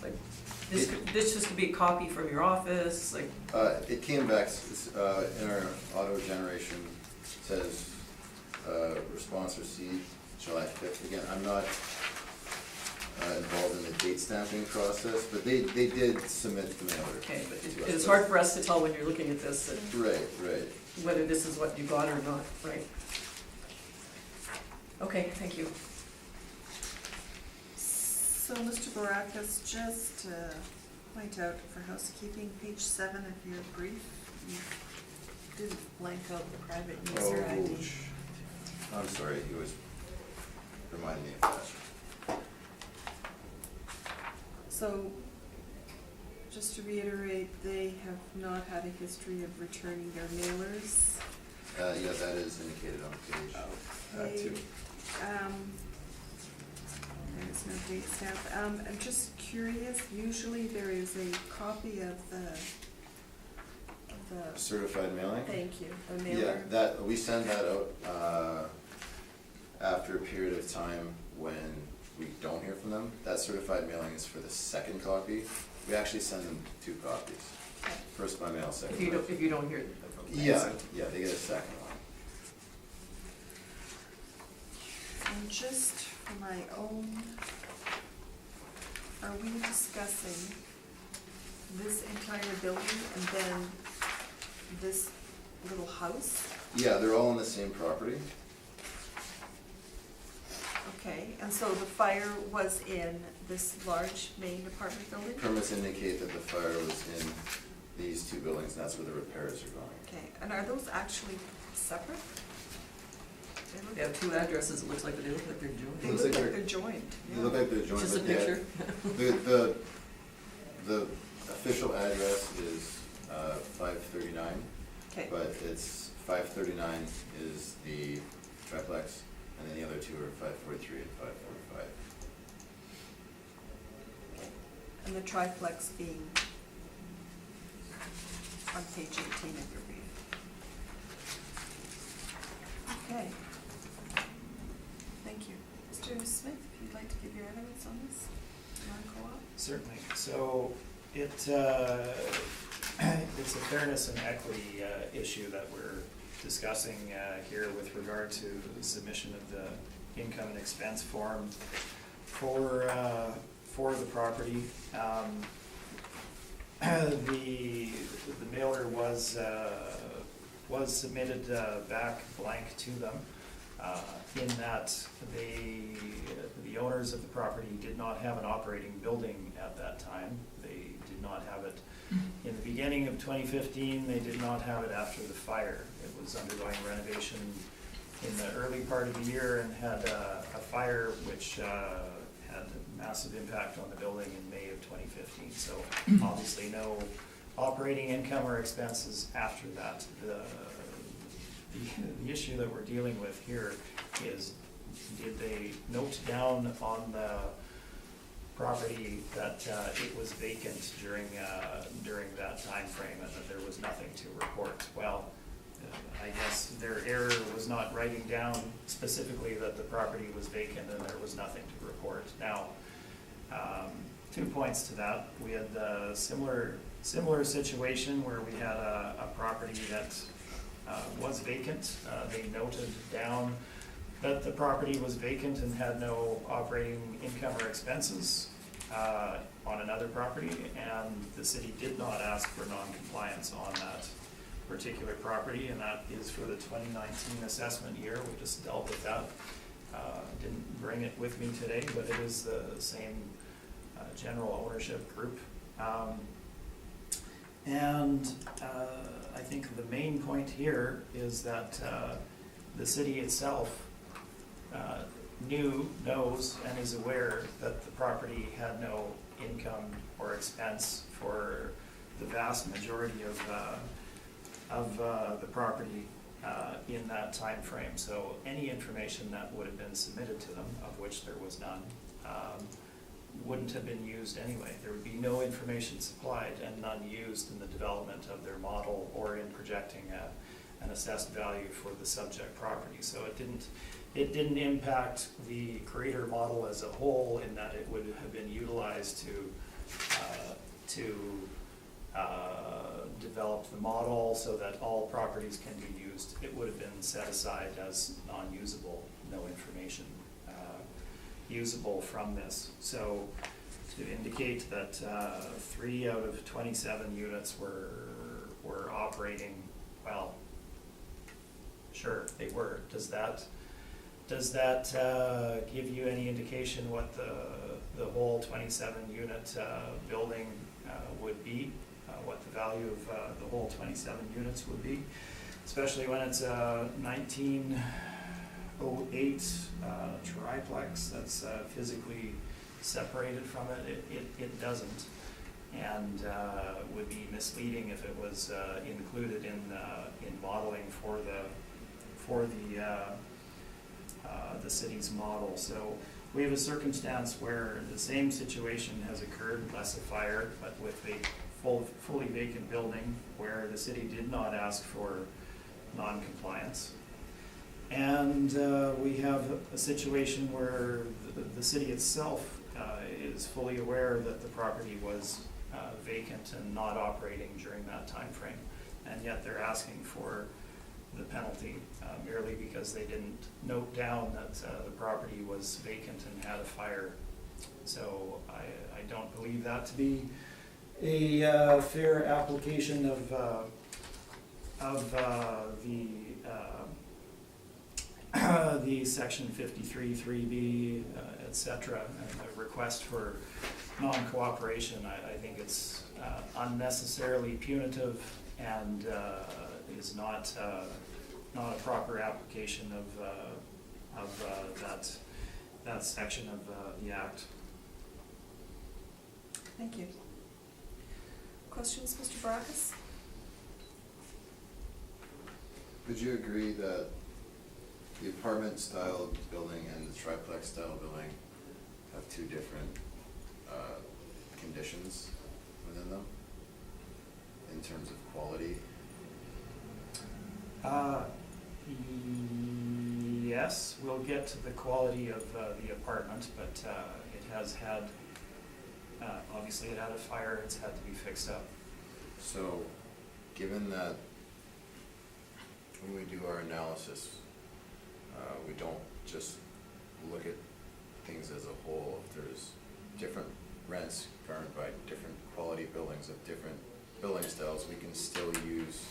Like, this just could be a copy from your office, like, It came back, in our auto generation, says, response received July 5th. Again, I'm not involved in the date stamping process, but they did submit the mailer. okay, but to us. it's hard for us to tell when you're looking at this, that Right. whether this is what you got or not, right? Okay, thank you. So, Mr. Barakas, just to point out for housekeeping, page 7 of your brief, you didn't blank out the private user ID. I'm sorry, he was reminding me of that. So, just to reiterate, they have not had a history of returning their mailers. Yeah, that is indicated on page Okay. 2. There is no date stamp. I'm just curious, usually there is a copy of the, Certified mailing? thank you, the Yeah, mailer. we send that out after a period of time when we don't hear from them. That certified mailing is for the second copy. We actually send them 2 copies. Okay. First by mail, second If you by. don't, if you don't hear them. Yeah, they get a second one. And just for my own, are we discussing this entire building and then this little house? Yeah, they're all on the same property. Okay, and so the fire was in this large main apartment building? Permits indicate that the fire was in these 2 buildings, and that's where the repairs are going. Okay, and are those actually separate? They have 2 addresses, it looks like, but they look like they're joined. They Looks look like like they're- they're joined. They look like they're joined, Just a but yeah, picture. the official address is 539, Okay, but it's 539 is the triplex, and then the other 2 are 543 and 545. and the triplex being on page 18 of your brief. Okay. Thank you. Mr. Smith, if you'd like to give your evidence on this, non-co-op? Certainly. So it's a fairness and equity issue that we're discussing here with regard to the submission of the income and expense form for the property. The mailer was submitted back blank to them. In that the owners of the property did not have an operating building at that time. They did not have it in the beginning of 2015. They did not have it after the fire. It was undergoing renovation in the early part of the year and had a fire which had a massive impact on the building in May of 2015. So obviously no operating income or expenses after that. The issue that we're dealing with here is, did they note down on the property that it was vacant during that time frame and that there was nothing to report? Well, I guess their error was not writing down specifically that the property was vacant and there was nothing to report. Now, 2 points to that. We had a similar situation where we had a property that was vacant. They noted down that the property was vacant and had no operating income or expenses on another property, and the city did not ask for non-compliance on that particular property, and that is for the 2019 assessment year. We just dealt with that. Didn't bring it with me today, but it is the same general ownership group. And I think the main point here is that the city itself knows and is aware that the property had no income or expense for the vast majority of the property in that time frame. So any information that would have been submitted to them, of which there was none, wouldn't have been used anyway. There would be no information supplied and none used in the development of their model or in projecting an assessed value for the subject property. So it didn't impact the greater model as a whole, in that it would have been utilized to develop the model so that all properties can be used. It would have been set aside as non-usable, no information usable from this. So to indicate that 3 out of 27 units were operating, well, sure, they were. Does that give you any indication what the whole 27 unit building would be? What the value of the whole 27 units would be, especially when it's a 1908 triplex that's physically separated from it. It doesn't, and would be misleading if it was included in modeling for the city's model. So we have a circumstance where the same situation has occurred, less a fire, but with a fully vacant building where the city did not ask for non-compliance. And we have a situation where the city itself is fully aware that the property was vacant and not operating during that time frame, and yet they're asking for the penalty merely because they didn't note down that the property was vacant and had a fire. So I don't believe that to be a fair application of the section 53(3)B, etc. and the request for non-cooperation. I think it's unnecessarily punitive and is not a proper application of that section of the Act. Thank you. Questions, Mr. Baracus? Would you agree that the apartment style building and the triplex style building have two different conditions within them in terms of quality? Yes, we'll get to the quality of the apartment, but it has had, obviously it had a fire, it's had to be fixed up. So, given that when we do our analysis, we don't just look at things as a whole. If there's different rents garnered by different quality buildings of different building styles, we can still use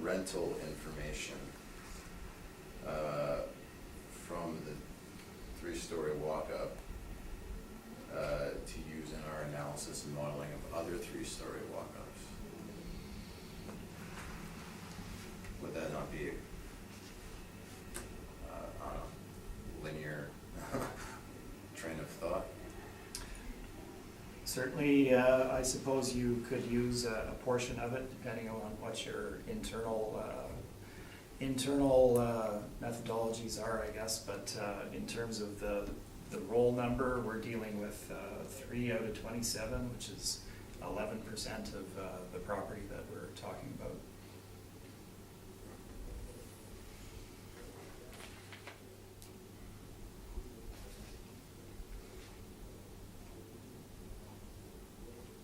rental information from the 3-story walk-up to use in our analysis and modeling of other 3-story walk-ups. Would that not be on a linear train of thought? Certainly, I suppose you could use a portion of it depending on what your internal methodologies are, I guess. But in terms of the roll number, we're dealing with 3 out of 27, which is 11% of the property that we're talking about.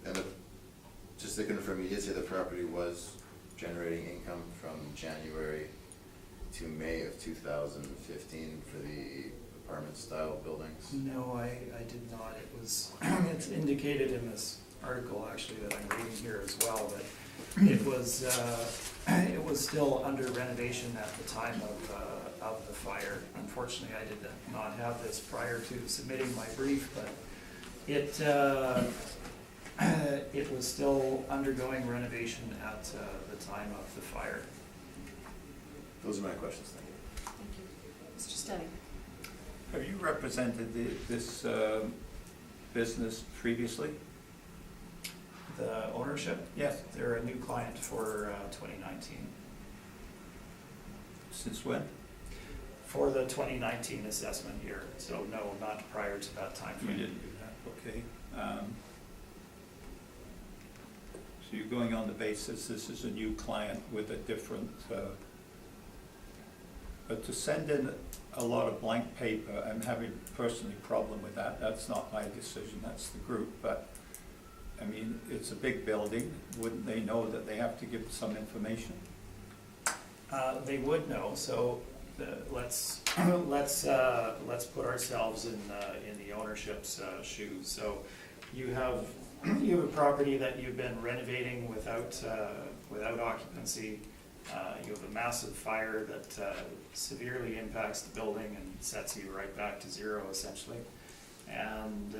And just to confirm, you did say the property was generating income from January to May of 2015 for the apartment-style buildings? No, I did not. It was, it's indicated in this article actually that I'm reading here as well, that it was still under renovation at the time of the fire. Unfortunately, I did not have this prior to submitting my brief, but it was still undergoing renovation at the time of the fire. Those are my questions, thank you. Thank you. Mr. Stenning? Have you represented this business previously? The ownership? Yes. They're a new client for 2019. Since when? For the 2019 assessment year, so no, not prior to that time You frame. didn't do that, okay. So you're going on the basis this is a new client with a different, but to send in a lot of blank paper, I'm having personally problem with that. That's not my decision, that's the group, but I mean, it's a big building. Wouldn't they know that they have to give some information? They would know, so let's put ourselves in the ownership's shoes. So you have a property that you've been renovating without occupancy. You have a massive fire that severely impacts the building and sets you right back to zero essentially. And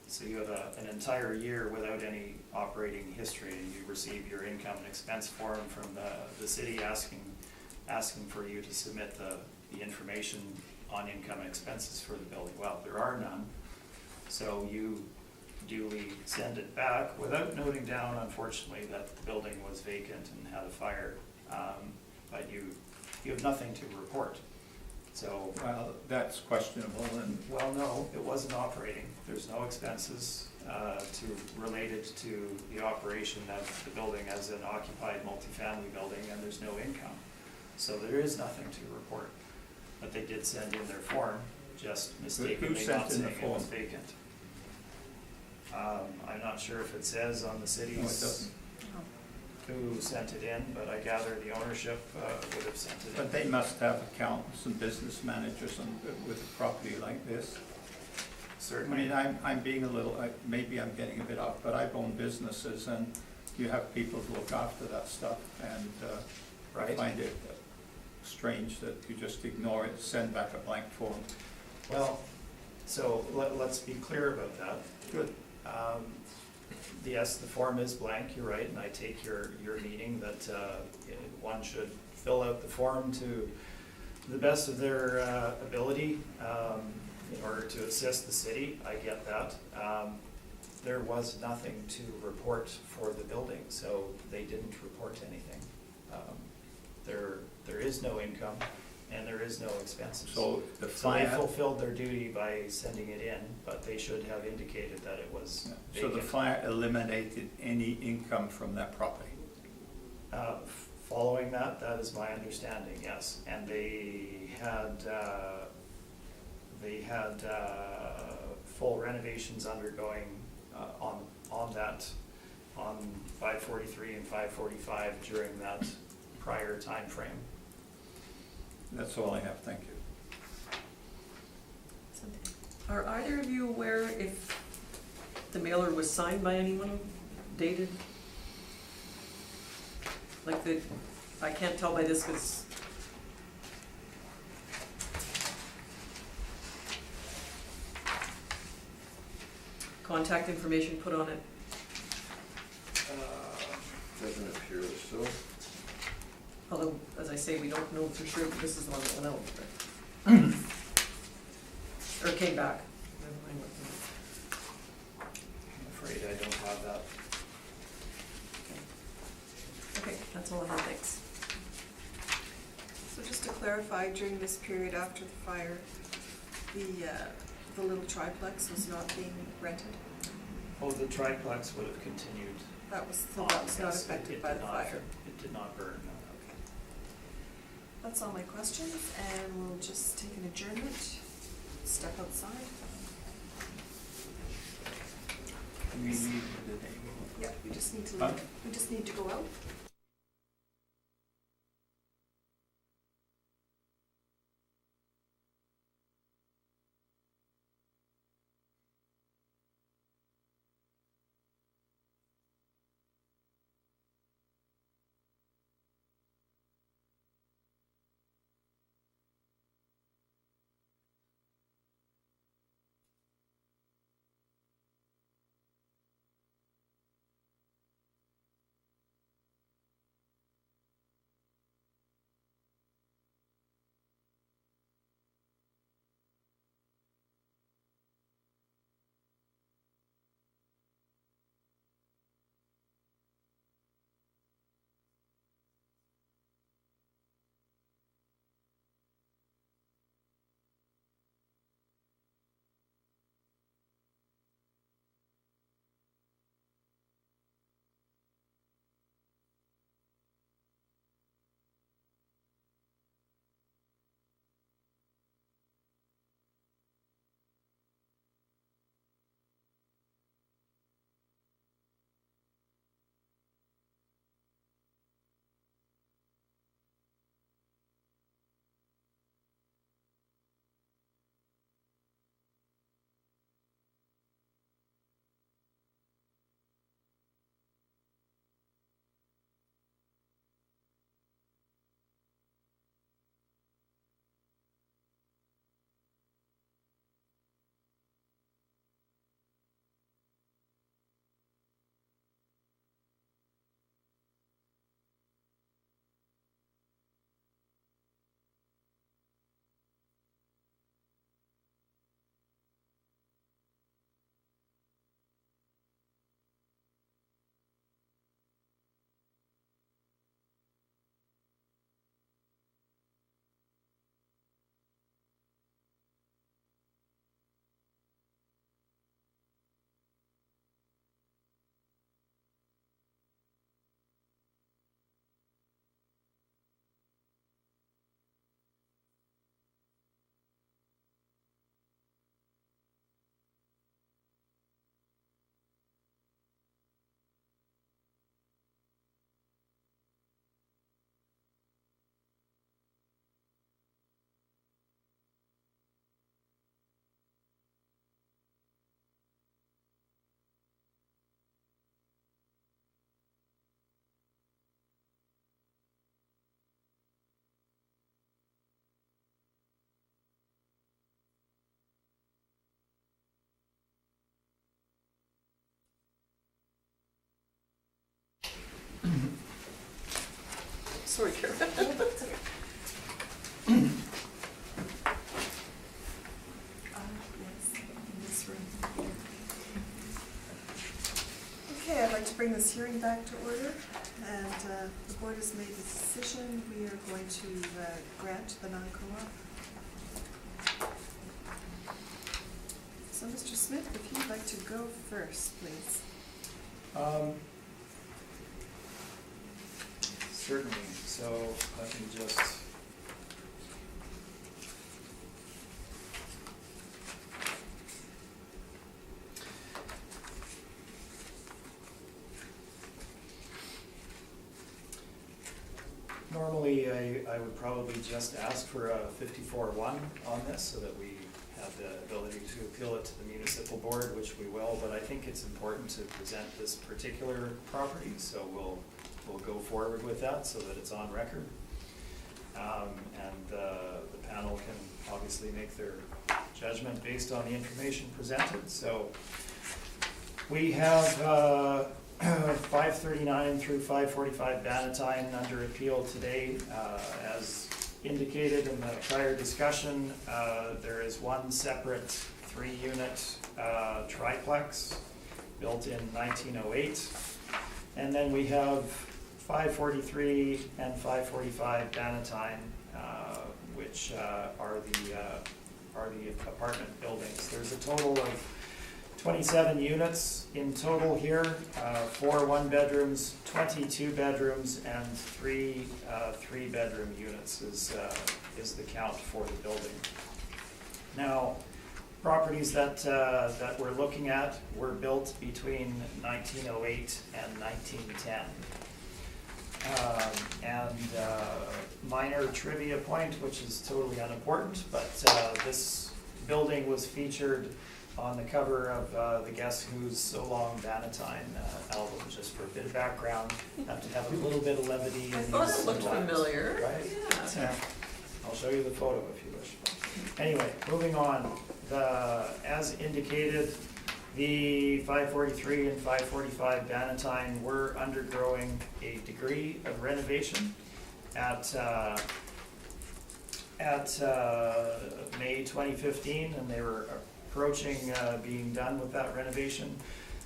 so you have an entire year without any operating history, and you receive your income and expense form from the city asking for you to submit the information on income and expenses for the building. Well, there are none, so you duly send it back without noting down, unfortunately, that the building was vacant and had a fire, but you have nothing to report. So, Well, that's questionable and. well, no, it wasn't operating. There's no expenses related to the operation of the building as an occupied multifamily building, and there's no income. So there is nothing to report. But they did send in their form, just mistakenly sent not in the saying it was form? vacant. I'm not sure if it says on the No, it city's doesn't. who sent it in, but I gather the ownership would have sent it in. But they must have accountants and business managers with a property like this. I Certainly. mean, I'm being a little, maybe I'm getting a bit off, but I've owned businesses and you have people who look after that stuff, and I Right. find it strange that you just ignore it, send back a blank form. Well, so let's be clear about that. Good. Yes, the form is blank, you're right, and I take your meaning that one should fill out the form to the best of their ability in order to assist the city. I get that. There was nothing to report for the building, so they didn't report anything. There is no income and there is no expenses. So the So they fire, fulfilled their duty by sending it in, but they should have indicated that it was so the vacant. fire eliminated any income from that property. Following that is my understanding, yes. And they had full renovations undergoing on 543 and 545 during that prior time frame. That's all I have, thank you. Are either of you aware if the mailer was signed by anyone, dated? Like I can't tell by this because contact information put on it. Doesn't appear so. Although, as I say, we don't know for sure, but this is the one that went out. Or came back. Never mind what- don't have that. Okay, that's all I have, thanks. So just to clarify, during this period after the fire, the little triplex was not being rented? Oh, the triplex would have continued. That was, so on, that was not yes, affected it by did the not fire? affect- It did not burn, no. Okay. That's all my questions, and we'll just take an adjournment, step outside. We need the name. Yeah, we just need to Huh? leave. We just need to go out. Sorry, Karen. It's okay. Yes, in this room. Okay, I'd like to bring this hearing back to order, and the board has made its decision. We are going to grant the non-co-op. So, Mr. Smith, if you'd like to go first, please. Certainly, so let me just. Normally, I would probably just ask for a 54-1 on this so that we have the ability to appeal it to the municipal board, which we will, but I think it's important to present this particular property, so we'll go forward with that so that it's on record. And the panel can obviously make their judgment based on the information presented. So we have 539 through 545 Bannatyne under appeal today. As indicated in the prior discussion, there is one separate 3-unit triplex built in 1908. And then we have 543 and 545 Bannatyne, which are the apartment buildings. There's a total of 27 units in total here, 4 one-bedrooms, 22 bedrooms, and 3 three-bedroom units is the count for the building. Now, properties that we're looking at were built between 1908 and 1910. Minor trivia point, which is totally unimportant, but this building was featured on the cover of the Guess Who's So Long Bannatyne album. Just for a bit of background, have to have a little bit of levity. I thought it looked familiar. Right? Yeah. I'll show you the photo if you wish. Anyway, moving on. As indicated, the 543 and 545 Bannatyne were undergoing a degree of renovation at May 2015, and they were approaching being done with that renovation.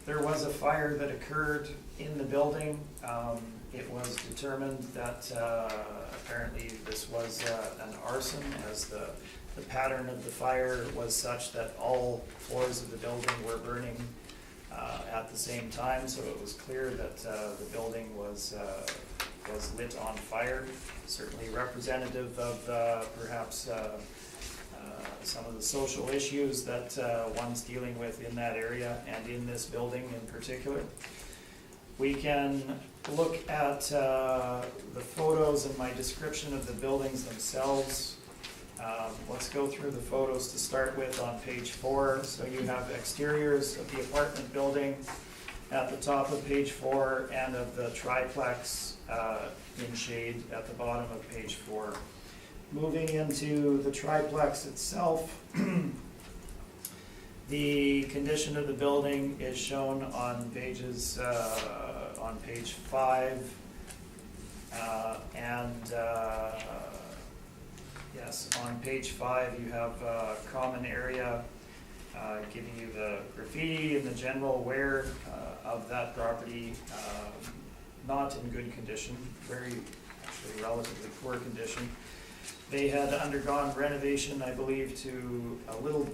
There was a fire that occurred in the building. It was determined that apparently this was an arson, as the pattern of the fire was such that all floors of the building were burning at the same time, so it was clear that the building was lit on fire, certainly representative of perhaps some of the social issues that one's dealing with in that area and in this building in particular. We can look at the photos and my description of the buildings themselves. Let's go through the photos to start with on page 4. So you have exteriors of the apartment building at the top of page 4 and of the triplex in shade at the bottom of page 4. Moving into the triplex itself, the condition of the building is shown on pages on page 5 yes, on page 5 you have a common area giving you the graffiti and the general wear of that property, not in good condition, actually relatively poor condition. They had undergone renovation, I believe, to a little,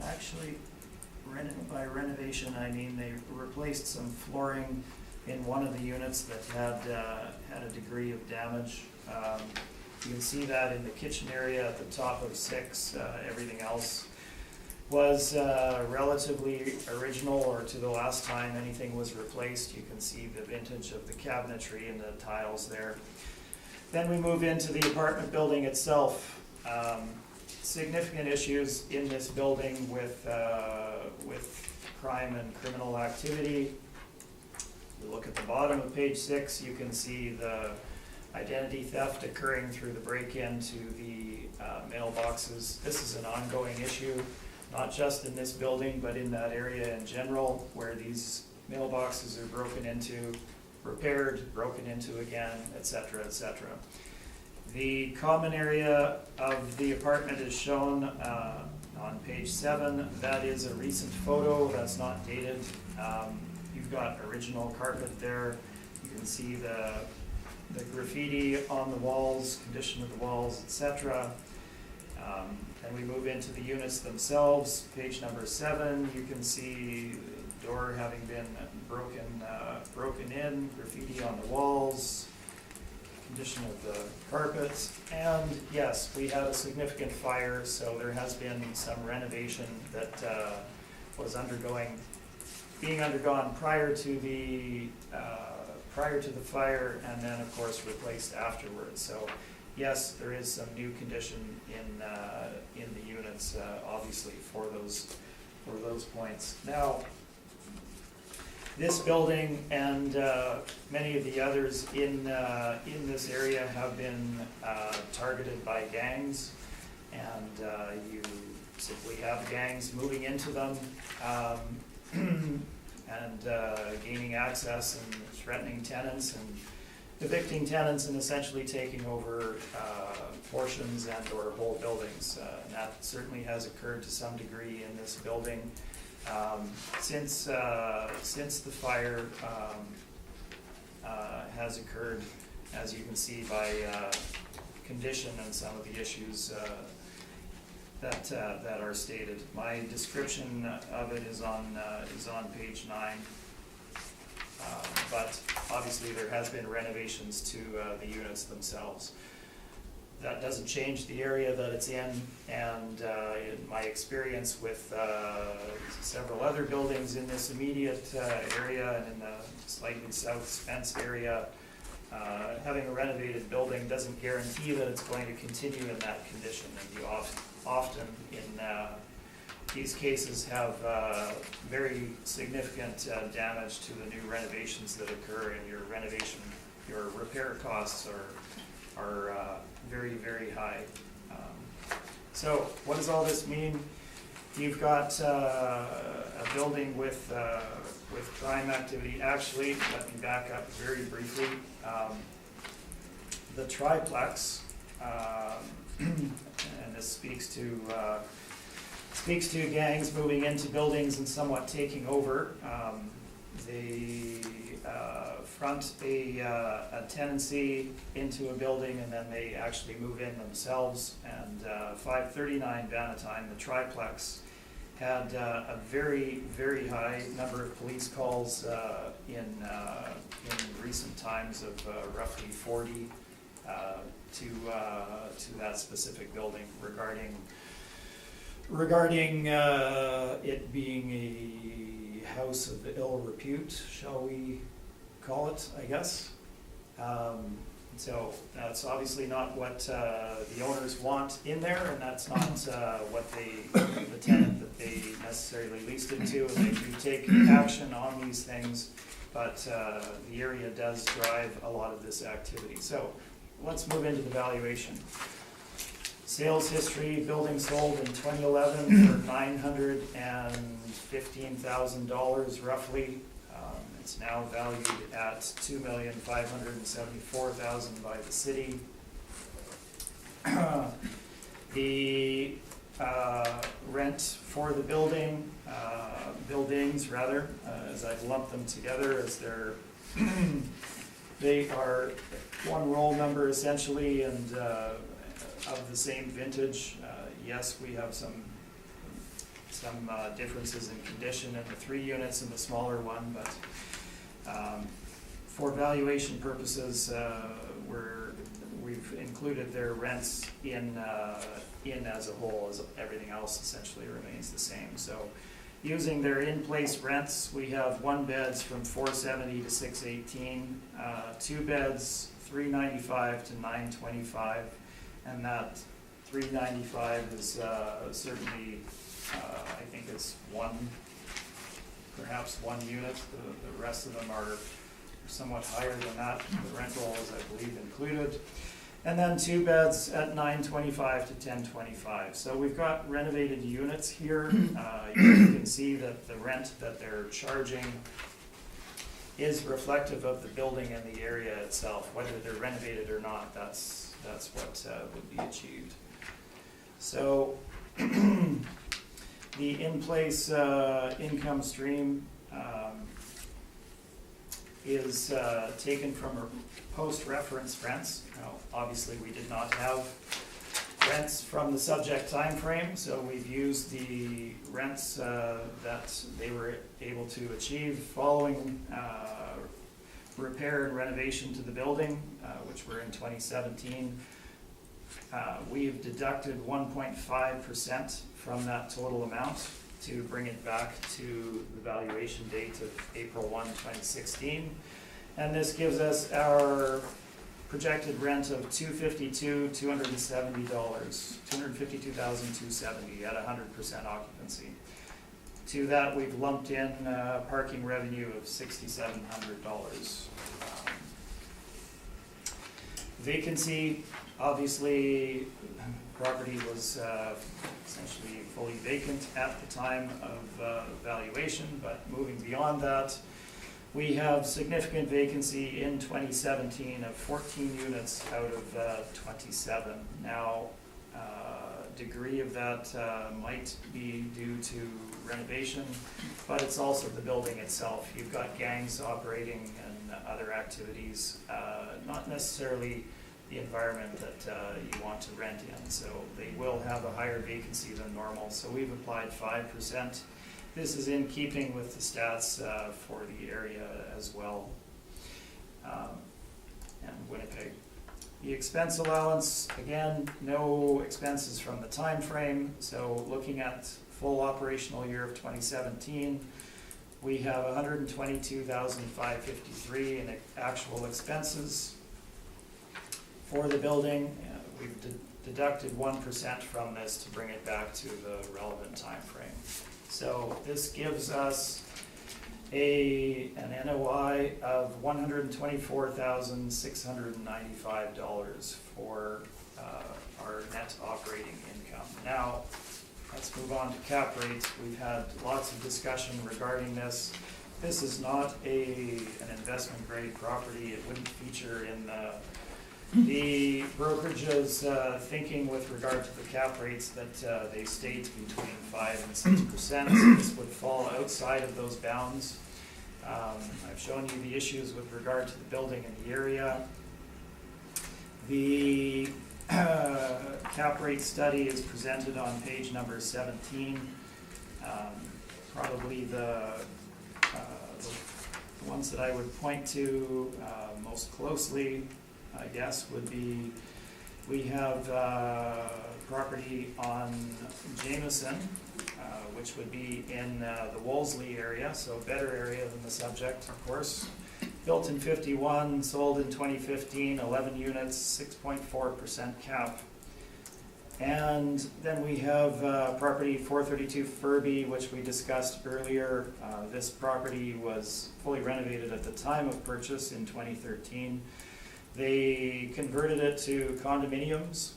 actually, by renovation I mean they replaced some flooring in one of the units that had a degree of damage. You can see that in the kitchen area at the top of 6. Everything else was relatively original, or to the last time anything was replaced. You can see the vintage of the cabinetry and the tiles there. Then we move into the apartment building itself. Significant issues in this building with crime and criminal activity. You look at the bottom of page 6, you can see the identity theft occurring through the break-in to the mailboxes. This is an ongoing issue, not just in this building, but in that area in general, where these mailboxes are broken into, repaired, broken into again, etc., etc. The common area of the apartment is shown on page 7. That is a recent photo, that's not dated. You've got original carpet there. You can see the graffiti on the walls, condition of the walls, etc. And we move into the units themselves. Page number 7, you can see the door having been broken in, graffiti on the walls, condition of the carpet, and yes, we had a significant fire, so there has been some renovation that was being undergone prior to the fire, and then of course replaced afterwards. So yes, there is some new condition in the units, obviously for those points. Now, this building and many of the others in this area have been targeted by gangs, and you simply have gangs moving into them and gaining access and threatening tenants and evicting tenants and essentially taking over portions and or whole buildings. And that certainly has occurred to some degree in this building. Since the fire has occurred, as you can see by condition and some of the issues that are stated. My description of it is on page 9. But obviously there has been renovations to the units themselves. That doesn't change the area that it's in, and in my experience with several other buildings in this immediate area and in the slightly south Spence area, having a renovated building doesn't guarantee that it's going to continue in that condition, and you often in these cases have very significant damage to the new renovations that occur, and your repair costs are very, very high. So what does all this mean? You've got a building with crime activity. Actually, let me back up very briefly. The triplex, and this speaks to gangs moving into buildings and somewhat taking over. They front a tenancy into a building, and then they actually move in themselves. And 539 Bannatyne, the triplex, had a very, very high number of police calls in recent times of roughly 40 to that specific building regarding it being a house of ill repute, shall we call it, I guess. So that's obviously not what the owners want in there, and that's not what the tenant that they necessarily leased it to, and they do take action on these things, but the area does drive a lot of this activity. So let's move into the valuation. Sales history: building sold in 2011 for $915,000 roughly. It's now valued at $2,574,000 by the city. The rent for the buildings, as I've lumped them together, as they are one roll number essentially, and of the same vintage. Yes, we have some differences in condition in the 3 units and the smaller one, but for valuation purposes, we've included their rents in as a whole, as everything else essentially remains the same. So using their in-place rents, we have 1 beds from $470 to $618, 2 beds $395 to $925, and that $395 is certainly, I think it's perhaps one unit. The rest of them are somewhat higher than that. The rent roll is, I believe, included. And then 2 beds at $925 to $1025. So we've got renovated units here. You can see that the rent that they're charging is reflective of the building and the area itself. Whether they're renovated or not, that's what would be achieved. So the in-place income stream is taken from post-reference rents. Now, obviously, we did not have rents from the subject time frame, so we've used the rents that they were able to achieve following repair and renovation to the building, which were in 2017. We've deducted 1.5% from that total amount to bring it back to the valuation date of April 1, 2016. And this gives us our projected rent of $252,270, $252,270 at 100% occupancy. To that, we've lumped in parking revenue of $6,700. Vacancy, obviously, property was essentially fully vacant at the time of valuation, but moving beyond that, we have significant vacancy in 2017 of 14 units out of 27. Now, degree of that might be due to renovation, but it's also the building itself. You've got gangs operating and other activities, not necessarily the environment that you want to rent in. So they will have a higher vacancy than normal. So we've applied 5%. This is in keeping with the stats for the area as well, and Winnipeg. The expense allowance, again, no expenses from the time frame. So looking at full operational year of 2017, we have $122,553 in actual expenses for the building. We've deducted 1% from this to bring it back to the relevant time frame. So this gives us an NOI of $124,695 for our net operating income. Now, let's move on to cap rates. We've had lots of discussion regarding this. This is not an investment grade property. It wouldn't feature in the brokerage's thinking with regard to the cap rates that they state between 5 and 6%. So this would fall outside of those bounds. I've shown you the issues with regard to the building in the area. The cap rate study is presented on page number 17. Probably the ones that I would point to most closely, I guess, would be, we have property on Jameson, which would be in the Wolseley area, so a better area than the subject, of course. Built in 51, sold in 2015, 11 units, 6.4% cap. And then we have property 432 Furby, which we discussed earlier. This property was fully renovated at the time of purchase in 2013. They converted it to condominiums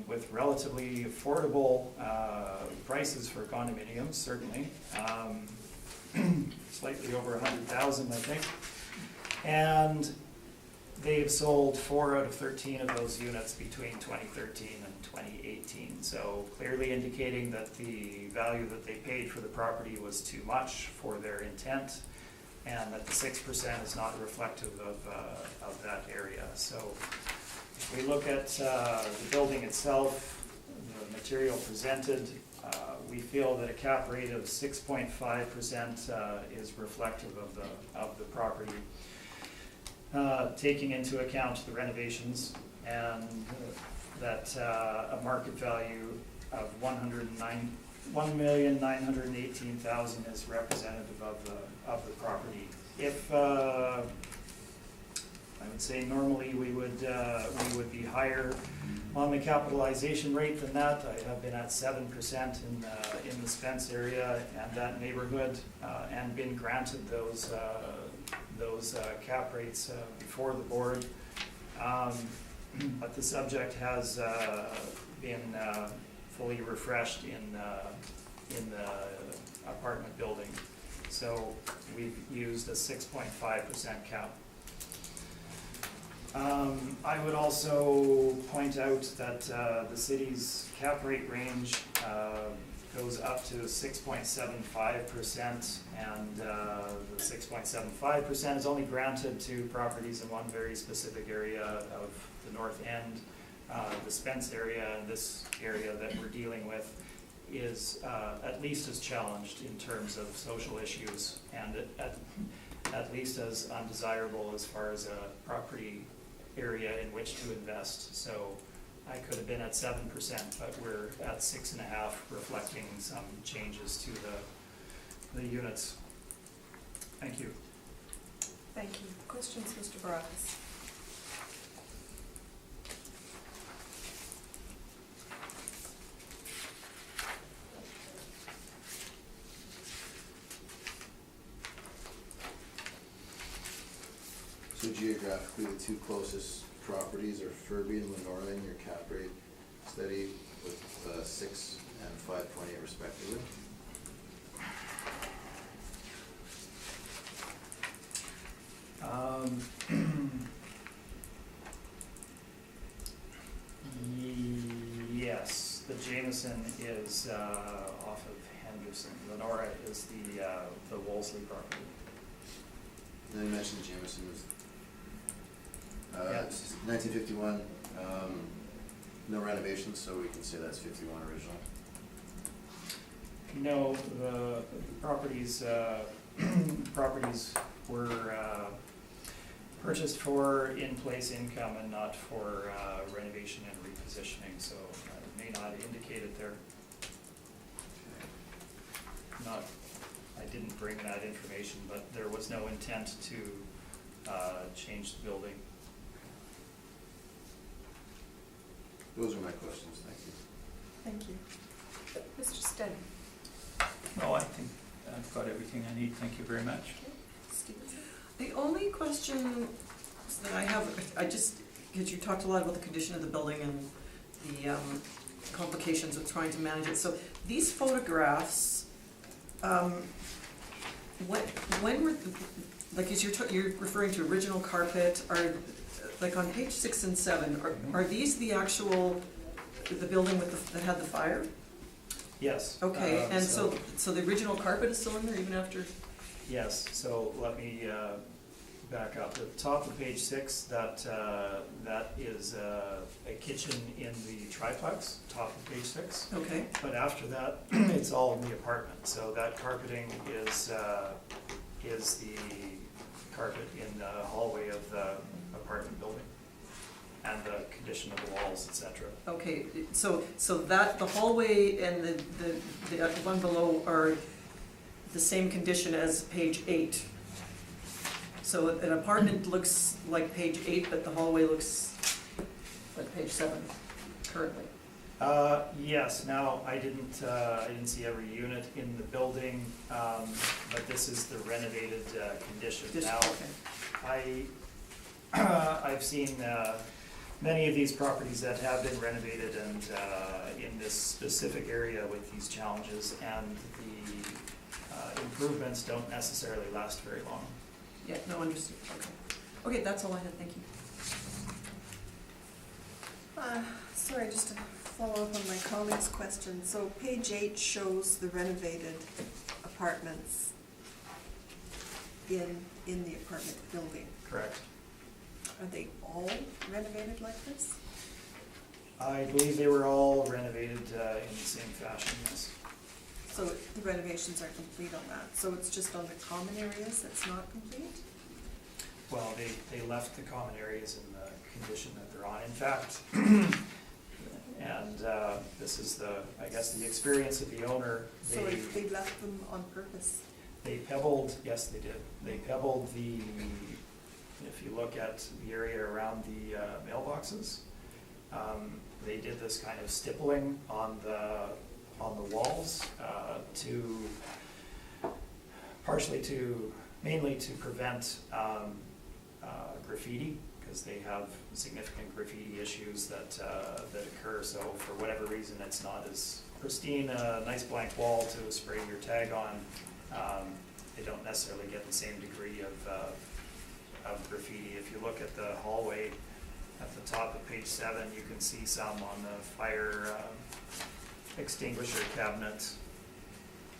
with relatively affordable prices for condominiums, certainly. Slightly over $100,000, I think. And they've sold 4 out of 13 of those units between 2013 and 2018. So clearly indicating that the value that they paid for the property was too much for their intent, and that the 6% is not reflective of that area. So if we look at the building itself, the material presented, we feel that a cap rate of 6.5% is reflective of the property, taking into account the renovations, and that a market value of $1,918,000 is representative of the property. If I would say normally we would be higher on the capitalization rate than that. I have been at 7% in the Spence area and that neighborhood, and been granted those cap rates before the board. But the subject has been fully refreshed in the apartment building. So we've used a 6.5% cap. I would also point out that the city's cap rate range goes up to 6.75%, and the 6.75% is only granted to properties in one very specific area of the north end. The Spence area, and this area that we're dealing with, is at least as challenged in terms of social issues, and at least as undesirable as far as a property area in which to invest. So I could have been at 7%, but we're at 6.5%, reflecting some changes to the units. Thank you. Thank you. Questions, Mr. Baracus? So geographically, the two closest properties are Furby and Lenorland. Your cap rate study with 6 and 5.8 respectively. Yes, the Jameson is off of Henderson. Lenora is the Wolseley property. Then you mentioned Jameson was, Yeah. 1951, no renovations, so we can say that's 51 original. No, the properties were purchased for in-place income and not for renovation and repositioning, so it may not indicate it there. I didn't bring that information, but there was no intent to change the building. Those are my questions, thank you. Thank you. Mr. Steady? No, I think I've got everything I need, thank you very much. Stevenson? The only question that I have, because you talked a lot about the condition of the building and the complications of trying to manage it. So these photographs, when were, like, as you're referring to original carpet, are, like on page 6 and 7, are these the actual, the building with that had the fire? Yes. Okay, and so the original carpet is still in there even after? Yes, so let me back up. At the top of page 6, that is a kitchen in the triplex, top of page 6. Okay, But after that, it's all in the apartment. So that carpeting is the carpet in the hallway of the apartment building, and the condition of the walls, etc. okay, so that, the hallway and the one below are the same condition as page 8. So an apartment looks like page 8, but the hallway looks like page 7 currently. Yes. Now I didn't see every unit in the building, but this is the renovated condition. Now Okay. I've seen many of these properties that have been renovated and in this specific area with these challenges, and the improvements don't necessarily last very long. Yeah, no, understood, okay. Okay, that's all I had, thank you. Sorry, just to follow up on my colleague's question. So page 8 shows the renovated apartments in the apartment building. Correct. Are they all renovated like this? I believe they were all renovated in the same fashion, yes. So the renovations are complete on that. So it's just on the common areas that's not complete? Well, they left the common areas in the condition that they're on. In fact, and this is I guess the experience of the owner. So they left them on purpose? They pebbled, yes they did. They pebbled if you look at the area around the mailboxes, they did this kind of stippling on the walls mainly to prevent graffiti, because they have significant graffiti issues that occur. So for whatever reason, it's not as pristine, a nice blank wall to spray your tag on. They don't necessarily get the same degree of graffiti. If you look at the hallway at the top of page 7, you can see some on the fire extinguisher cabinet,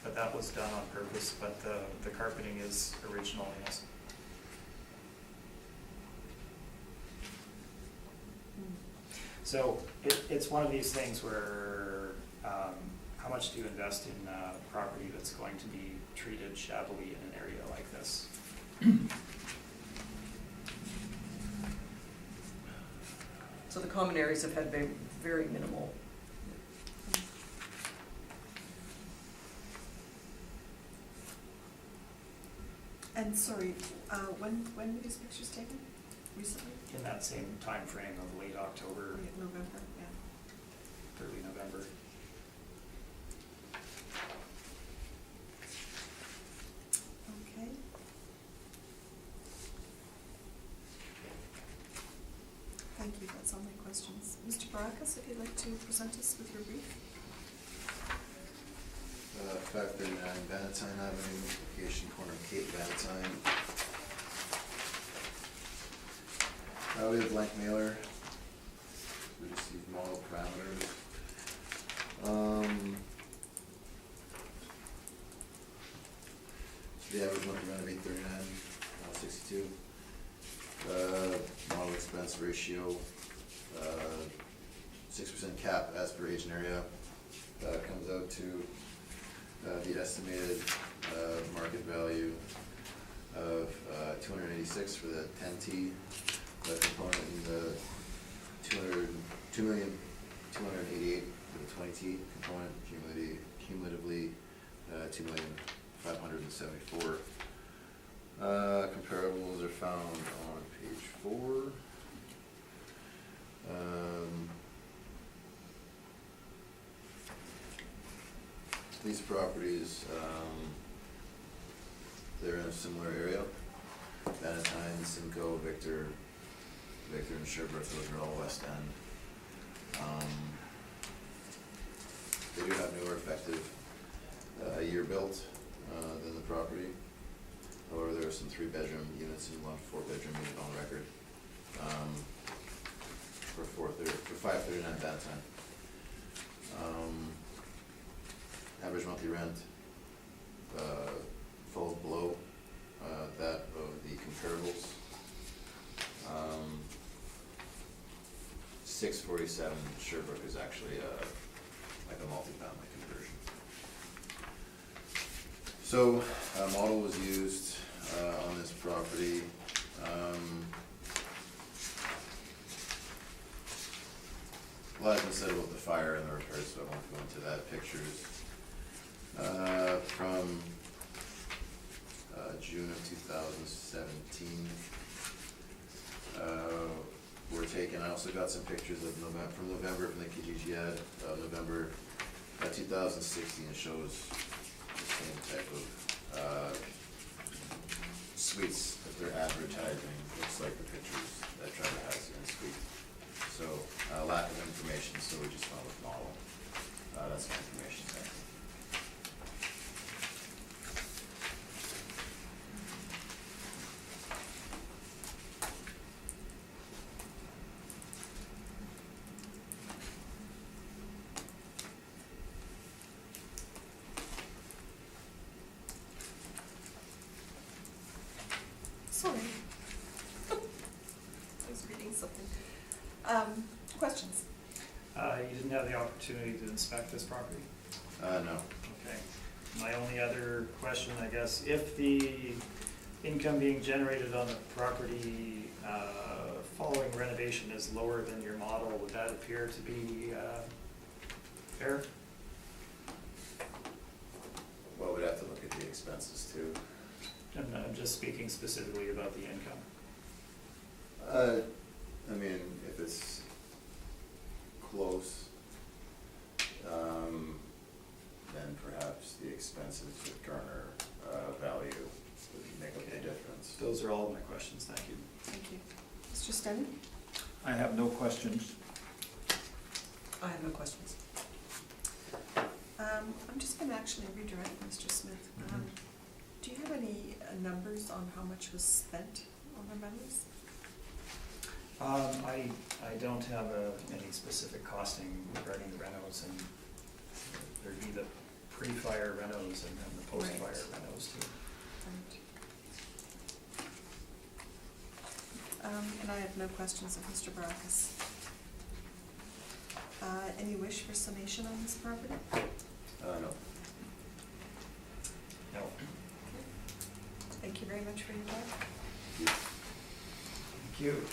but that was done on purpose, but the carpeting is original, yes. So it's one of these things where how much do you invest in property that's going to be treated shabbily in an area like this? So the common areas have had very, very minimal. And sorry, when were these pictures taken? Recently? In that same time frame of late October, Late November, yeah. early November. Okay. Thank you, that's all my questions. Mr. Baracus, if you'd like to present us with your brief. 539 Valentine Avenue, location corner of Cape Valentine. We have blank mailer. We received model parameters. The average monthly rent of $839.62. Model expense ratio, 6% cap as per age and area. Comes out to the estimated market value of $286 for the 10T component, and the $2,288,000 for the 20T component, cumulatively $2,574,000. Comparables are found on page 4. These properties, they're in a similar area. Bannatyne, Simcoe, Victor and Sherbrooke, those are all West End. They do have newer effective year built than the property. However, there are some 3-bedroom units and 1 4-bedroom unit on record for 539 Bannatyne. Average monthly rent falls below that of the comparables. $647 Sherbrooke is actually like a multi-family conversion. So a model was used on this property. A lot has been said about the fire and the repairs, so I won't go into that. Pictures from June of 2017 were taken. I also got some pictures of from November from the Kijiji ad, November 2016. It shows the same type of suites that they're advertising. Looks like the pictures that Trevor has in his suite. So lack of information, so we just went with model. That's my information there. Sorry. I was reading something. Questions? You didn't have the opportunity to inspect this property? No. Okay. My only other question, I guess, if the income being generated on the property following renovation is lower than your model, would that appear to be fair? Well, we'd have to look at the expenses too. I'm just speaking specifically about the income. I mean, if it's close, then perhaps the expenses would garner value, would make up the difference. Those are all of my questions, thank you. Thank you. Mr. Stennon? I have no questions. I have no questions. I'm just going to actually redirect Mr. Smith. Do you have any numbers on how much was spent on the rentals? I don't have any specific costing regarding the renos, and there'd be the pre-fire renos and then the post-fire Right. renos too. Right. And I have no questions of Mr. Baracus. Any wish for summation on this property? No. No. Thank you very much for your time. Thank you.